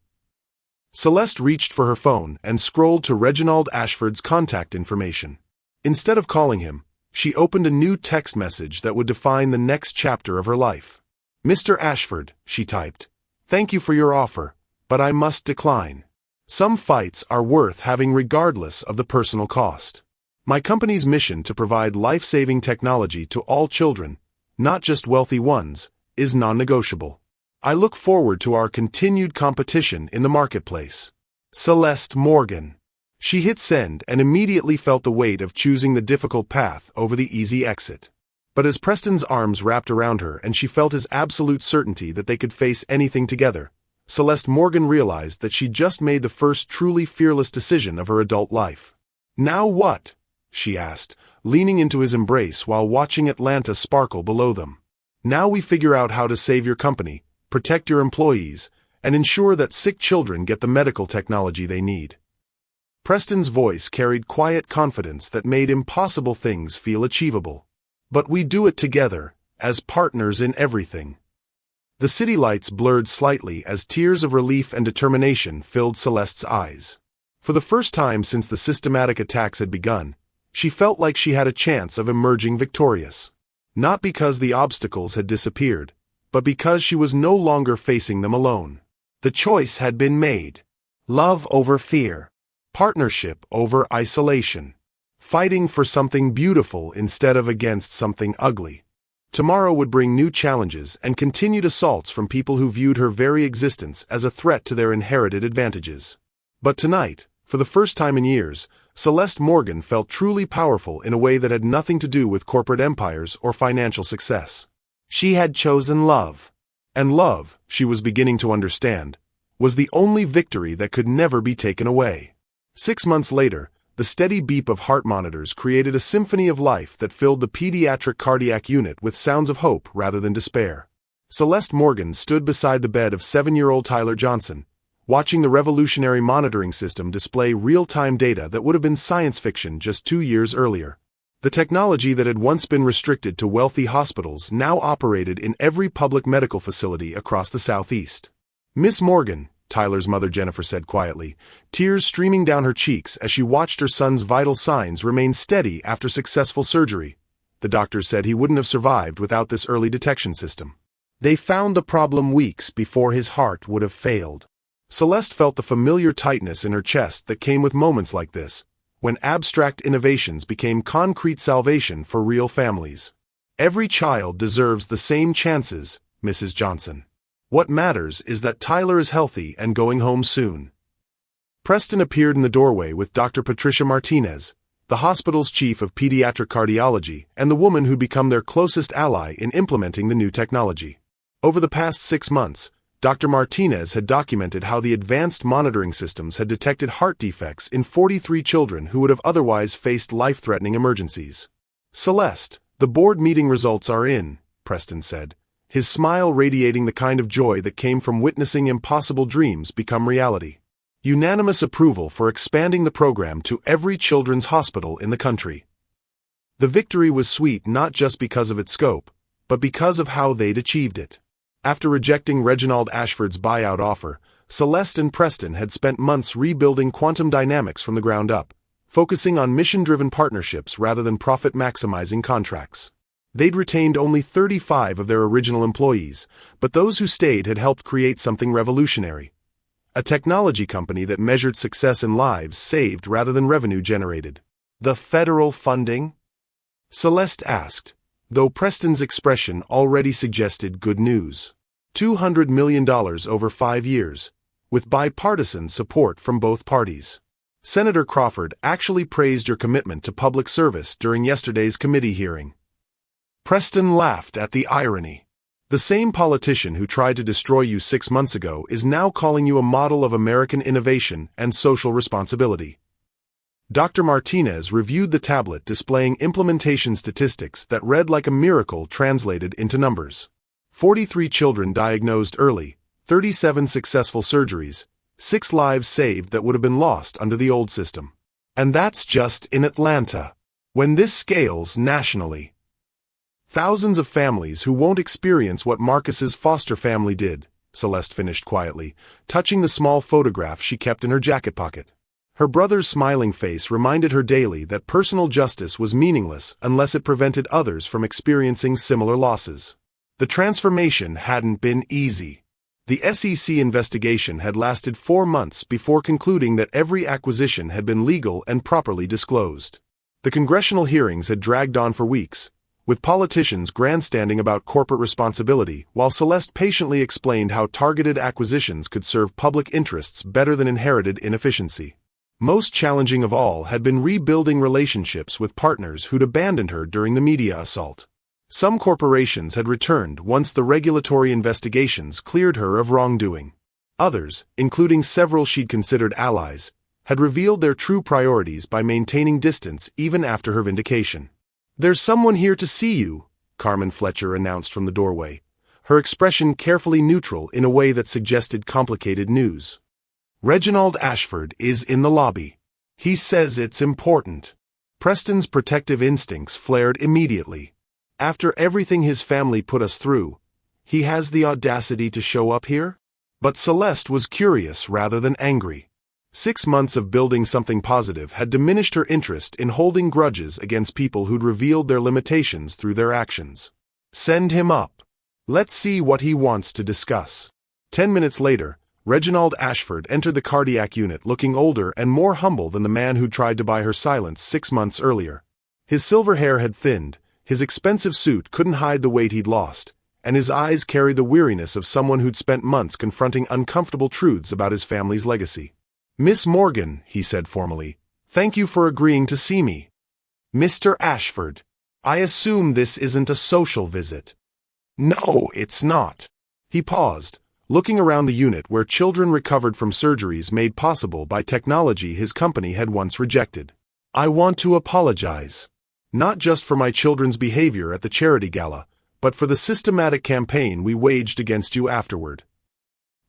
Speaker 1: Celeste reached for her phone and scrolled to Reginald Ashford's contact information. Instead of calling him, she opened a new text message that would define the next chapter of her life. "Mr. Ashford," she typed, "thank you for your offer, but I must decline. Some fights are worth having regardless of the personal cost. My company's mission to provide life-saving technology to all children, not just wealthy ones, is non-negotiable. I look forward to our continued competition in the marketplace. Celeste Morgan." She hit send and immediately felt the weight of choosing the difficult path over the easy exit. But as Preston's arms wrapped around her and she felt his absolute certainty that they could face anything together, Celeste Morgan realized that she'd just made the first truly fearless decision of her adult life. "Now what?" she asked, leaning into his embrace while watching Atlanta sparkle below them. "Now we figure out how to save your company, protect your employees, and ensure that sick children get the medical technology they need." Preston's voice carried quiet confidence that made impossible things feel achievable. "But we do it together, as partners in everything." The city lights blurred slightly as tears of relief and determination filled Celeste's eyes. For the first time since the systematic attacks had begun, she felt like she had a chance of emerging victorious. Not because the obstacles had disappeared, but because she was no longer facing them alone. The choice had been made. Love over fear. Partnership over isolation. Fighting for something beautiful instead of against something ugly. Tomorrow would bring new challenges and continued assaults from people who viewed her very existence as a threat to their inherited advantages. But tonight, for the first time in years, Celeste Morgan felt truly powerful in a way that had nothing to do with corporate empires or financial success. She had chosen love. And love, she was beginning to understand, was the only victory that could never be taken away. 6 months later, the steady beep of heart monitors created a symphony of life that filled the pediatric cardiac unit with sounds of hope rather than despair. Celeste Morgan stood beside the bed of 7-year-old Tyler Johnson, watching the revolutionary monitoring system display real-time data that would have been science fiction just 2 years earlier. The technology that had once been restricted to wealthy hospitals now operated in every public medical facility across the Southeast. "Miss Morgan," Tyler's mother Jennifer said quietly, tears streaming down her cheeks as she watched her son's vital signs remain steady after successful surgery. The doctors said he wouldn't have survived without this early detection system. They found the problem weeks before his heart would have failed. Celeste felt the familiar tightness in her chest that came with moments like this, when abstract innovations became concrete salvation for real families. "Every child deserves the same chances, Mrs. Johnson. What matters is that Tyler is healthy and going home soon." Preston appeared in the doorway with Dr. Patricia Martinez, the hospital's chief of pediatric cardiology and the woman who'd become their closest ally in implementing the new technology. Over the past 6 months, Dr. Martinez had documented how the advanced monitoring systems had detected heart defects in 43 children who would have otherwise faced life-threatening emergencies. "Celeste, the board meeting results are in," Preston said, his smile radiating the kind of joy that came from witnessing impossible dreams become reality. "Unanimous approval for expanding the program to every children's hospital in the country." The victory was sweet not just because of its scope, but because of how they'd achieved it. After rejecting Reginald Ashford's buyout offer, Celeste and Preston had spent months rebuilding quantum dynamics from the ground up, focusing on mission-driven partnerships rather than profit-maximizing contracts. They'd retained only 35 of their original employees, but those who stayed had helped create something revolutionary. A technology company that measured success in lives saved rather than revenue generated. "The federal funding?" Celeste asked, though Preston's expression already suggested good news. $200 million over 5 years, with bipartisan support from both parties. Senator Crawford actually praised your commitment to public service during yesterday's committee hearing. Preston laughed at the irony. The same politician who tried to destroy you 6 months ago is now calling you a model of American innovation and social responsibility. Dr. Martinez reviewed the tablet displaying implementation statistics that read like a miracle translated into numbers. 43 children diagnosed early, 37 successful surgeries, 6 lives saved that would have been lost under the old system. And that's just in Atlanta. When this scales nationally, thousands of families who won't experience what Marcus's foster family did, Celeste finished quietly, touching the small photograph she kept in her jacket pocket. Her brother's smiling face reminded her daily that personal justice was meaningless unless it prevented others from experiencing similar losses. The transformation hadn't been easy. The SEC investigation had lasted 4 months before concluding that every acquisition had been legal and properly disclosed. The congressional hearings had dragged on for weeks, with politicians grandstanding about corporate responsibility, while Celeste patiently explained how targeted acquisitions could serve public interests better than inherited inefficiency. Most challenging of all had been rebuilding relationships with partners who'd abandoned her during the media assault. Some corporations had returned once the regulatory investigations cleared her of wrongdoing. Others, including several she'd considered allies, had revealed their true priorities by maintaining distance even after her vindication. "There's someone here to see you," Carmen Fletcher announced from the doorway, her expression carefully neutral in a way that suggested complicated news. "Reginald Ashford is in the lobby. He says it's important." Preston's protective instincts flared immediately. After everything his family put us through, he has the audacity to show up here? But Celeste was curious rather than angry. 6 months of building something positive had diminished her interest in holding grudges against people who'd revealed their limitations through their actions. "Send him up. Let's see what he wants to discuss." 10 minutes later, Reginald Ashford entered the cardiac unit looking older and more humble than the man who tried to buy her silence 6 months earlier. His silver hair had thinned, his expensive suit couldn't hide the weight he'd lost, and his eyes carried the weariness of someone who'd spent months confronting uncomfortable truths about his family's legacy. "Miss Morgan," he said formally, "thank you for agreeing to see me." "Mr. Ashford, I assume this isn't a social visit." "No, it's not." He paused, looking around the unit where children recovered from surgeries made possible by technology his company had once rejected. "I want to apologize. Not just for my children's behavior at the charity gala, but for the systematic campaign we waged against you afterward."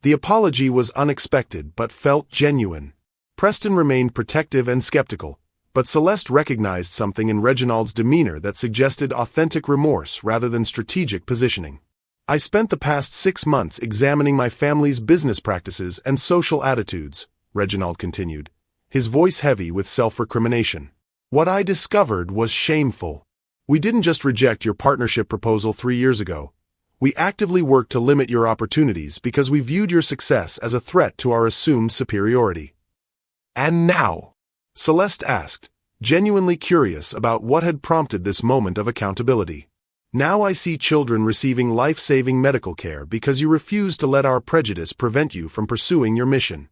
Speaker 1: The apology was unexpected but felt genuine. Preston remained protective and skeptical, but Celeste recognized something in Reginald's demeanor that suggested authentic remorse rather than strategic positioning. "I spent the past 6 months examining my family's business practices and social attitudes," Reginald continued, his voice heavy with self-recrimination. "What I discovered was shameful. We didn't just reject your partnership proposal 3 years ago. We actively worked to limit your opportunities because we viewed your success as a threat to our assumed superiority." "And now?" Celeste asked, genuinely curious about what had prompted this moment of accountability. "Now I see children receiving life-saving medical care because you refuse to let our prejudice prevent you from pursuing your mission."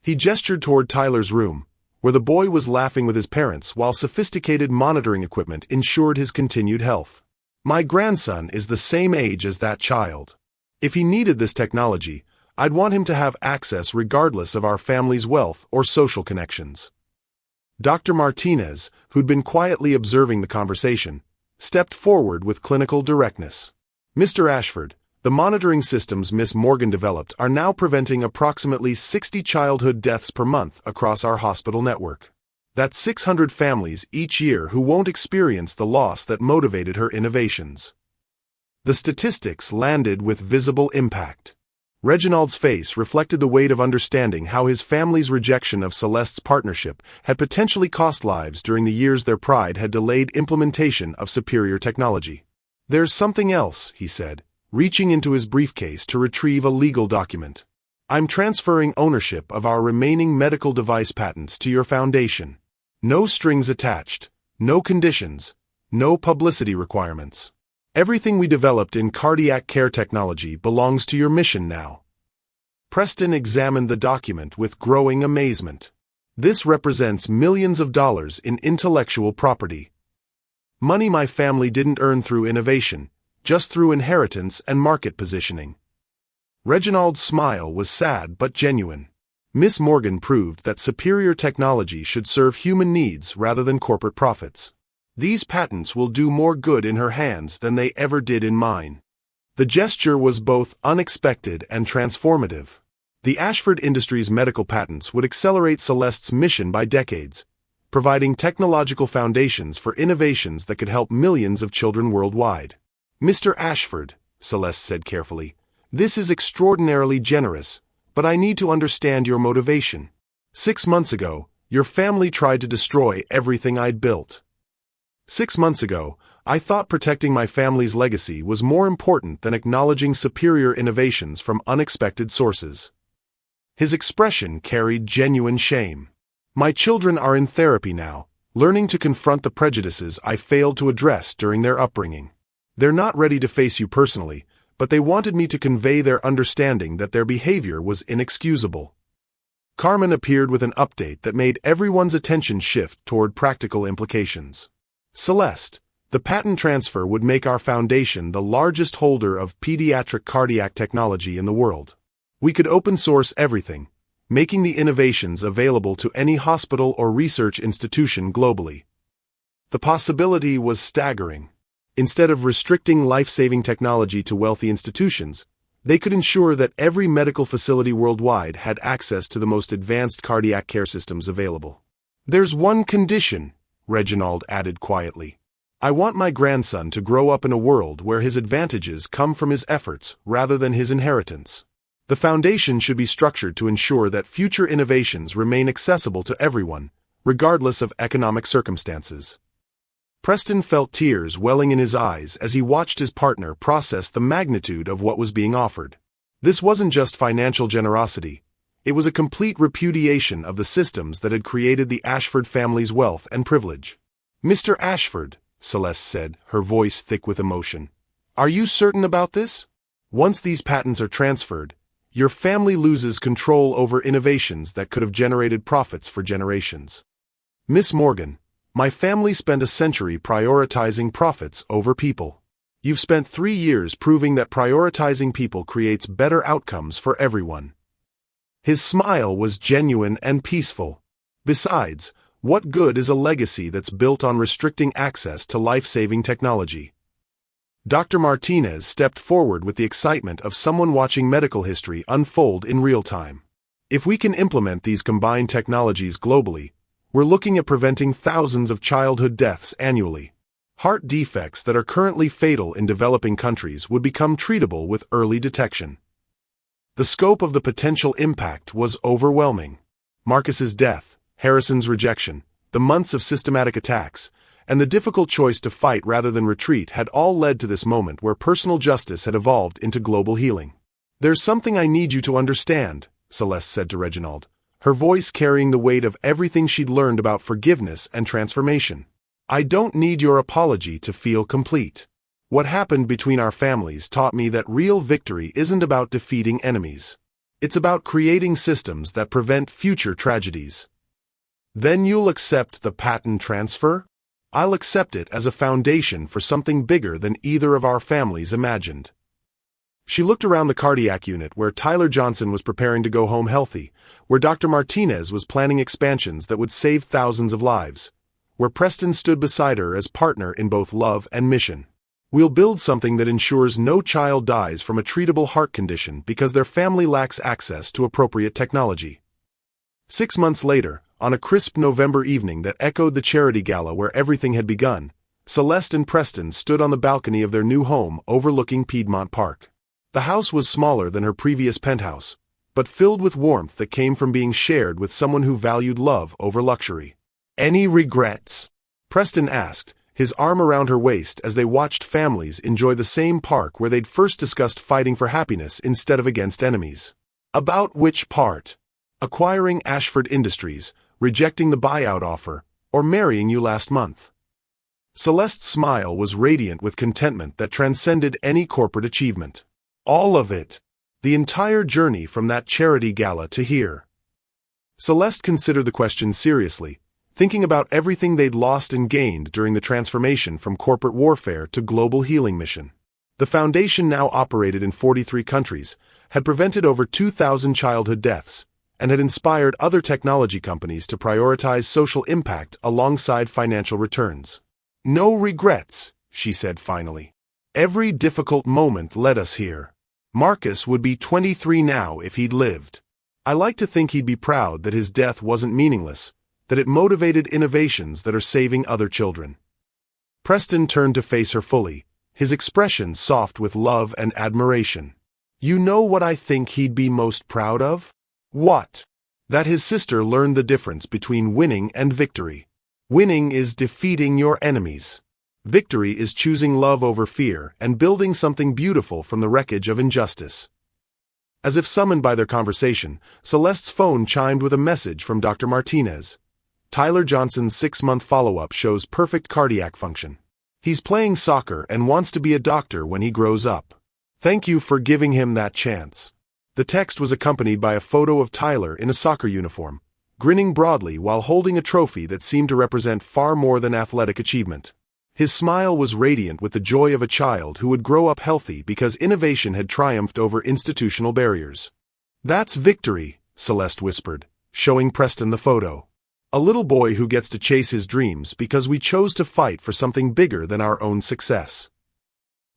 Speaker 1: He gestured toward Tyler's room, where the boy was laughing with his parents while sophisticated monitoring equipment ensured his continued health. "My grandson is the same age as that child. If he needed this technology, I'd want him to have access regardless of our family's wealth or social connections." Dr. Martinez, who'd been quietly observing the conversation, stepped forward with clinical directness. "Mr. Ashford, the monitoring systems Miss Morgan developed are now preventing approximately 60 childhood deaths per month across our hospital network. That's 600 families each year who won't experience the loss that motivated her innovations." The statistics landed with visible impact. Reginald's face reflected the weight of understanding how his family's rejection of Celeste's partnership had potentially cost lives during the years their pride had delayed implementation of superior technology. "There's something else," he said, reaching into his briefcase to retrieve a legal document. "I'm transferring ownership of our remaining medical device patents to your foundation. No strings attached, no conditions, no publicity requirements. Everything we developed in cardiac care technology belongs to your mission now." Preston examined the document with growing amazement. This represents millions of dollars in intellectual property. Money my family didn't earn through innovation, just through inheritance and market positioning. Reginald's smile was sad but genuine. Miss Morgan proved that superior technology should serve human needs rather than corporate profits. These patents will do more good in her hands than they ever did in mine. The gesture was both unexpected and transformative. The Ashford Industries' medical patents would accelerate Celeste's mission by decades, providing technological foundations for innovations that could help millions of children worldwide. Mr. Ashford, Celeste said carefully, this is extraordinarily generous, but I need to understand your motivation. 6 months ago, your family tried to destroy everything I'd built. 6 months ago, I thought protecting my family's legacy was more important than acknowledging superior innovations from unexpected sources. His expression carried genuine shame. My children are in therapy now, learning to confront the prejudices I failed to address during their upbringing. They're not ready to face you personally, but they wanted me to convey their understanding that their behavior was inexcusable. Carmen appeared with an update that made everyone's attention shift toward practical implications. Celeste, the patent transfer would make our foundation the largest holder of pediatric cardiac technology in the world. We could open source everything, making the innovations available to any hospital or research institution globally. The possibility was staggering. Instead of restricting life-saving technology to wealthy institutions, they could ensure that every medical facility worldwide had access to the most advanced cardiac care systems available. There's one condition, Reginald added quietly. I want my grandson to grow up in a world where his advantages come from his efforts rather than his inheritance. The foundation should be structured to ensure that future innovations remain accessible to everyone, regardless of economic circumstances. Preston felt tears welling in his eyes as he watched his partner process the magnitude of what was being offered. This wasn't just financial generosity. It was a complete repudiation of the systems that had created the Ashford family's wealth and privilege. Mr. Ashford, Celeste said, her voice thick with emotion, are you certain about this? Once these patents are transferred, your family loses control over innovations that could have generated profits for generations. Miss Morgan, my family spent a century prioritizing profits over people. You've spent 3 years proving that prioritizing people creates better outcomes for everyone. His smile was genuine and peaceful. Besides, what good is a legacy that's built on restricting access to life-saving technology? Dr. Martinez stepped forward with the excitement of someone watching medical history unfold in real time. If we can implement these combined technologies globally, we're looking at preventing thousands of childhood deaths annually. Heart defects that are currently fatal in developing countries would become treatable with early detection. The scope of the potential impact was overwhelming. Marcus's death, Harrison's rejection, the months of systematic attacks, and the difficult choice to fight rather than retreat had all led to this moment where personal justice had evolved into global healing. There's something I need you to understand, Celeste said to Reginald, her voice carrying the weight of everything she'd learned about forgiveness and transformation. I don't need your apology to feel complete. What happened between our families taught me that real victory isn't about defeating enemies. It's about creating systems that prevent future tragedies. Then you'll accept the patent transfer? I'll accept it as a foundation for something bigger than either of our families imagined. She looked around the cardiac unit where Tyler Johnson was preparing to go home healthy, where Dr. Martinez was planning expansions that would save thousands of lives, where Preston stood beside her as partner in both love and mission. We'll build something that ensures no child dies from a treatable heart condition because their family lacks access to appropriate technology. 6 months later, on a crisp November evening that echoed the charity gala where everything had begun, Celeste and Preston stood on the balcony of their new home overlooking Piedmont Park. The house was smaller than her previous penthouse, but filled with warmth that came from being shared with someone who valued love over luxury. Any regrets? Preston asked, his arm around her waist as they watched families enjoy the same park where they'd first discussed fighting for happiness instead of against enemies. About which part? Acquiring Ashford Industries, rejecting the buyout offer, or marrying you last month? Celeste's smile was radiant with contentment that transcended any corporate achievement. All of it, The entire journey from that charity gala to here. Celeste considered the question seriously, thinking about everything they'd lost and gained during the transformation from corporate warfare to global healing mission. The foundation now operated in 43 countries, had prevented over 2,000 childhood deaths, and had inspired other technology companies to prioritize social impact alongside financial returns. "No regrets," she said finally. "Every difficult moment led us here. Marcus would be 23 now if he'd lived. I like to think he'd be proud that his death wasn't meaningless, that it motivated innovations that are saving other children." Preston turned to face her fully, his expression soft with love and admiration. "You know what I think he'd be most proud of?" "What?" "That his sister learned the difference between winning and victory. Winning is defeating your enemies. Victory is choosing love over fear and building something beautiful from the wreckage of injustice." As if summoned by their conversation, Celeste's phone chimed with a message from Dr. Martinez. Tyler Johnson's 6-month follow-up shows perfect cardiac function. He's playing soccer and wants to be a doctor when he grows up. Thank you for giving him that chance. The text was accompanied by a photo of Tyler in a soccer uniform, grinning broadly while holding a trophy that seemed to represent far more than athletic achievement. His smile was radiant with the joy of a child who would grow up healthy because innovation had triumphed over institutional barriers. "That's victory," Celeste whispered, showing Preston the photo. "A little boy who gets to chase his dreams because we chose to fight for something bigger than our own success."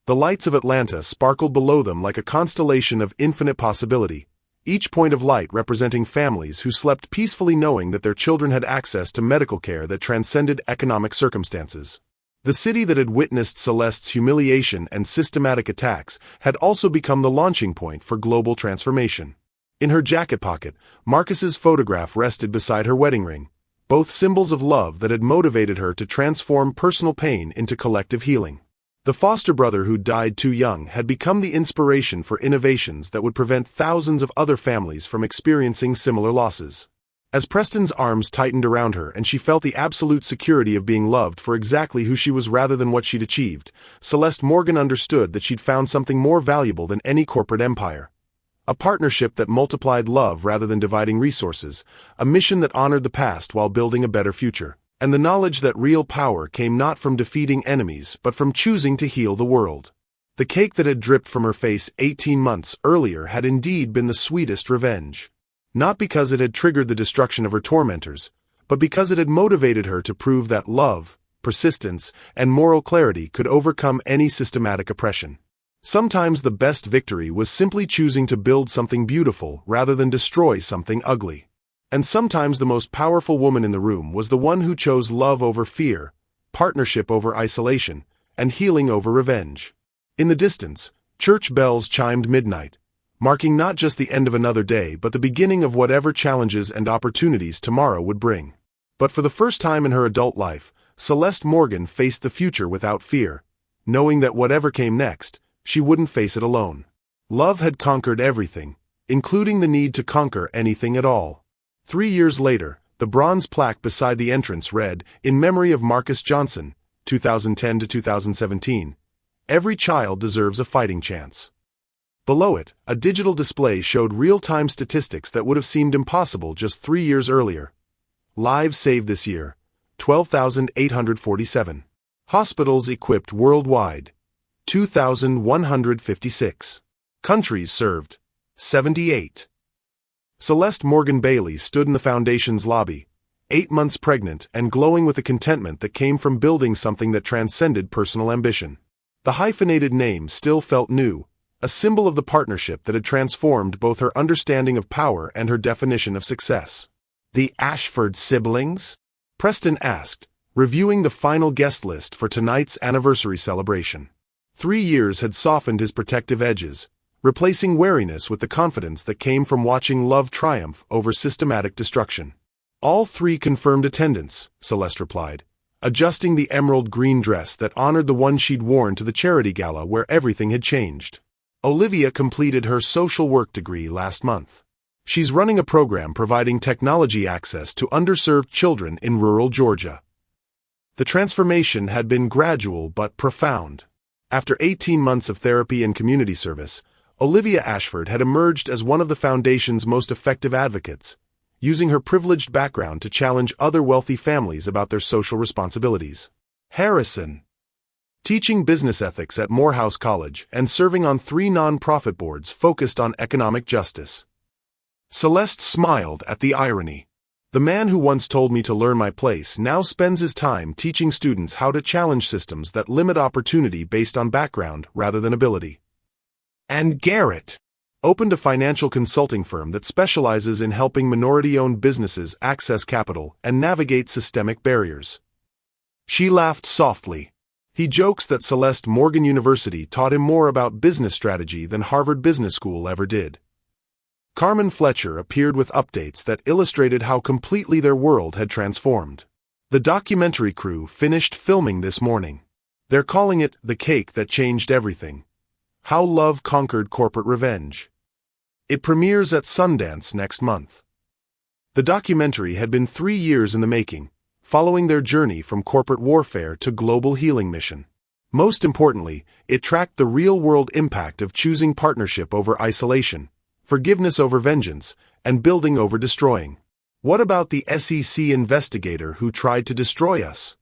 Speaker 1: The lights of Atlanta sparkled below them like a constellation of infinite possibility, each point of light representing families who slept peacefully knowing that their children had access to medical care that transcended economic circumstances. The city that had witnessed Celeste's humiliation and systematic attacks had also become the launching point for global transformation. In her jacket pocket, Marcus's photograph rested beside her wedding ring, both symbols of love that had motivated her to transform personal pain into collective healing. The foster brother who died too young had become the inspiration for innovations that would prevent thousands of other families from experiencing similar losses. As Preston's arms tightened around her and she felt the absolute security of being loved for exactly who she was rather than what she'd achieved, Celeste Morgan understood that she'd found something more valuable than any corporate empire. A partnership that multiplied love rather than dividing resources, a mission that honored the past while building a better future, and the knowledge that real power came not from defeating enemies but from choosing to heal the world. The cake that had dripped from her face 18 months earlier had indeed been the sweetest revenge. Not because it had triggered the destruction of her tormentors, but because it had motivated her to prove that love, persistence, and moral clarity could overcome any systematic oppression. Sometimes the best victory was simply choosing to build something beautiful rather than destroy something ugly. And sometimes the most powerful woman in the room was the one who chose love over fear, partnership over isolation, and healing over revenge. In the distance, church bells chimed midnight, marking not just the end of another day but the beginning of whatever challenges and opportunities tomorrow would bring. But for the first time in her adult life, Celeste Morgan faced the future without fear, knowing that whatever came next, she wouldn't face it alone. Love had conquered everything, including the need to conquer anything at all. 3 years later, the bronze plaque beside the entrance read, "In memory of Marcus Johnson, 2010 to 2017. Every child deserves a fighting chance." Below it, a digital display showed real-time statistics that would have seemed impossible just 3 years earlier. Lives saved this year, 12,847. Hospitals equipped worldwide, 2,156. Countries served, 78. Celeste Morgan Bailey stood in the Foundation's lobby, 8 months pregnant and glowing with the contentment that came from building something that transcended personal ambition. The hyphenated name still felt new, a symbol of the partnership that had transformed both her understanding of power and her definition of success. "The Ashford siblings?" Preston asked, reviewing the final guest list for tonight's anniversary celebration. 3 years had softened his protective edges, replacing wariness with the confidence that came from watching love triumph over systematic destruction. "All 3 confirmed attendance," Celeste replied, adjusting the emerald green dress that honored the one she'd worn to the charity gala where everything had changed. "Olivia completed her social work degree last month. She's running a program providing technology access to underserved children in rural Georgia." The transformation had been gradual but profound. After 18 months of therapy and community service, Olivia Ashford had emerged as one of the foundation's most effective advocates, using her privileged background to challenge other wealthy families about their social responsibilities. Heiress, teaching business ethics at Morehouse College and serving on 3 non-profit boards focused on economic justice. Celeste smiled at the irony. The man who once told me to learn my place now spends his time teaching students how to challenge systems that limit opportunity based on background rather than ability. And Garrett opened a financial consulting firm that specializes in helping minority-owned businesses access capital and navigate systemic barriers. She laughed softly. He jokes that Celeste Morgan University taught him more about business strategy than Harvard Business School ever did. Carmen Fletcher appeared with updates that illustrated how completely their world had transformed. The documentary crew finished filming this morning. They're calling it The Cake That Changed Everything: How Love Conquered Corporate Revenge. It premieres at Sundance next month. The documentary had been 3 years in the making, following their journey from corporate warfare to global healing mission. Most importantly, it tracked the real-world impact of choosing partnership over isolation, forgiveness over vengeance, and building over destroying. What about the SEC investigator who tried to destroy us?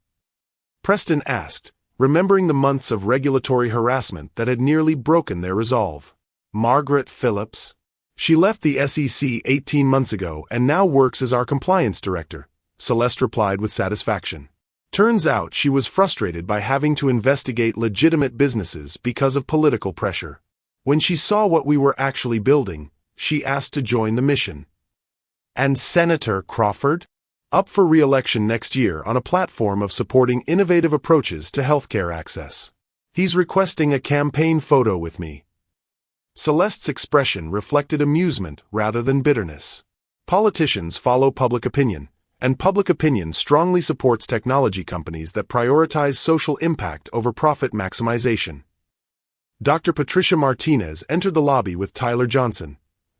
Speaker 1: Preston asked, remembering the months of regulatory harassment that had nearly broken their resolve. Margaret Phillips. She left the SEC 18 months ago and now works as our compliance director, Celeste replied with satisfaction. Turns out she was frustrated by having to investigate legitimate businesses because of political pressure. When she saw what we were actually building, she asked to join the mission. And Senator Crawford? Up for re-election next year on a platform of supporting innovative approaches to healthcare access. He's requesting a campaign photo with me. Celeste's expression reflected amusement rather than bitterness. Politicians follow public opinion, and public opinion strongly supports technology companies that prioritize social impact over profit maximization. Dr. Patricia Martinez entered the lobby with Tyler Johnson,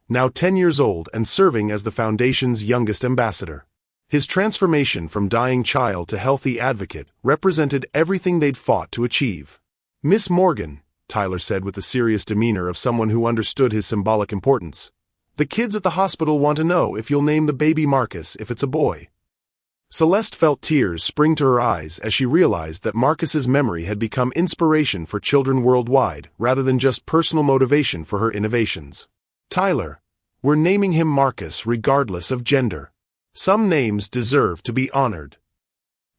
Speaker 1: now 10 years old and serving as the Foundation's youngest ambassador. His transformation from dying child to healthy advocate represented everything they'd fought to achieve. Miss Morgan, Tyler said with the serious demeanor of someone who understood his symbolic importance, the kids at the hospital want to know if you'll name the baby Marcus if it's a boy. Celeste felt tears spring to her eyes as she realized that Marcus's memory had become inspiration for children worldwide rather than just personal motivation for her innovations. Tyler, we're naming him Marcus regardless of gender. Some names deserve to be honored.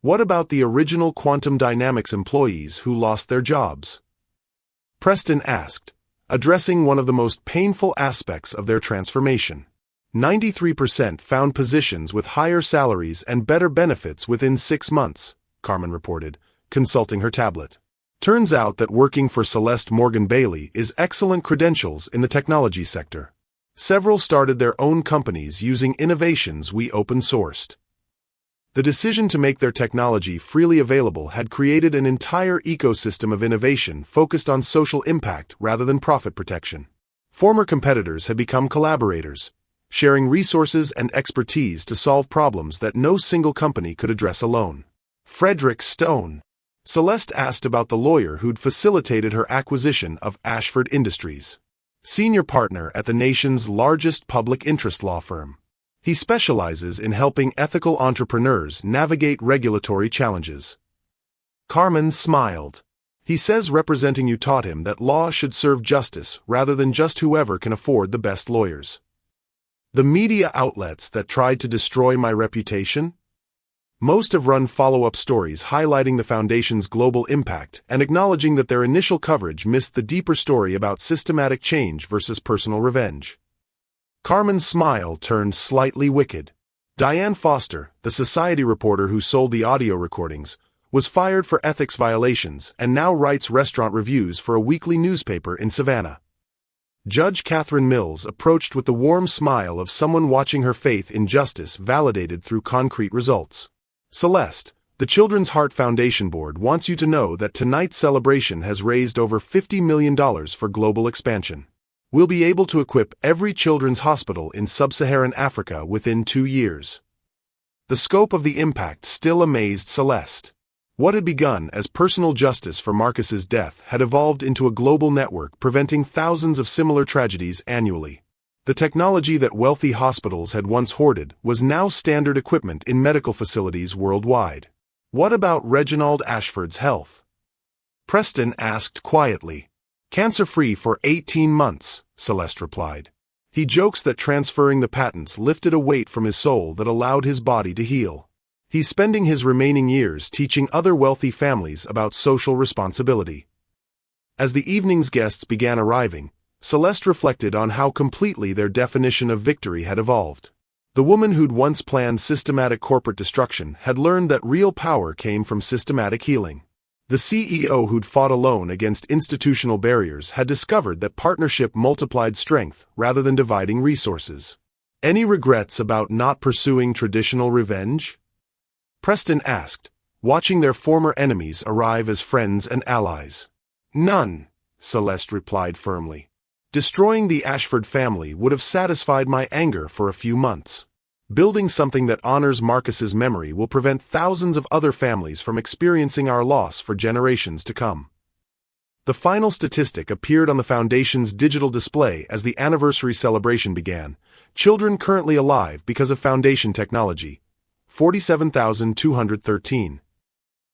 Speaker 1: What about the original Quantum Dynamics employees who lost their jobs? Preston asked, addressing one of the most painful aspects of their transformation. 93% found positions with higher salaries and better benefits within 6 months, Carmen reported, consulting her tablet. Turns out that working for Celeste Morgan Bailey is excellent credentials in the technology sector. Several started their own companies using innovations we open-sourced. The decision to make their technology freely available had created an entire ecosystem of innovation focused on social impact rather than profit protection. Former competitors had become collaborators, sharing resources and expertise to solve problems that no single company could address alone. Frederick Stone. Celeste asked about the lawyer who'd facilitated her acquisition of Ashford Industries, senior partner at the nation's largest public interest law firm. He specializes in helping ethical entrepreneurs navigate regulatory challenges. Carmen smiled. He says representing you taught him that law should serve justice rather than just whoever can afford the best lawyers. The media outlets that tried to destroy my reputation? Most have run follow-up stories highlighting the Foundation's global impact and acknowledging that their initial coverage missed the deeper story about systematic change versus personal revenge. Carmen's smile turned slightly wicked. Diane Foster, the Society reporter who sold the audio recordings, was fired for ethics violations and now writes restaurant reviews for a weekly newspaper in Savannah. Judge Catherine Mills approached with the warm smile of someone watching her faith in justice validated through concrete results. Celeste, the Children's Heart Foundation Board wants you to know that tonight's celebration has raised over $50 million for global expansion. We'll be able to equip every children's hospital in sub-Saharan Africa within 2 years. The scope of the impact still amazed Celeste. What had begun as personal justice for Marcus's death had evolved into a global network preventing thousands of similar tragedies annually. The technology that wealthy hospitals had once hoarded was now standard equipment in medical facilities worldwide. What about Reginald Ashford's health? Preston asked quietly. Cancer-free for 18 months, Celeste replied. He jokes that transferring the patents lifted a weight from his soul that allowed his body to heal. He's spending his remaining years teaching other wealthy families about social responsibility. As the evening's guests began arriving, Celeste reflected on how completely their definition of victory had evolved. The woman who'd once planned systematic corporate destruction had learned that real power came from systematic healing. The CEO who'd fought alone against institutional barriers had discovered that partnership multiplied strength rather than dividing resources. Any regrets about not pursuing traditional revenge? Preston asked, watching their former enemies arrive as friends and allies. None, Celeste replied firmly. Destroying the Ashford family would have satisfied my anger for a few months. Building something that honors Marcus's memory will prevent thousands of other families from experiencing our loss for generations to come. The final statistic appeared on the Foundation's digital display as the anniversary celebration began. Children currently alive because of Foundation technology, 47,213.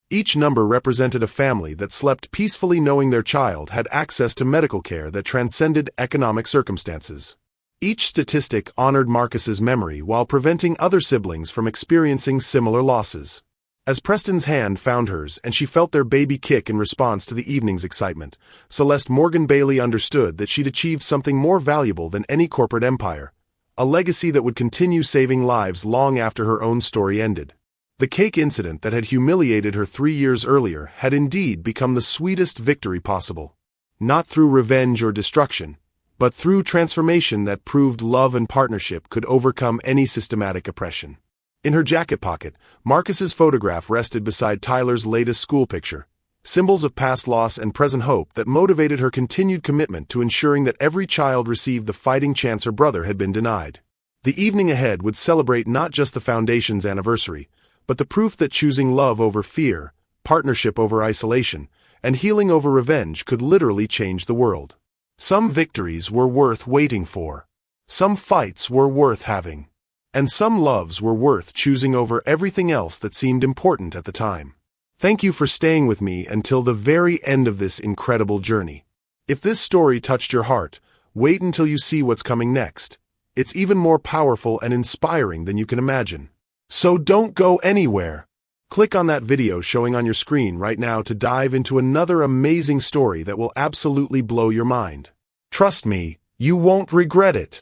Speaker 1: Each number represented a family that slept peacefully knowing their child had access to medical care that transcended economic circumstances. Each statistic honored Marcus's memory while preventing other siblings from experiencing similar losses. As Preston's hand found hers and she felt their baby kick in response to the evening's excitement, Celeste Morgan Bailey understood that she'd achieved something more valuable than any corporate empire, a legacy that would continue saving lives long after her own story ended. The cake incident that had humiliated her 3 years earlier had indeed become the sweetest victory possible. Not through revenge or destruction, but through transformation that proved love and partnership could overcome any systematic oppression. In her jacket pocket, Marcus's photograph rested beside Tyler's latest school picture, symbols of past loss and present hope that motivated her continued commitment to ensuring that every child received the fighting chance her brother had been denied. The evening ahead would celebrate not just the Foundation's anniversary, but the proof that choosing love over fear, partnership over isolation, and healing over revenge could literally change the world. Some victories were worth waiting for. Some fights were worth having. And some loves were worth choosing over everything else that seemed important at the time. Thank you for staying with me until the very end of this incredible journey. If this story touched your heart, wait until you see what's coming next. It's even more powerful and inspiring than you can imagine. So don't go anywhere. Click on that video showing on your screen right now to dive into another amazing story that will absolutely blow your mind. Trust me, you won't regret it.